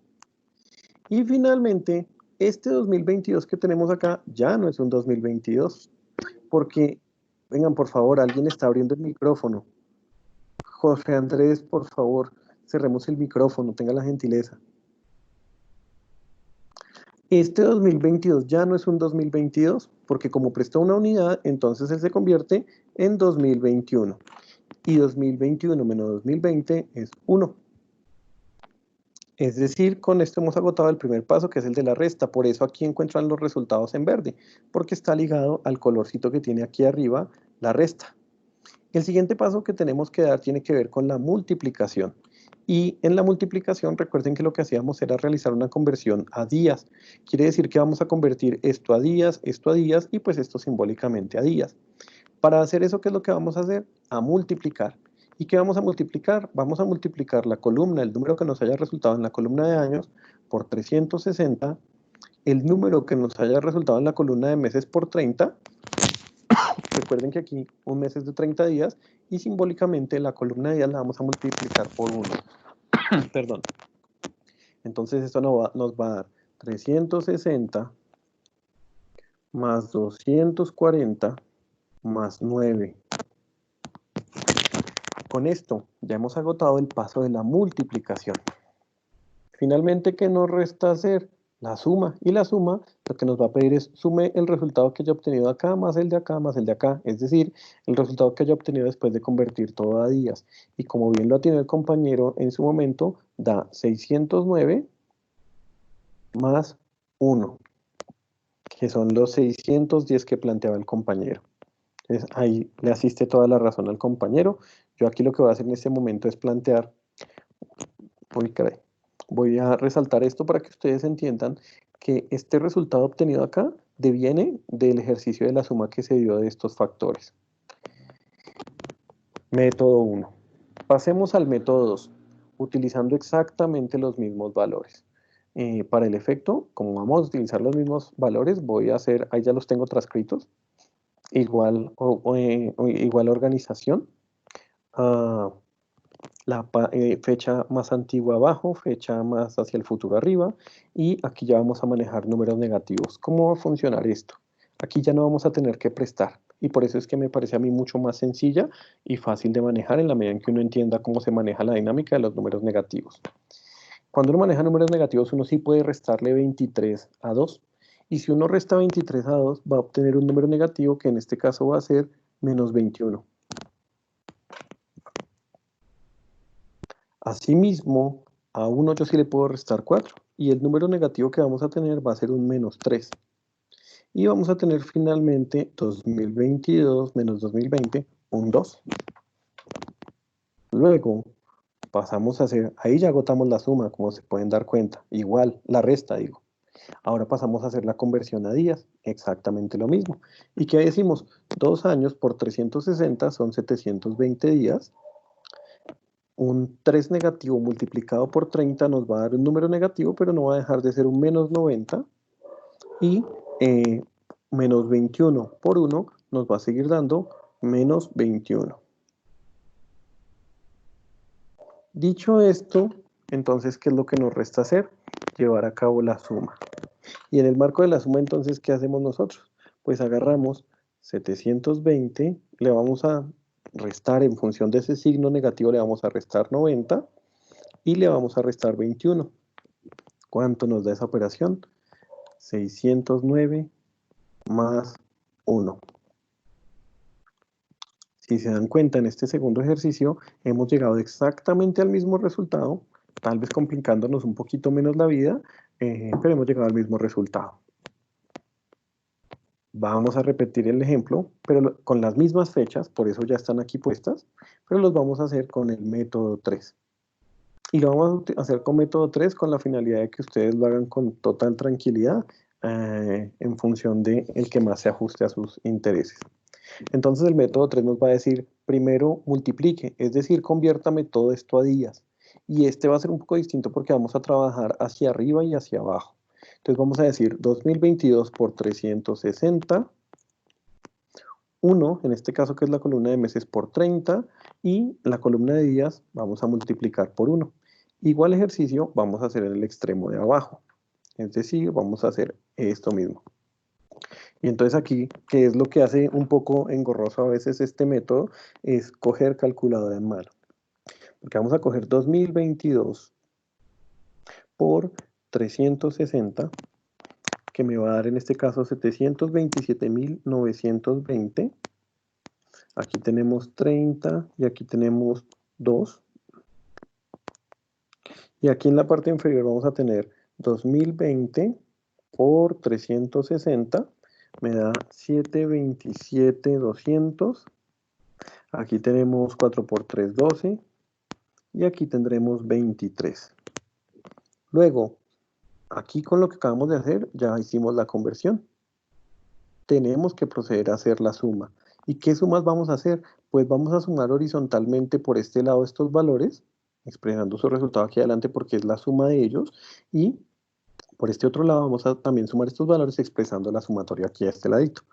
Y finalmente, este 2022 que tenemos acá ya no es un 2022, porque, vengan, por favor, alguien está abriendo el micrófono. Jorge Andrés, por favor, cerremos el micrófono, tenga la gentileza. Este 2022 ya no es un 2022, porque como prestó una unidad, entonces él se convierte en 2021. y 2021 menos 2020 es 1. Es decir, con esto hemos agotado el primer paso, que es el de la resta. Por eso aquí encuentran los resultados en verde, porque está ligado al colorcito que tiene aquí arriba, la resta. El siguiente paso que tenemos que dar tiene que ver con la multiplicación. Y en la multiplicación, recuerden que lo que hacíamos era realizar una conversión a días. Quiere decir que vamos a convertir esto a días y pues esto simbólicamente a días. Para hacer eso, ¿qué es lo que vamos a hacer? A multiplicar. ¿Y qué vamos a multiplicar? Vamos a multiplicar la columna, el número que nos haya resultado en la columna de años, por 360, el número que nos haya resultado en la columna de meses por 30. Recuerden que aquí un mes es de 30 días, y simbólicamente la columna de días la vamos a multiplicar por 1. Perdón. Entonces esto nos va a dar 360 más 240 más 9. Con esto ya hemos agotado el paso de la multiplicación. Finalmente, ¿qué nos resta hacer? La suma. Y la suma lo que nos va a pedir es sume el resultado que haya obtenido acá más el de acá más el de acá. Es decir, el resultado que haya obtenido después de convertir todo a días. Y como bien lo ha tenido el compañero en su momento, da 609 más 1, que son los 610 que planteaba el compañero. Entonces, ahí le asiste toda la razón al compañero. Yo aquí lo que voy a hacer en este momento es plantear, voy a resaltar esto para que ustedes entiendan que este resultado obtenido acá deviene del ejercicio de la suma que se dio de estos factores. Método 1. Pasemos al método 2, utilizando exactamente los mismos valores. Para el efecto, como vamos a utilizar los mismos valores, voy a hacer, ahí ya los tengo transcritos, igual organización. La fecha más antigua abajo, fecha más hacia el futuro arriba, y aquí ya vamos a manejar números negativos. ¿Cómo va a funcionar esto? Aquí ya no vamos a tener que prestar, y por eso es que me parece a mí mucho más sencilla y fácil de manejar en la medida en que uno entienda cómo se maneja la dinámica de los números negativos. Cuando uno maneja números negativos, uno sí puede restarle 23 a 2, y si uno resta 23 a 2, va a obtener un número negativo que en este caso va a ser menos 21. Asimismo, a 1 yo sí le puedo restar 4, y el número negativo que vamos a tener va a ser un menos 3. Y vamos a tener finalmente 2022 menos 2020, un 2. Luego pasamos a hacer, ahí ya agotamos la suma, como se pueden dar cuenta, igual, la resta digo. Ahora pasamos a hacer la conversión a días, exactamente lo mismo. ¿Y qué decimos? 2 años por 360 son 720 días. Un 3 negativo multiplicado por 30 nos va a dar un número negativo, pero no va a dejar de ser un menos 90. Y menos 21 por 1 nos va a seguir dando menos 21. Dicho esto, entonces, ¿qué es lo que nos resta hacer? Llevar a cabo la suma. Y en el marco de la suma, entonces, ¿qué hacemos nosotros? Pues agarramos 720, le vamos a restar en función de ese signo negativo, le vamos a restar 90 y le vamos a restar 21. ¿Cuánto nos da esa operación? 609 más 1. Si se dan cuenta, en este segundo ejercicio hemos llegado exactamente al mismo resultado, tal vez complicándonos un poquito menos la vida, pero hemos llegado al mismo resultado. Vamos a repetir el ejemplo, pero con las mismas fechas, por eso ya están aquí puestas, pero los vamos a hacer con el método 3. Y lo vamos a hacer con método 3 con la finalidad de que ustedes lo hagan con total tranquilidad en función de el que más se ajuste a sus intereses. Entonces el método 3 nos va a decir, primero multiplique, es decir, conviértame todo esto a días. Y este va a ser un poco distinto porque vamos a trabajar hacia arriba y hacia abajo. Entonces vamos a decir 2022 por 360, 1, en este caso que es la columna de meses por 30, y la columna de días vamos a multiplicar por 1. Igual ejercicio vamos a hacer en el extremo de abajo, es decir, vamos a hacer esto mismo. Y entonces aquí, que es lo que hace un poco engorroso a veces este método, es coger calculadora en mano. Porque vamos a coger 2022 por 360, que me va a dar en este caso 727.920, Aquí tenemos 30 y aquí tenemos 2. Y aquí en la parte inferior vamos a tener 2020 por 360, me da 727,200. Aquí tenemos 4 por 3, 12. Y aquí tendremos 23. Luego, aquí con lo que acabamos de hacer, ya hicimos la conversión. Tenemos que proceder a hacer la suma. ¿Y qué sumas vamos a hacer? Pues vamos a sumar horizontalmente por este lado estos valores, expresando su resultado aquí adelante porque es la suma de ellos, y por este otro lado vamos a también sumar estos valores expresando la sumatoria aquí a este ladito.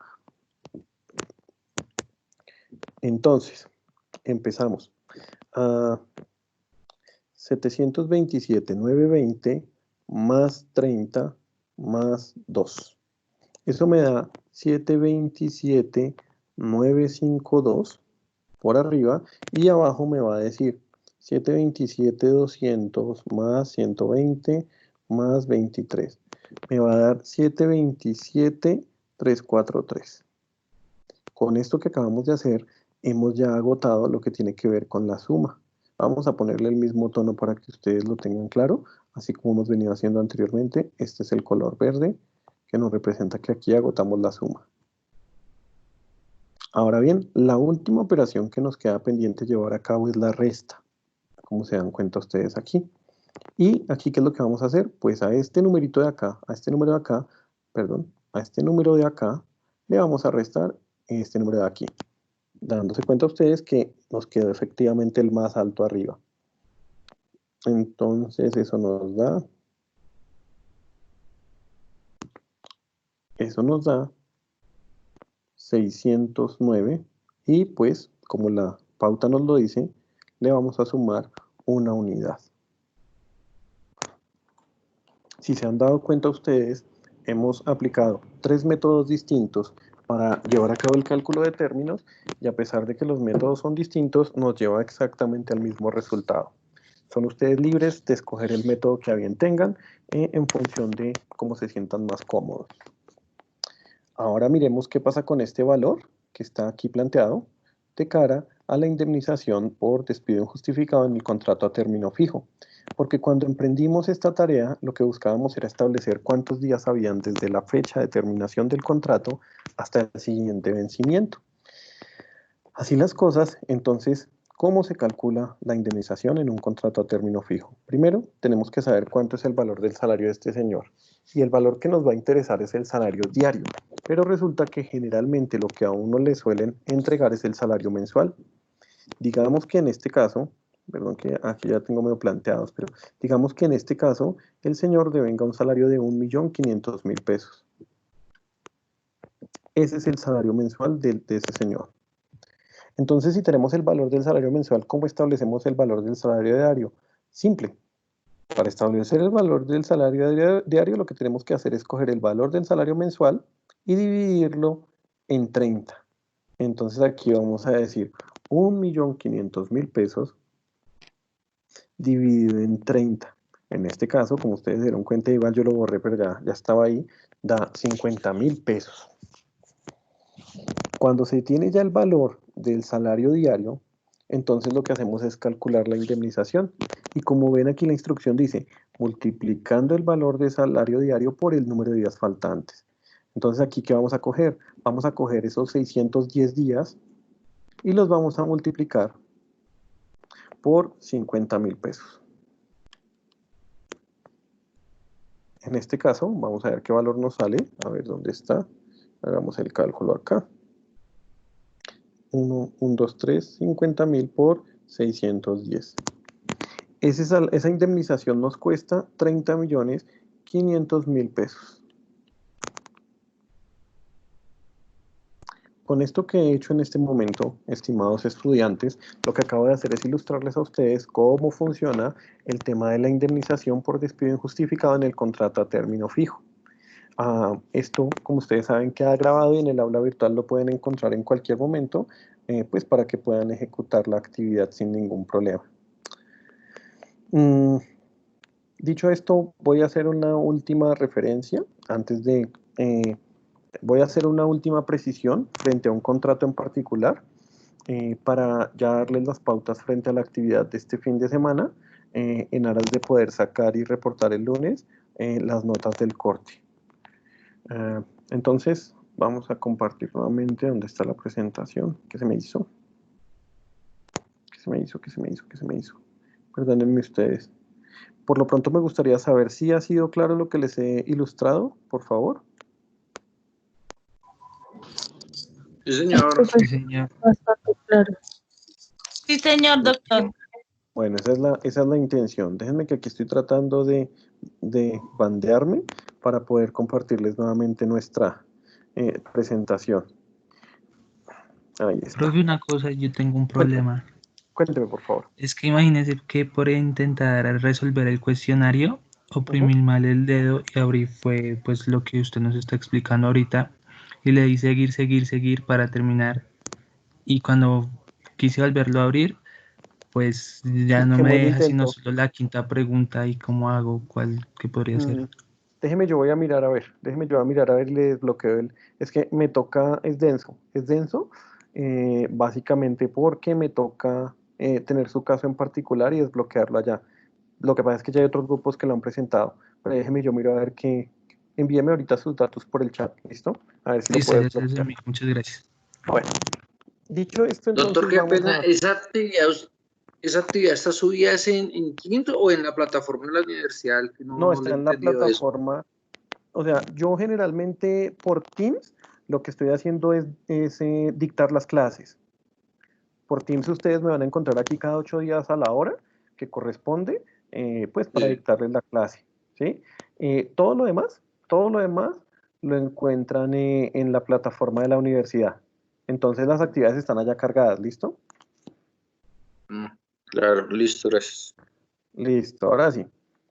Entonces, empezamos. 727,920 más 30 más 2. Eso me da 727,952 por arriba, y abajo me va a decir 727,200 más 120 más 23. Me va a dar 727,343. Con esto que acabamos de hacer, hemos ya agotado lo que tiene que ver con la suma. Vamos a ponerle el mismo tono para que ustedes lo tengan claro, así como hemos venido haciendo anteriormente. Este es el color verde, que nos representa que aquí agotamos la suma. Ahora bien, la última operación que nos queda pendiente llevar a cabo es la resta, como se dan cuenta ustedes aquí. Y aquí, ¿qué es lo que vamos a hacer? Pues a este numerito de acá, a este número de acá, perdón, a este número de acá, le vamos a restar este número de aquí, dándose cuenta ustedes que nos quedó efectivamente el más alto arriba. Entonces eso nos da 609, y pues como la pauta nos lo dice, le vamos a sumar una unidad. Si se han dado cuenta ustedes, hemos aplicado 3 métodos distintos para llevar a cabo el cálculo de términos, y a pesar de que los métodos son distintos, nos lleva exactamente al mismo resultado. Son ustedes libres de escoger el método que a bien tengan en función de cómo se sientan más cómodos. Ahora miremos qué pasa con este valor que está aquí planteado de cara a la indemnización por despido injustificado en el contrato a término fijo. Porque cuando emprendimos esta tarea, lo que buscábamos era establecer cuántos días habían desde la fecha de terminación del contrato hasta el siguiente vencimiento. Así las cosas, entonces, ¿cómo se calcula la indemnización en un contrato a término fijo? Primero, tenemos que saber cuánto es el valor del salario de este señor. Y el valor que nos va a interesar es el salario diario. Pero resulta que generalmente lo que a uno le suelen entregar es el salario mensual. Digamos que en este caso, perdón que aquí ya tengo medio planteados, pero digamos que en este caso el señor devenga un salario de 1.500.000 pesos. Ese es el salario mensual de ese señor. Entonces, si tenemos el valor del salario mensual, ¿cómo establecemos el valor del salario diario? Simple. Para establecer el valor del salario diario, lo que tenemos que hacer es coger el valor del salario mensual y dividirlo en 30. Entonces aquí vamos a decir 1.500.000 pesos dividido en 30. En este caso, como ustedes se dieron cuenta, igual yo lo borré, pero ya estaba ahí, da 50.000 pesos. Cuando se tiene ya el valor del salario diario, entonces lo que hacemos es calcular la indemnización. Y como ven aquí la instrucción dice, multiplicando el valor de salario diario por el número de días faltantes. Entonces aquí, ¿qué vamos a coger? Vamos a coger esos 610 días y los vamos a multiplicar por 50.000 pesos. En este caso, vamos a ver qué valor nos sale. A ver dónde está. Hagamos el cálculo acá. 1, 2, 3, 50.000 por 610. Esa indemnización nos cuesta 30.500.000 pesos. Con esto que he hecho en este momento, estimados estudiantes, lo que acabo de hacer es ilustrarles a ustedes cómo funciona el tema de la indemnización por despido injustificado en el contrato a término fijo. Esto, como ustedes saben, queda grabado y en el aula virtual lo pueden encontrar en cualquier momento, pues para que puedan ejecutar la actividad sin ningún problema. Dicho esto, voy a hacer una última referencia voy a hacer una última precisión frente a un contrato en particular. para ya darles las pautas frente a la actividad de este fin de semana, en aras de poder sacar y reportar el lunes las notas del corte. Entonces, vamos a compartir nuevamente dónde está la presentación que se me hizo. ¿Qué se me hizo? Perdónenme ustedes. Por lo pronto me gustaría saber si ha sido claro lo que les he ilustrado, por favor. Sí, señor. Sí, señor. Bastante claro. Sí, señor doctor. Bueno, esa es la intención. Déjenme que aquí estoy tratando de bandearme para poder compartirles nuevamente nuestra presentación. Ahí está. Profe, una cosa, yo tengo un problema. Cuénteme, por favor. Es que imagínese que por intentar resolver el cuestionario, oprimí mal el dedo y abrí fue pues lo que usted nos está explicando ahorita y le di seguir para terminar. Y cuando quise volverlo a abrir, pues ya no Qué me buen deja sino intento. solo la quinta pregunta y cómo hago, qué podría ser. Déjeme, yo voy a mirar a ver. Déjeme, yo voy a mirar a ver y le desbloqueo el. Es que me toca, es denso. Es denso, básicamente porque me toca tener su caso en particular y desbloquearlo allá. Lo que pasa es que ya hay otros grupos que lo han presentado. Pero déjeme, yo miro a ver qué. Envíeme ahorita sus datos por el chat, ¿listo? A ver si lo Listo, puedo ya se desbloquear. envió. Muchas gracias. Bueno, dicho esto, entonces Doctor, qué vamos pena. a. ¿Esa actividad está subida en quinto o en la plataforma de la universidad? Que No, le está he en la entendido eso. plataforma. O sea, yo generalmente por Teams lo que estoy haciendo es dictar las clases. Por Teams ustedes me van a encontrar aquí cada 8 días a la hora que corresponde, pues para Sí. dictarles la clase, ¿sí? Todo lo demás lo encuentran en la plataforma de la universidad. Entonces las actividades están allá cargadas, ¿listo? Claro, listo, gracias. Listo, ahora sí.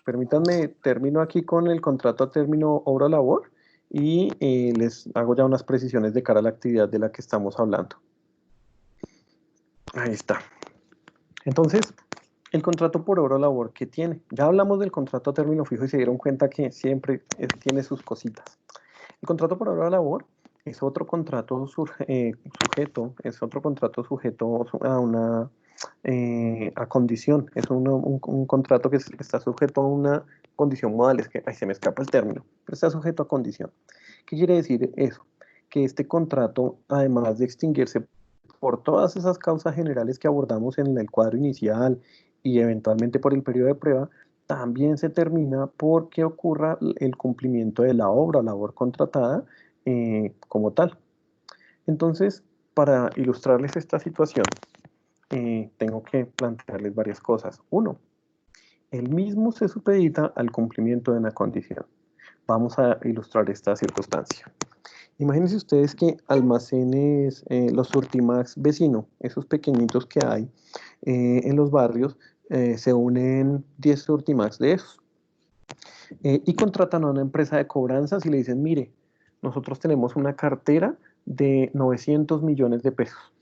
Permítanme, termino aquí con el contrato a término obra-labor y les hago ya unas precisiones de cara a la actividad de la que estamos hablando. Ahí está. Entonces, el contrato por obra-labor, ¿qué tiene? Ya hablamos del contrato a término fijo y se dieron cuenta que siempre tiene sus cositas. El contrato por obra-labor es otro contrato sujeto a una condición, es un contrato que está sujeto a una condición modal, es que se me escapa el término, pero está sujeto a condición. ¿Qué quiere decir eso? Que este contrato, además de extinguirse por todas esas causas generales que abordamos en el cuadro inicial y eventualmente por el periodo de prueba, también se termina porque ocurra el cumplimiento de la obra o labor contratada como tal. Entonces, para ilustrarles esta situación, tengo que plantearles varias cosas. Uno, el mismo se supedita al cumplimiento de una condición. Vamos a ilustrar esta circunstancia. Imagínense ustedes que almacenes, los Surtimax vecino, esos pequeñitos que hay en los barrios, se unen 10 Surtimax de esos y contratan a una empresa de cobranzas y le dicen, mire, nosotros tenemos una cartera de 900 millones de pesos,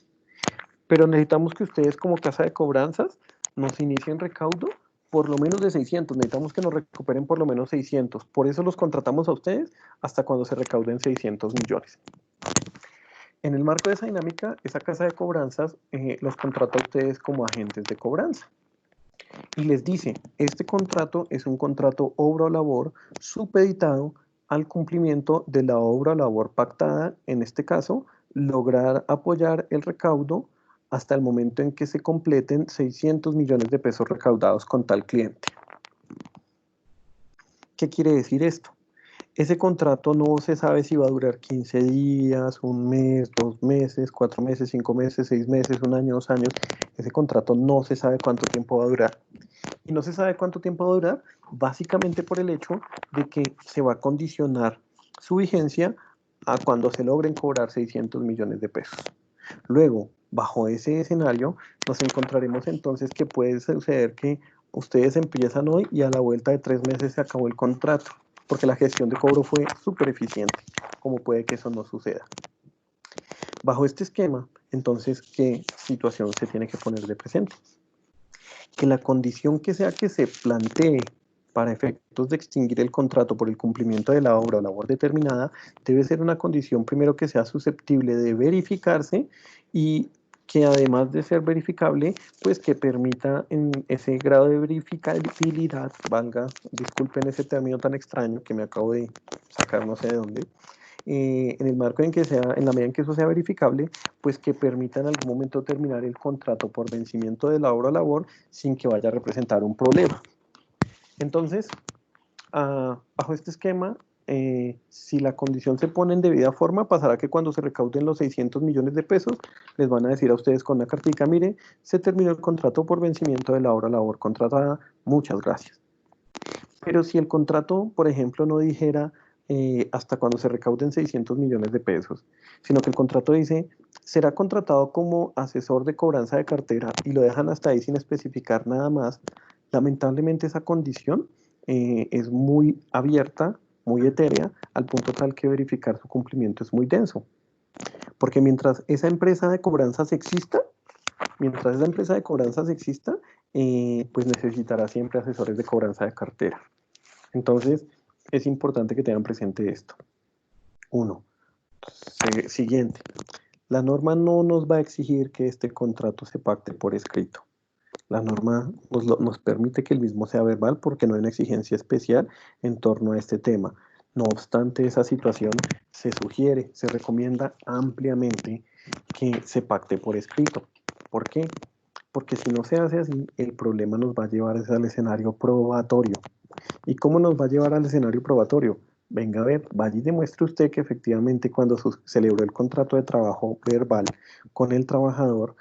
pero necesitamos que ustedes como casa de cobranzas nos inicien recaudo por lo menos de 600, necesitamos que nos recuperen por lo menos 600, por eso los contratamos a ustedes hasta cuando se recauden 600 millones. En el marco de esa dinámica, esa casa de cobranzas los contrata a ustedes como agentes de cobranza y les dice, este contrato es un contrato obra o labor supeditado al cumplimiento de la obra o labor pactada, en este caso, lograr apoyar el recaudo hasta el momento en que se completen 600 millones de pesos recaudados con tal cliente. ¿Qué quiere decir esto? Ese contrato no se sabe si va a durar 15 días, un mes, 2 meses, 4 meses, 5 meses, 6 meses, un año, 2 años. Ese contrato no se sabe cuánto tiempo va a durar. Y no se sabe cuánto tiempo va a durar, básicamente por el hecho de que se va a condicionar su vigencia a cuando se logren cobrar 600 millones de pesos. Luego, bajo ese escenario, nos encontraremos entonces que puede suceder que ustedes empiezan hoy y a la vuelta de 3 meses se acabó el contrato, porque la gestión de cobro fue súper eficiente, como puede que eso no suceda. Bajo este esquema, entonces, ¿qué situación se tiene que poner de presente? Que la condición que sea que se plantee para efectos de extinguir el contrato por el cumplimiento de la obra o labor determinada, debe ser una condición primero que sea susceptible de verificarse y que además de ser verificable, pues que permita en ese grado de verificabilidad, disculpen ese término tan extraño que me acabo de sacar no sé de dónde, en el marco en que sea, en la medida en que eso sea verificable, pues que permita en algún momento terminar el contrato por vencimiento de la obra o labor sin que vaya a representar un problema. Entonces, bajo este esquema, si la condición se pone en debida forma, pasará que cuando se recauden los 600 millones de pesos, les van a decir a ustedes con una cartica, mire, se terminó el contrato por vencimiento de la obra o labor contratada, muchas gracias. Pero si el contrato, por ejemplo, no dijera hasta cuando se recauden 600 millones de pesos, sino que el contrato dice, será contratado como asesor de cobranza de cartera y lo dejan hasta ahí sin especificar nada más, lamentablemente esa condición es muy abierta, muy etérea, al punto tal que verificar su cumplimiento es muy denso. Porque mientras esa empresa de cobranzas exista, pues necesitará siempre asesores de cobranza de cartera. Entonces, es importante que tengan presente esto. 1. Siguiente. La norma no nos va a exigir que este contrato se pacte por escrito. La norma nos permite que el mismo sea verbal porque no hay una exigencia especial en torno a este tema. No obstante esa situación, se sugiere, se recomienda ampliamente que se pacte por escrito. ¿Por qué? Porque si no se hace así, el problema nos va a llevar al escenario probatorio. ¿Y cómo nos va a llevar al escenario probatorio? Venga a ver, vaya y demuestre usted que efectivamente cuando celebró el contrato de trabajo verbal con el trabajador,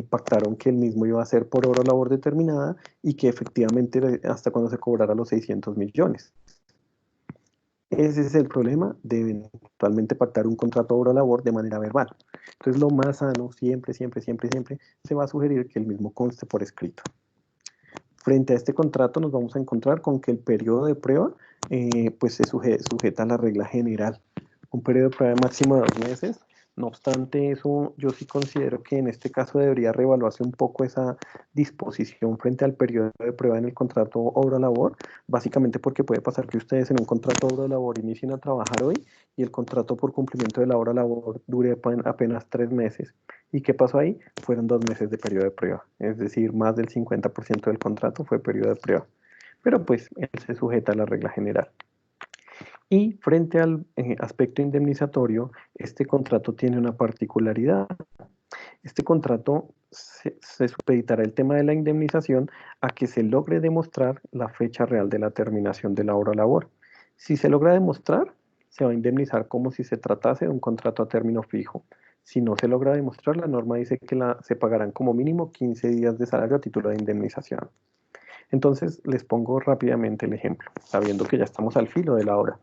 pactaron que el mismo iba a ser por hora o labor determinada y que efectivamente hasta cuando se cobrara los 600 millones. Ese es el problema de eventualmente pactar un contrato de hora o labor de manera verbal. Entonces lo más sano, siempre, se va a sugerir que el mismo conste por escrito. Frente a este contrato nos vamos a encontrar con que el periodo de prueba pues se sujeta a la regla general. Un periodo de prueba máximo de 2 meses. No obstante eso, yo sí considero que en este caso debería reevaluarse un poco esa disposición frente al periodo de prueba en el contrato obra-labor, básicamente porque puede pasar que ustedes en un contrato obra-labor inicien a trabajar hoy y el contrato por cumplimiento de la obra-labor dure apenas 3 meses. ¿Y qué pasó ahí? Fueron 2 meses de periodo de prueba, es decir, más del 50% del contrato fue periodo de prueba. Pero pues él se sujeta a la regla general. Y frente al aspecto indemnizatorio, este contrato tiene una particularidad. Este contrato se supeditará el tema de la indemnización a que se logre demostrar la fecha real de la terminación de la obra o labor. Si se logra demostrar, se va a indemnizar como si se tratase de un contrato a término fijo. Si no se logra demostrar, la norma dice que se pagarán como mínimo 15 días de salario a título de indemnización. Entonces, les pongo rápidamente el ejemplo, sabiendo que ya estamos al filo de la hora.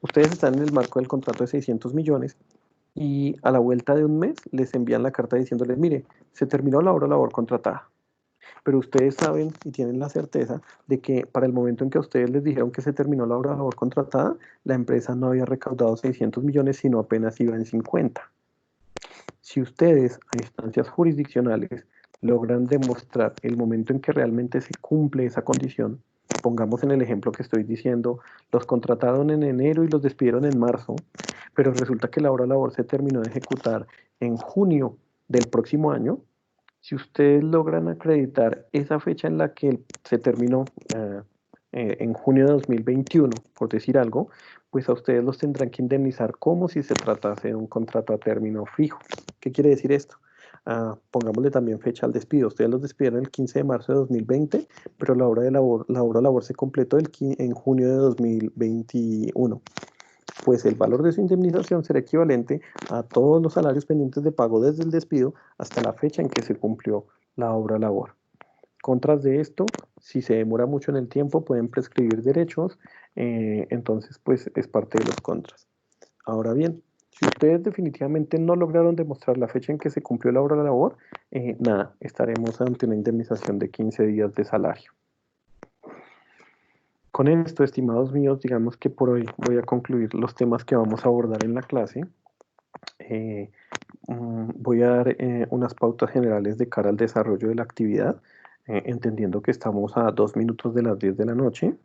Ustedes están en el marco del contrato de 600 millones y a la vuelta de un mes les envían la carta diciéndoles, mire, se terminó la obra o labor contratada. Pero ustedes saben y tienen la certeza de que para el momento en que a ustedes les dijeron que se terminó la obra o labor contratada, la empresa no había recaudado 600 millones, sino apenas iba en 50. Si ustedes a instancias jurisdiccionales logran demostrar el momento en que realmente se cumple esa condición, pongamos en el ejemplo que estoy diciendo, los contrataron en enero y los despidieron en marzo, pero resulta que la obra labor se terminó de ejecutar en junio del próximo año. Si ustedes logran acreditar esa fecha en la que se terminó en junio de 2021, por decir algo, pues a ustedes los tendrán que indemnizar como si se tratase de un contrato a término fijo. ¿Qué quiere decir esto? Pongámosle también fecha al despido. Ustedes los despidieron el 15 de marzo de 2020, pero la obra labor se completó en junio de 2021. Pues el valor de su indemnización será equivalente a todos los salarios pendientes de pago desde el despido hasta la fecha en que se cumplió la obra labor. Contras de esto, si se demora mucho en el tiempo, pueden prescribir derechos, entonces pues es parte de los contras. Ahora bien, si ustedes definitivamente no lograron demostrar la fecha en que se cumplió la obra labor, nada, estaremos ante una indemnización de 15 días de salario. Con esto, estimados míos, digamos que por hoy voy a concluir los temas que vamos a abordar en la clase. Voy a dar unas pautas generales de cara al desarrollo de la actividad, entendiendo que estamos a 2 minutos de las 10 de la noche.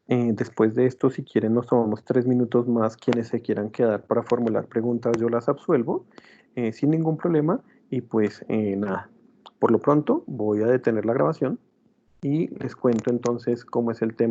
Después de esto, si quieren, nos tomamos 3 minutos más. Quienes se quieran quedar para formular preguntas, yo las absuelvo sin ningún problema. Y pues nada, por lo pronto voy a detener la grabación y les cuento entonces cómo es el tema